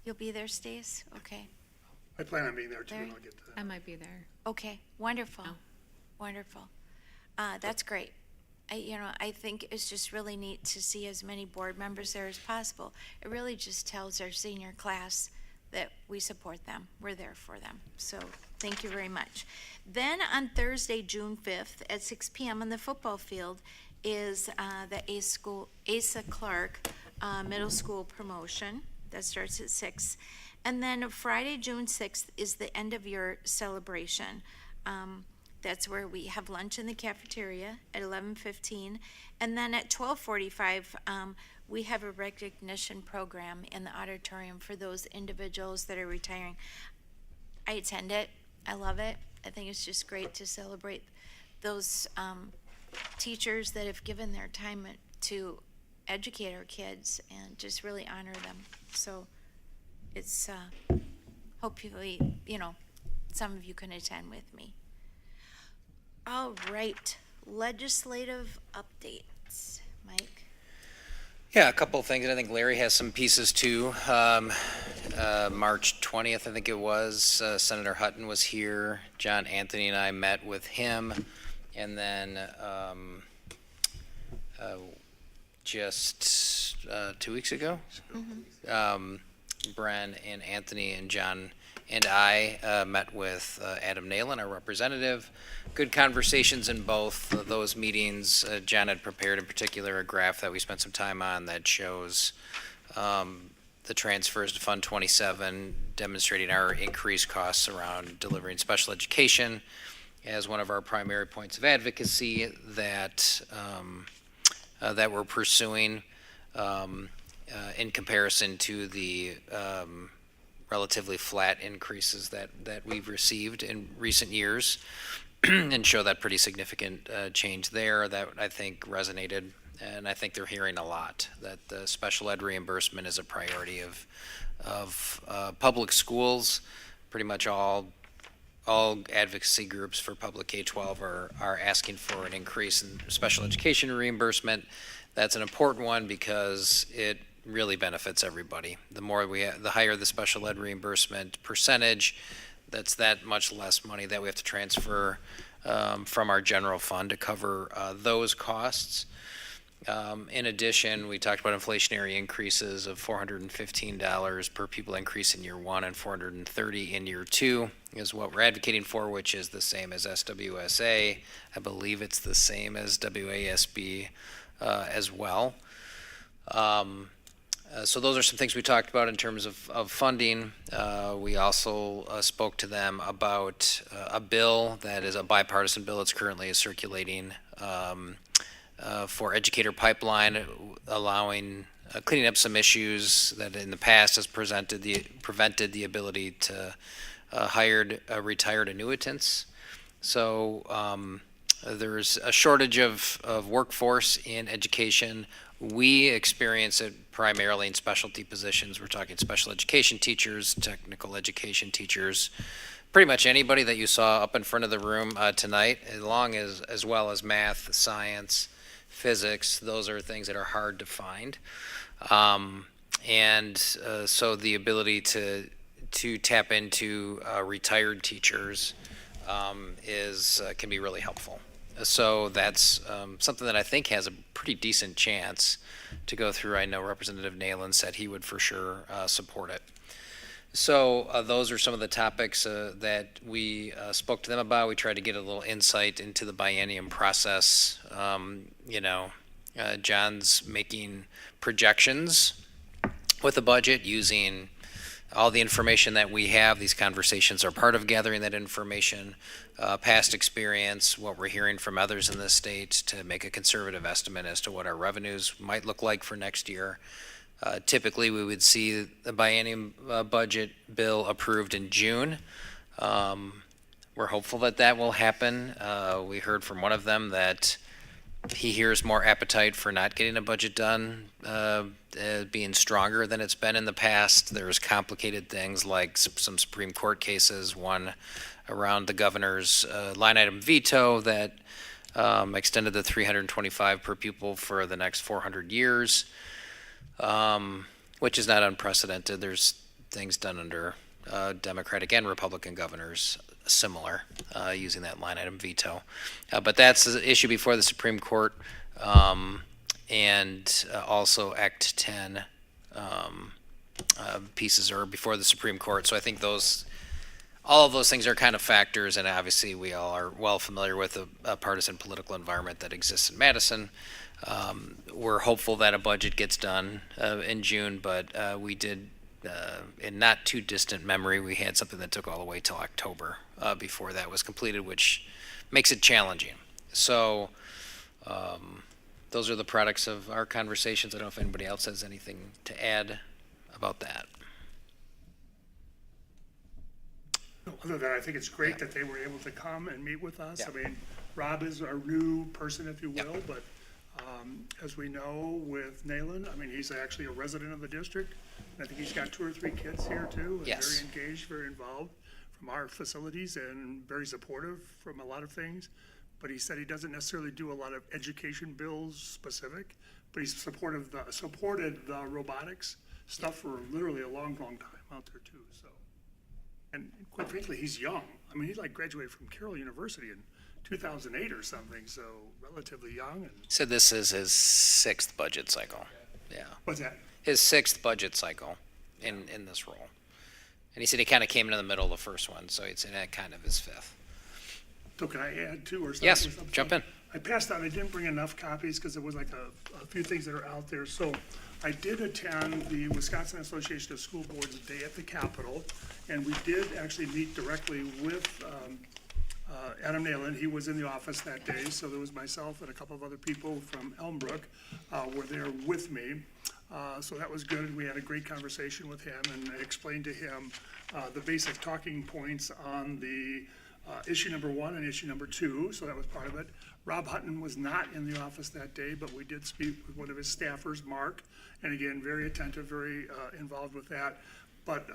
You'll be there, Stace? Okay. I plan on being there too, There. and I'll get to that. I might be there. Okay, wonderful, wonderful. That's great. I think it's just really neat to see as many board members there as possible. It really just tells our senior class that we support them. We're there for them. So thank you very much. Then on Thursday, June 5th at 6 p.m. on the football field is the Asa Clark Middle School promotion. That starts at 6. And then Friday, June 6th is the end of year celebration. That's where we have lunch in the cafeteria at 11:15. And then at 12:45, we have a recognition program in the auditorium for those individuals that are retiring. I attend it. I love it. I think it's just great to celebrate those teachers that have given their time to educate our kids and just really honor them. So it's hopefully, some of you can attend with me. All right, legislative updates. Mike? Yeah, a couple of things, and I think Larry has some pieces too. March 20th, I think it was, Senator Hutton was here. John Anthony and I met with him. And then just 2 weeks ago, Bren and Anthony and John and I met with Adam Nalen, our representative. Good conversations in both of those meetings. John had prepared in particular a graph that we spent some time on that shows the transfers to Fund 27, demonstrating our increased costs around delivering special education as one of our primary points of advocacy that that we're pursuing in comparison to the relatively flat increases that we've received in recent years, and show that pretty significant change there that I think resonated. And I think they're hearing a lot that the special ed reimbursement is a priority of public schools. Pretty much all advocacy groups for public K-12 are asking for an increase in special education reimbursement. That's an important one because it really benefits everybody. The higher the special ed reimbursement percentage, that's that much less money that we have to transfer from our general fund to cover those costs. In addition, we talked about inflationary increases of $415 per pupil increase in year 1 and $430 in year 2 is what we're advocating for, which is the same as SWSA. I believe it's the same as WASB as well. So those are some things we talked about in terms of funding. We also spoke to them about a bill that is a bipartisan bill that's currently circulating for educator pipeline, allowing cleaning up some issues that in the past has prevented the ability to hire retired annuitants. So there's a shortage of workforce in education. We experience it primarily in specialty positions. We're talking special education teachers, technical education teachers, pretty much anybody that you saw up in front of the room tonight, as well as math, science, physics. Those are things that are hard to find. So the ability to tap into retired teachers can be really helpful. So that's something that I think has a pretty decent chance to go through. I know Representative Nalen said he would for sure support it. So those are some of the topics that we spoke to them about. We tried to get a little insight into the biennium process. John's making projections with the budget using all the information that we have. These conversations are part of gathering that information, past experience, what we're hearing from others in the state to make a conservative estimate as to what our revenues might look like for next year. Typically, we would see the biennium budget bill approved in June. We're hopeful that that will happen. We heard from one of them that he hears more appetite for not getting a budget done, being stronger than it's been in the past. There's complicated things like some Supreme Court cases, one around the governor's line item veto that extended the 325 per pupil for the next 400 years, which is not unprecedented. There's things done under Democratic and Republican governors similar, using that line item veto. But that's the issue before the Supreme Court, and also Act 10 pieces are before the Supreme Court. So I think all of those things are kind of factors, and obviously we all are well familiar with a partisan political environment that exists in Madison. We're hopeful that a budget gets done in June, but we did, in not too distant memory, we had something that took all the way till October before that was completed, which makes it challenging. So those are the products of our conversations. I don't know if anybody else has anything to add about that. Other than I think it's great that they were able to come and meet with us. I mean, Rob is our new person, if you will, but as we know with Nayland, I mean, he's actually a resident of the district. I think he's got 2 or 3 kids here too. And Yes. Very engaged, very involved from our facilities and very supportive from a lot of things. But he said he doesn't necessarily do a lot of education bills specific, but he's supported the robotics stuff for literally a long, long time out there too, so. And quite frankly, he's young. I mean, he like graduated from Carroll University in 2008 or something, so relatively young. And Said this is his 6th budget cycle. Yeah. what's that? His 6th budget cycle in this role. And he said he kind of came into the middle of the first one, so he'd say that kind of his 5th. So can I add to or something? Yes, something? jump in. I passed out, I didn't bring enough copies because there was like a few things that are out there. So I did attend the Wisconsin Association of School Boards Day at the Capitol, and we did actually meet directly with Adam Nayland. He was in the office that day, so there was myself and a couple of other people from Elmbrook were there with me. So that was good. We had a great conversation with him, and I explained to him the basic talking points on the issue number 1 and issue number 2, so that was part of it. Rob Hutton was not in the office that day, but we did speak with one of his staffers, Mark, and again, very attentive, very involved with that. But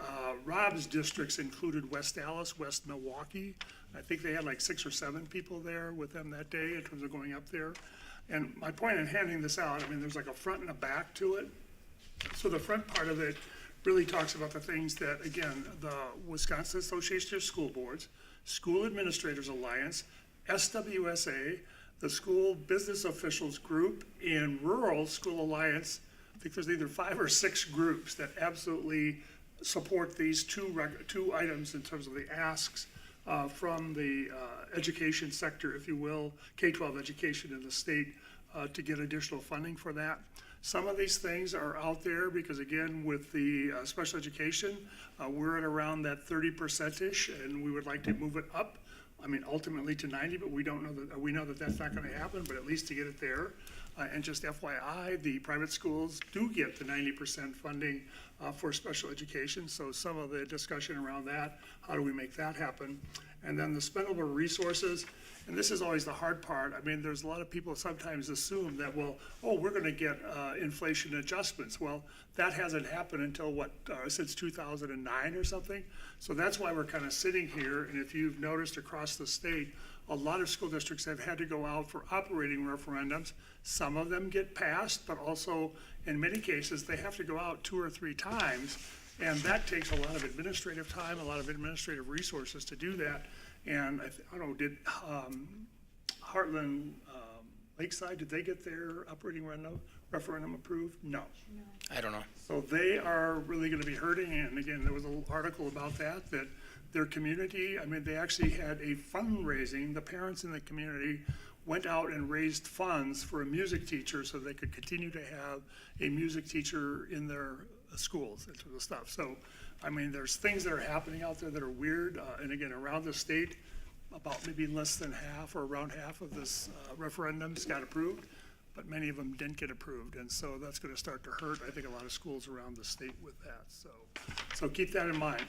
Rob's districts included West Dallas, West Milwaukee. I think they had like 6 or 7 people there with them that day in terms of going up there. And my point in handing this out, I mean, there's like a front and a back to it. So the front part of it really talks about the things that, again, the Wisconsin Association of School Boards, School Administrators Alliance, SWSA, the School Business Officials Group, and Rural School Alliance. I think there's either 5 or 6 groups that absolutely support these two items in terms of the asks from the education sector, if you will, K-12 education in the state, to get additional funding for that. Some of these things are out there because, again, with the special education, we're at around that 30%-ish, and we would like to move it up. I mean, ultimately to 90, but we don't know that, we know that that's not going to happen, but at least to get it there. And just FYI, the private schools do get the 90% funding for special education. So some of the discussion around that, how do we make that happen? And then the spendable resources, and this is always the hard part. I mean, there's a lot of people sometimes assume that, well, oh, we're going to get inflation adjustments. Well, that hasn't happened until since 2009 or something. So that's why we're kind of sitting here. And if you've noticed across the state, a lot of school districts have had to go out for operating referendums. Some of them get passed, but also in many cases, they have to go out 2 or 3 times. And that takes a lot of administrative time, a lot of administrative resources to do that. And I don't know, did Heartland Lakeside, did they get their operating referendum approved? No. I don't know. So they are really going to be hurting. And again, there was an article about that their community, I mean, they actually had a fundraising. The parents in the community went out and raised funds for a music teacher so they could continue to have a music teacher in their schools and sort of stuff. So, I mean, there's things that are happening out there that are weird. And again, around the state, about maybe less than half or around half of this referendums got approved, but many of them didn't get approved. And so that's going to start to hurt, I think, a lot of schools around the state with that. So keep that in mind.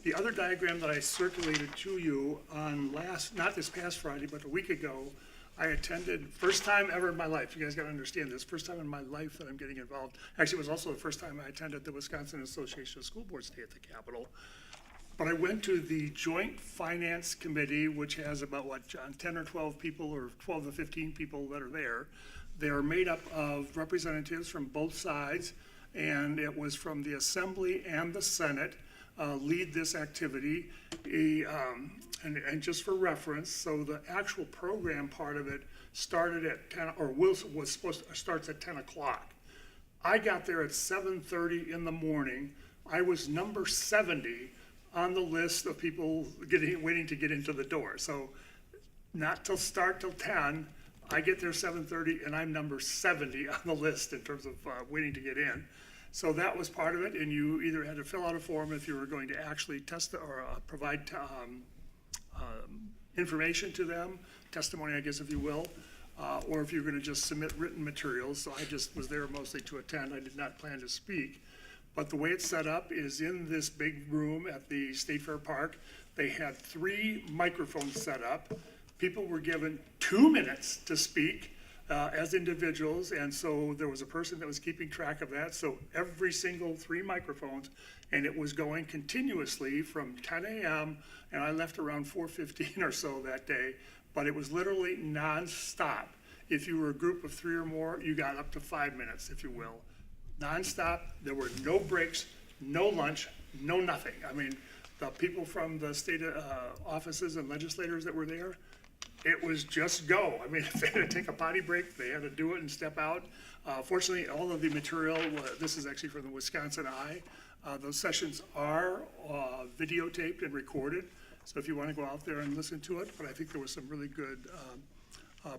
The other diagram that I circulated to you on not this past Friday, but a week ago, I attended, first time ever in my life, you guys gotta understand this, first time in my life that I'm getting involved. Actually, it was also the first time I attended the Wisconsin Association of School Boards Day at the Capitol. But I went to the Joint Finance Committee, which has about, what, John, 10 or 12 people, or 12 to 15 people that are there. They are made up of representatives from both sides, and it was from the Assembly and the Senate lead this activity. And just for reference, so the actual program part of it started at 10, or was supposed to, starts at 10 o'clock. I got there at 7:30 in the morning. I was number 70 on the list of people waiting to get into the door. So not till start till 10, I get there 7:30 and I'm number 70 on the list in terms of waiting to get in. So that was part of it, and you either had to fill out a form if you were going to actually test or provide information to them, testimony, I guess, if you will, or if you're going to just submit written materials. So I just was there mostly to attend. I did not plan to speak. But the way it's set up is in this big room at the State Fair Park. They had 3 microphones set up. People were given 2 minutes to speak as individuals, and so there was a person that was keeping track of that. So every single 3 microphones, and it was going continuously from 10 a.m., and I left around 4:15 or so that day, but it was literally nonstop. If you were a group of 3 or more, you got up to 5 minutes, if you will. Nonstop, there were no breaks, no lunch, no nothing. I mean, the people from the state offices and legislators that were there, it was just go. I mean, if they had to take a potty break, they had to do it and step out. Fortunately, all of the material, this is actually from the Wisconsin Eye, those sessions are videotaped and recorded. So if you want to go out there and listen to it, but I think there was some really good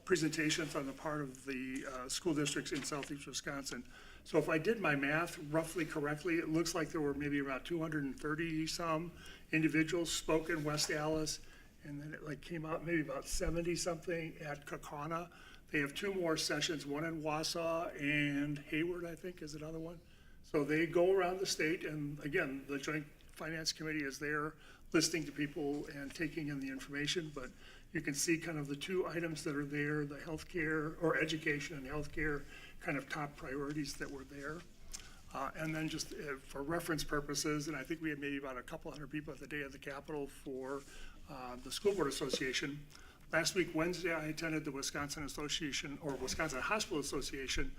presentations on the part of the school districts in southeast Wisconsin. So if I did my math roughly correctly, it looks like there were maybe about 230 some individuals spoke in West Allis, and then it came out maybe about 70 something at Kaukauna. They have 2 more sessions, one in Wausau and Hayward, I think is another one. So they go around the state, and again, the Joint Finance Committee is there listening to people and taking in the information, but you can see kind of the 2 items that are there, the healthcare, or education and healthcare, kind of top priorities that were there. And then just for reference purposes, and I think we had maybe about a couple hundred people at the day of the Capitol for the School Board Association. Last week, Wednesday, I attended the Wisconsin Association, or Wisconsin Hospital Association.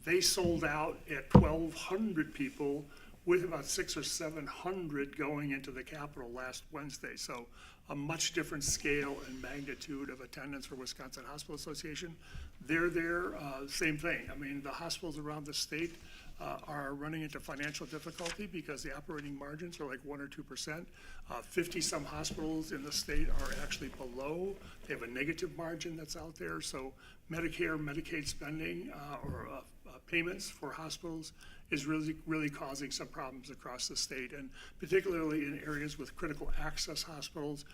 They sold out at 1,200 people, with about 600 or 700 going into the Capitol last Wednesday. So a much different scale and magnitude of attendance for Wisconsin Hospital Association. They're there, same thing. I mean, the hospitals around the state are running into financial difficulty because the operating margins are like 1 or 2%. 50 some hospitals in the state are actually below. They have a negative margin that's out there. So Medicare, Medicaid spending or payments for hospitals is really causing some problems across the state, and particularly in areas with critical access hospitals.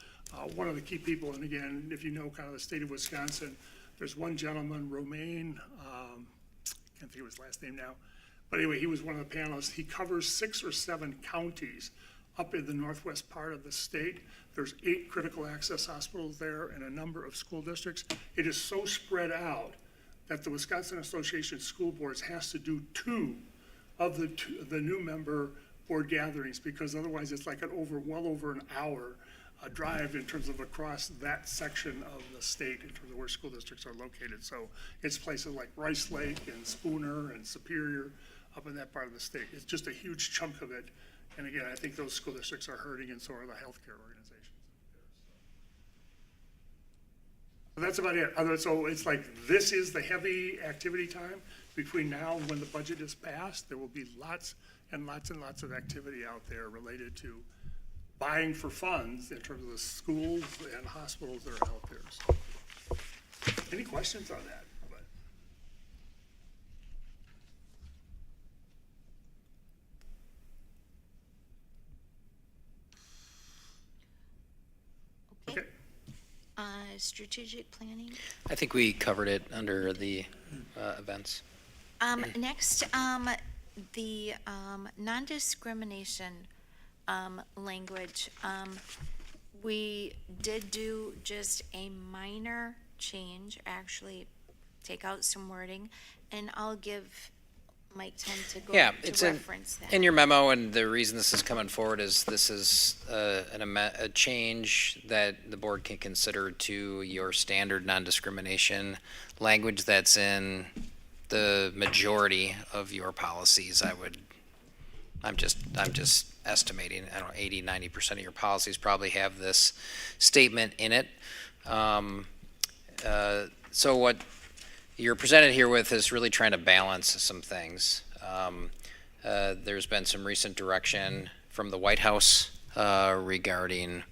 One of the key people, and again, if you know kind of the state of Wisconsin, there's one gentleman, Romaine, can't think of his last name now, but anyway, he was one of the panelists. He covers 6 or 7 counties up in the northwest part of the state. There's 8 critical access hospitals there and a number of school districts. It is so spread out that the Wisconsin Association of School Boards has to do 2 of the new member board gatherings, because otherwise it's like well over an hour drive in terms of across that section of the state in terms of where school districts are located. So it's places like Rice Lake and Spooner and Superior up in that part of the state. It's just a huge chunk of it. And again, I think those school districts are hurting, and so are the healthcare organizations. So that's about it. So it's like, this is the heavy activity time. Between now and when the budget is passed, there will be lots and lots and lots of activity out there related to buying for funds in terms of the schools and hospitals that are out there. So Any questions on that? But- Okay. Strategic planning. I think we covered it under the events. Next, the non-discrimination language. We did do just a minor change, actually take out some wording, and I'll give Mike time to go Yeah, to it's reference that. in your memo, and the reason this is coming forward is this is a change that the board can consider to your standard non-discrimination language that's in the majority of your policies. I'm just estimating, I don't know, 80-90% of your policies probably have this statement in it. So what you're presented here with is really trying to balance some things. There's been some recent direction from the White House regarding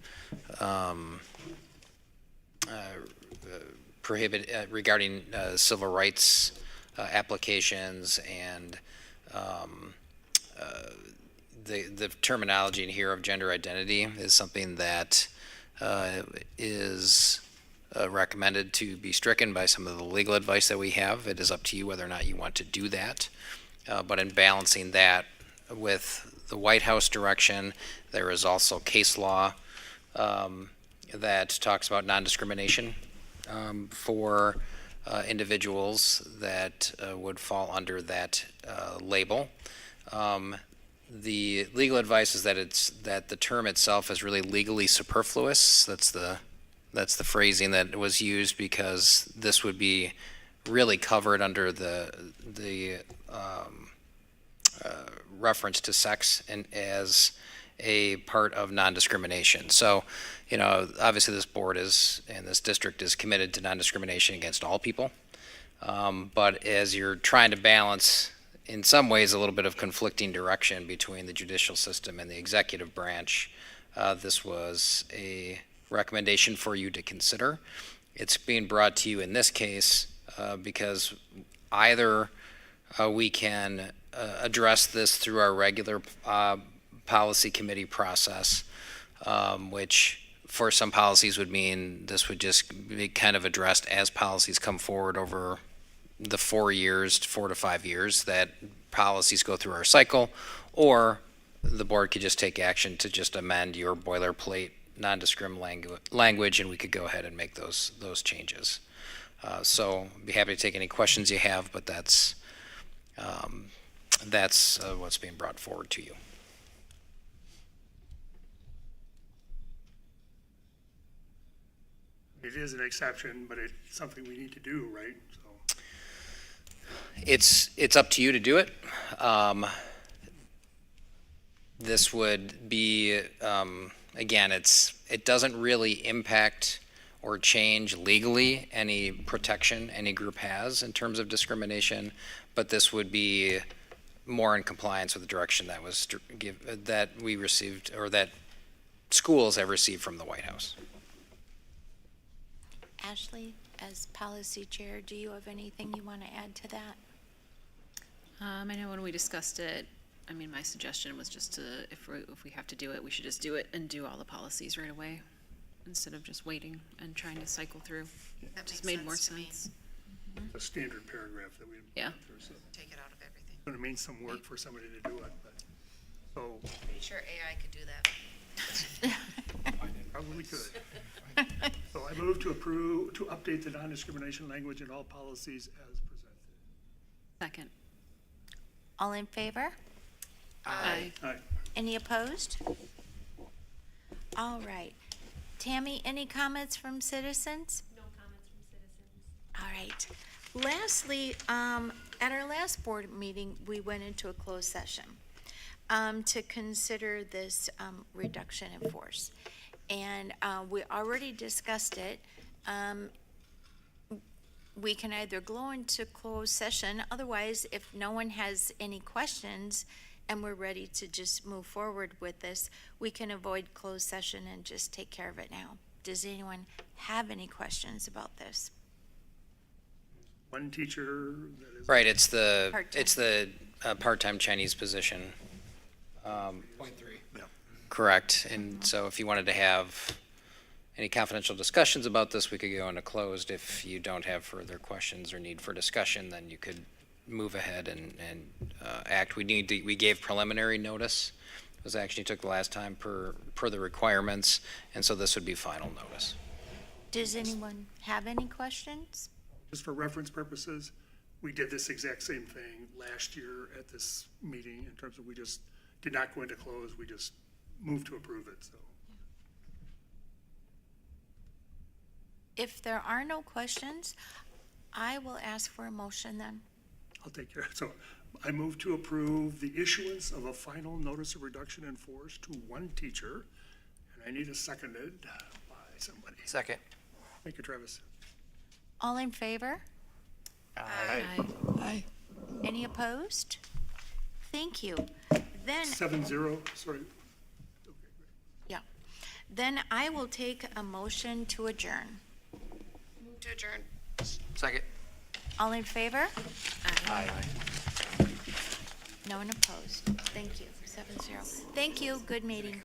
regarding civil rights applications, and the terminology in here of gender identity is something that is recommended to be stricken by some of the legal advice that we have. It is up to you whether or not you want to do that. But in balancing that with the White House direction, there is also case law that talks about non-discrimination for individuals that would fall under that label. The legal advice is that the term itself is really legally superfluous. That's the phrasing that was used, because this would be really covered under the reference to sex and as a part of non-discrimination. So, obviously this board and this district is committed to non-discrimination against all people. But as you're trying to balance, in some ways, a little bit of conflicting direction between the judicial system and the executive branch, this was a recommendation for you to consider. It's being brought to you in this case because either we can address this through our regular policy committee process, which for some policies would mean this would just be kind of addressed as policies come forward over the 4 to 5 years that policies go through our cycle, or the board could just take action to just amend your boilerplate non-discrim language, and we could go ahead and make those changes. So I'd be happy to take any questions you have, but that's what's being brought forward to you. It is an exception, but it's something we need to do, right? So. It's up to you to do it. This would be, again, it doesn't really impact or change legally any protection any group has in terms of discrimination, but this would be more in compliance with the direction that we received, or that schools have received from the White House. Ashley, as policy chair, do you have anything you want to add to that? I know when we discussed it, my suggestion was just to, if we have to do it, we should just do it and do all the policies right away, instead of just waiting and trying to cycle through. That just makes made more sense to me. sense. A standard paragraph that we. Yeah. Take it out of everything. It's gonna mean some work for somebody to do it, but, so, Pretty sure AI could do that. probably could. So I move to update the non-discrimination language in all policies as presented. Second. All in favor? Aye. Aye. Any opposed? All right. Tammy, any comments from citizens? No comments from citizens. All right. Lastly, at our last board meeting, we went into a closed session to consider this reduction in force. And we already discussed it. We can either go into closed session, otherwise, if no one has any questions and we're ready to just move forward with this, we can avoid closed session and just take care of it now. Does anyone have any questions about this? one teacher that is. Right, it's Part-time. the part-time Chinese position. Point three. Correct, and so if you wanted to have any confidential discussions about this, we could go into closed. If you don't have further questions or need for discussion, then you could move ahead and act. We gave preliminary notice. It was actually took the last time per the requirements, and so this would be final notice. Does anyone have any questions? Just for reference purposes, we did this exact same thing last year at this meeting in terms of we just did not go into close, we just moved to approve it, so. If there are no questions, I will ask for a motion then. I'll take care. So I move to approve the issuance of a final notice of reduction in force to one teacher. And I need a seconded by somebody. Second. Thank you, Travis. All in favor? Aye. Any opposed? Thank you. Then, 7-0, sorry. yeah. Then I will take a motion to adjourn. Move to adjourn. Second. All in favor? Aye. No one opposed. Thank you. 7-0. Thank you. Good meeting.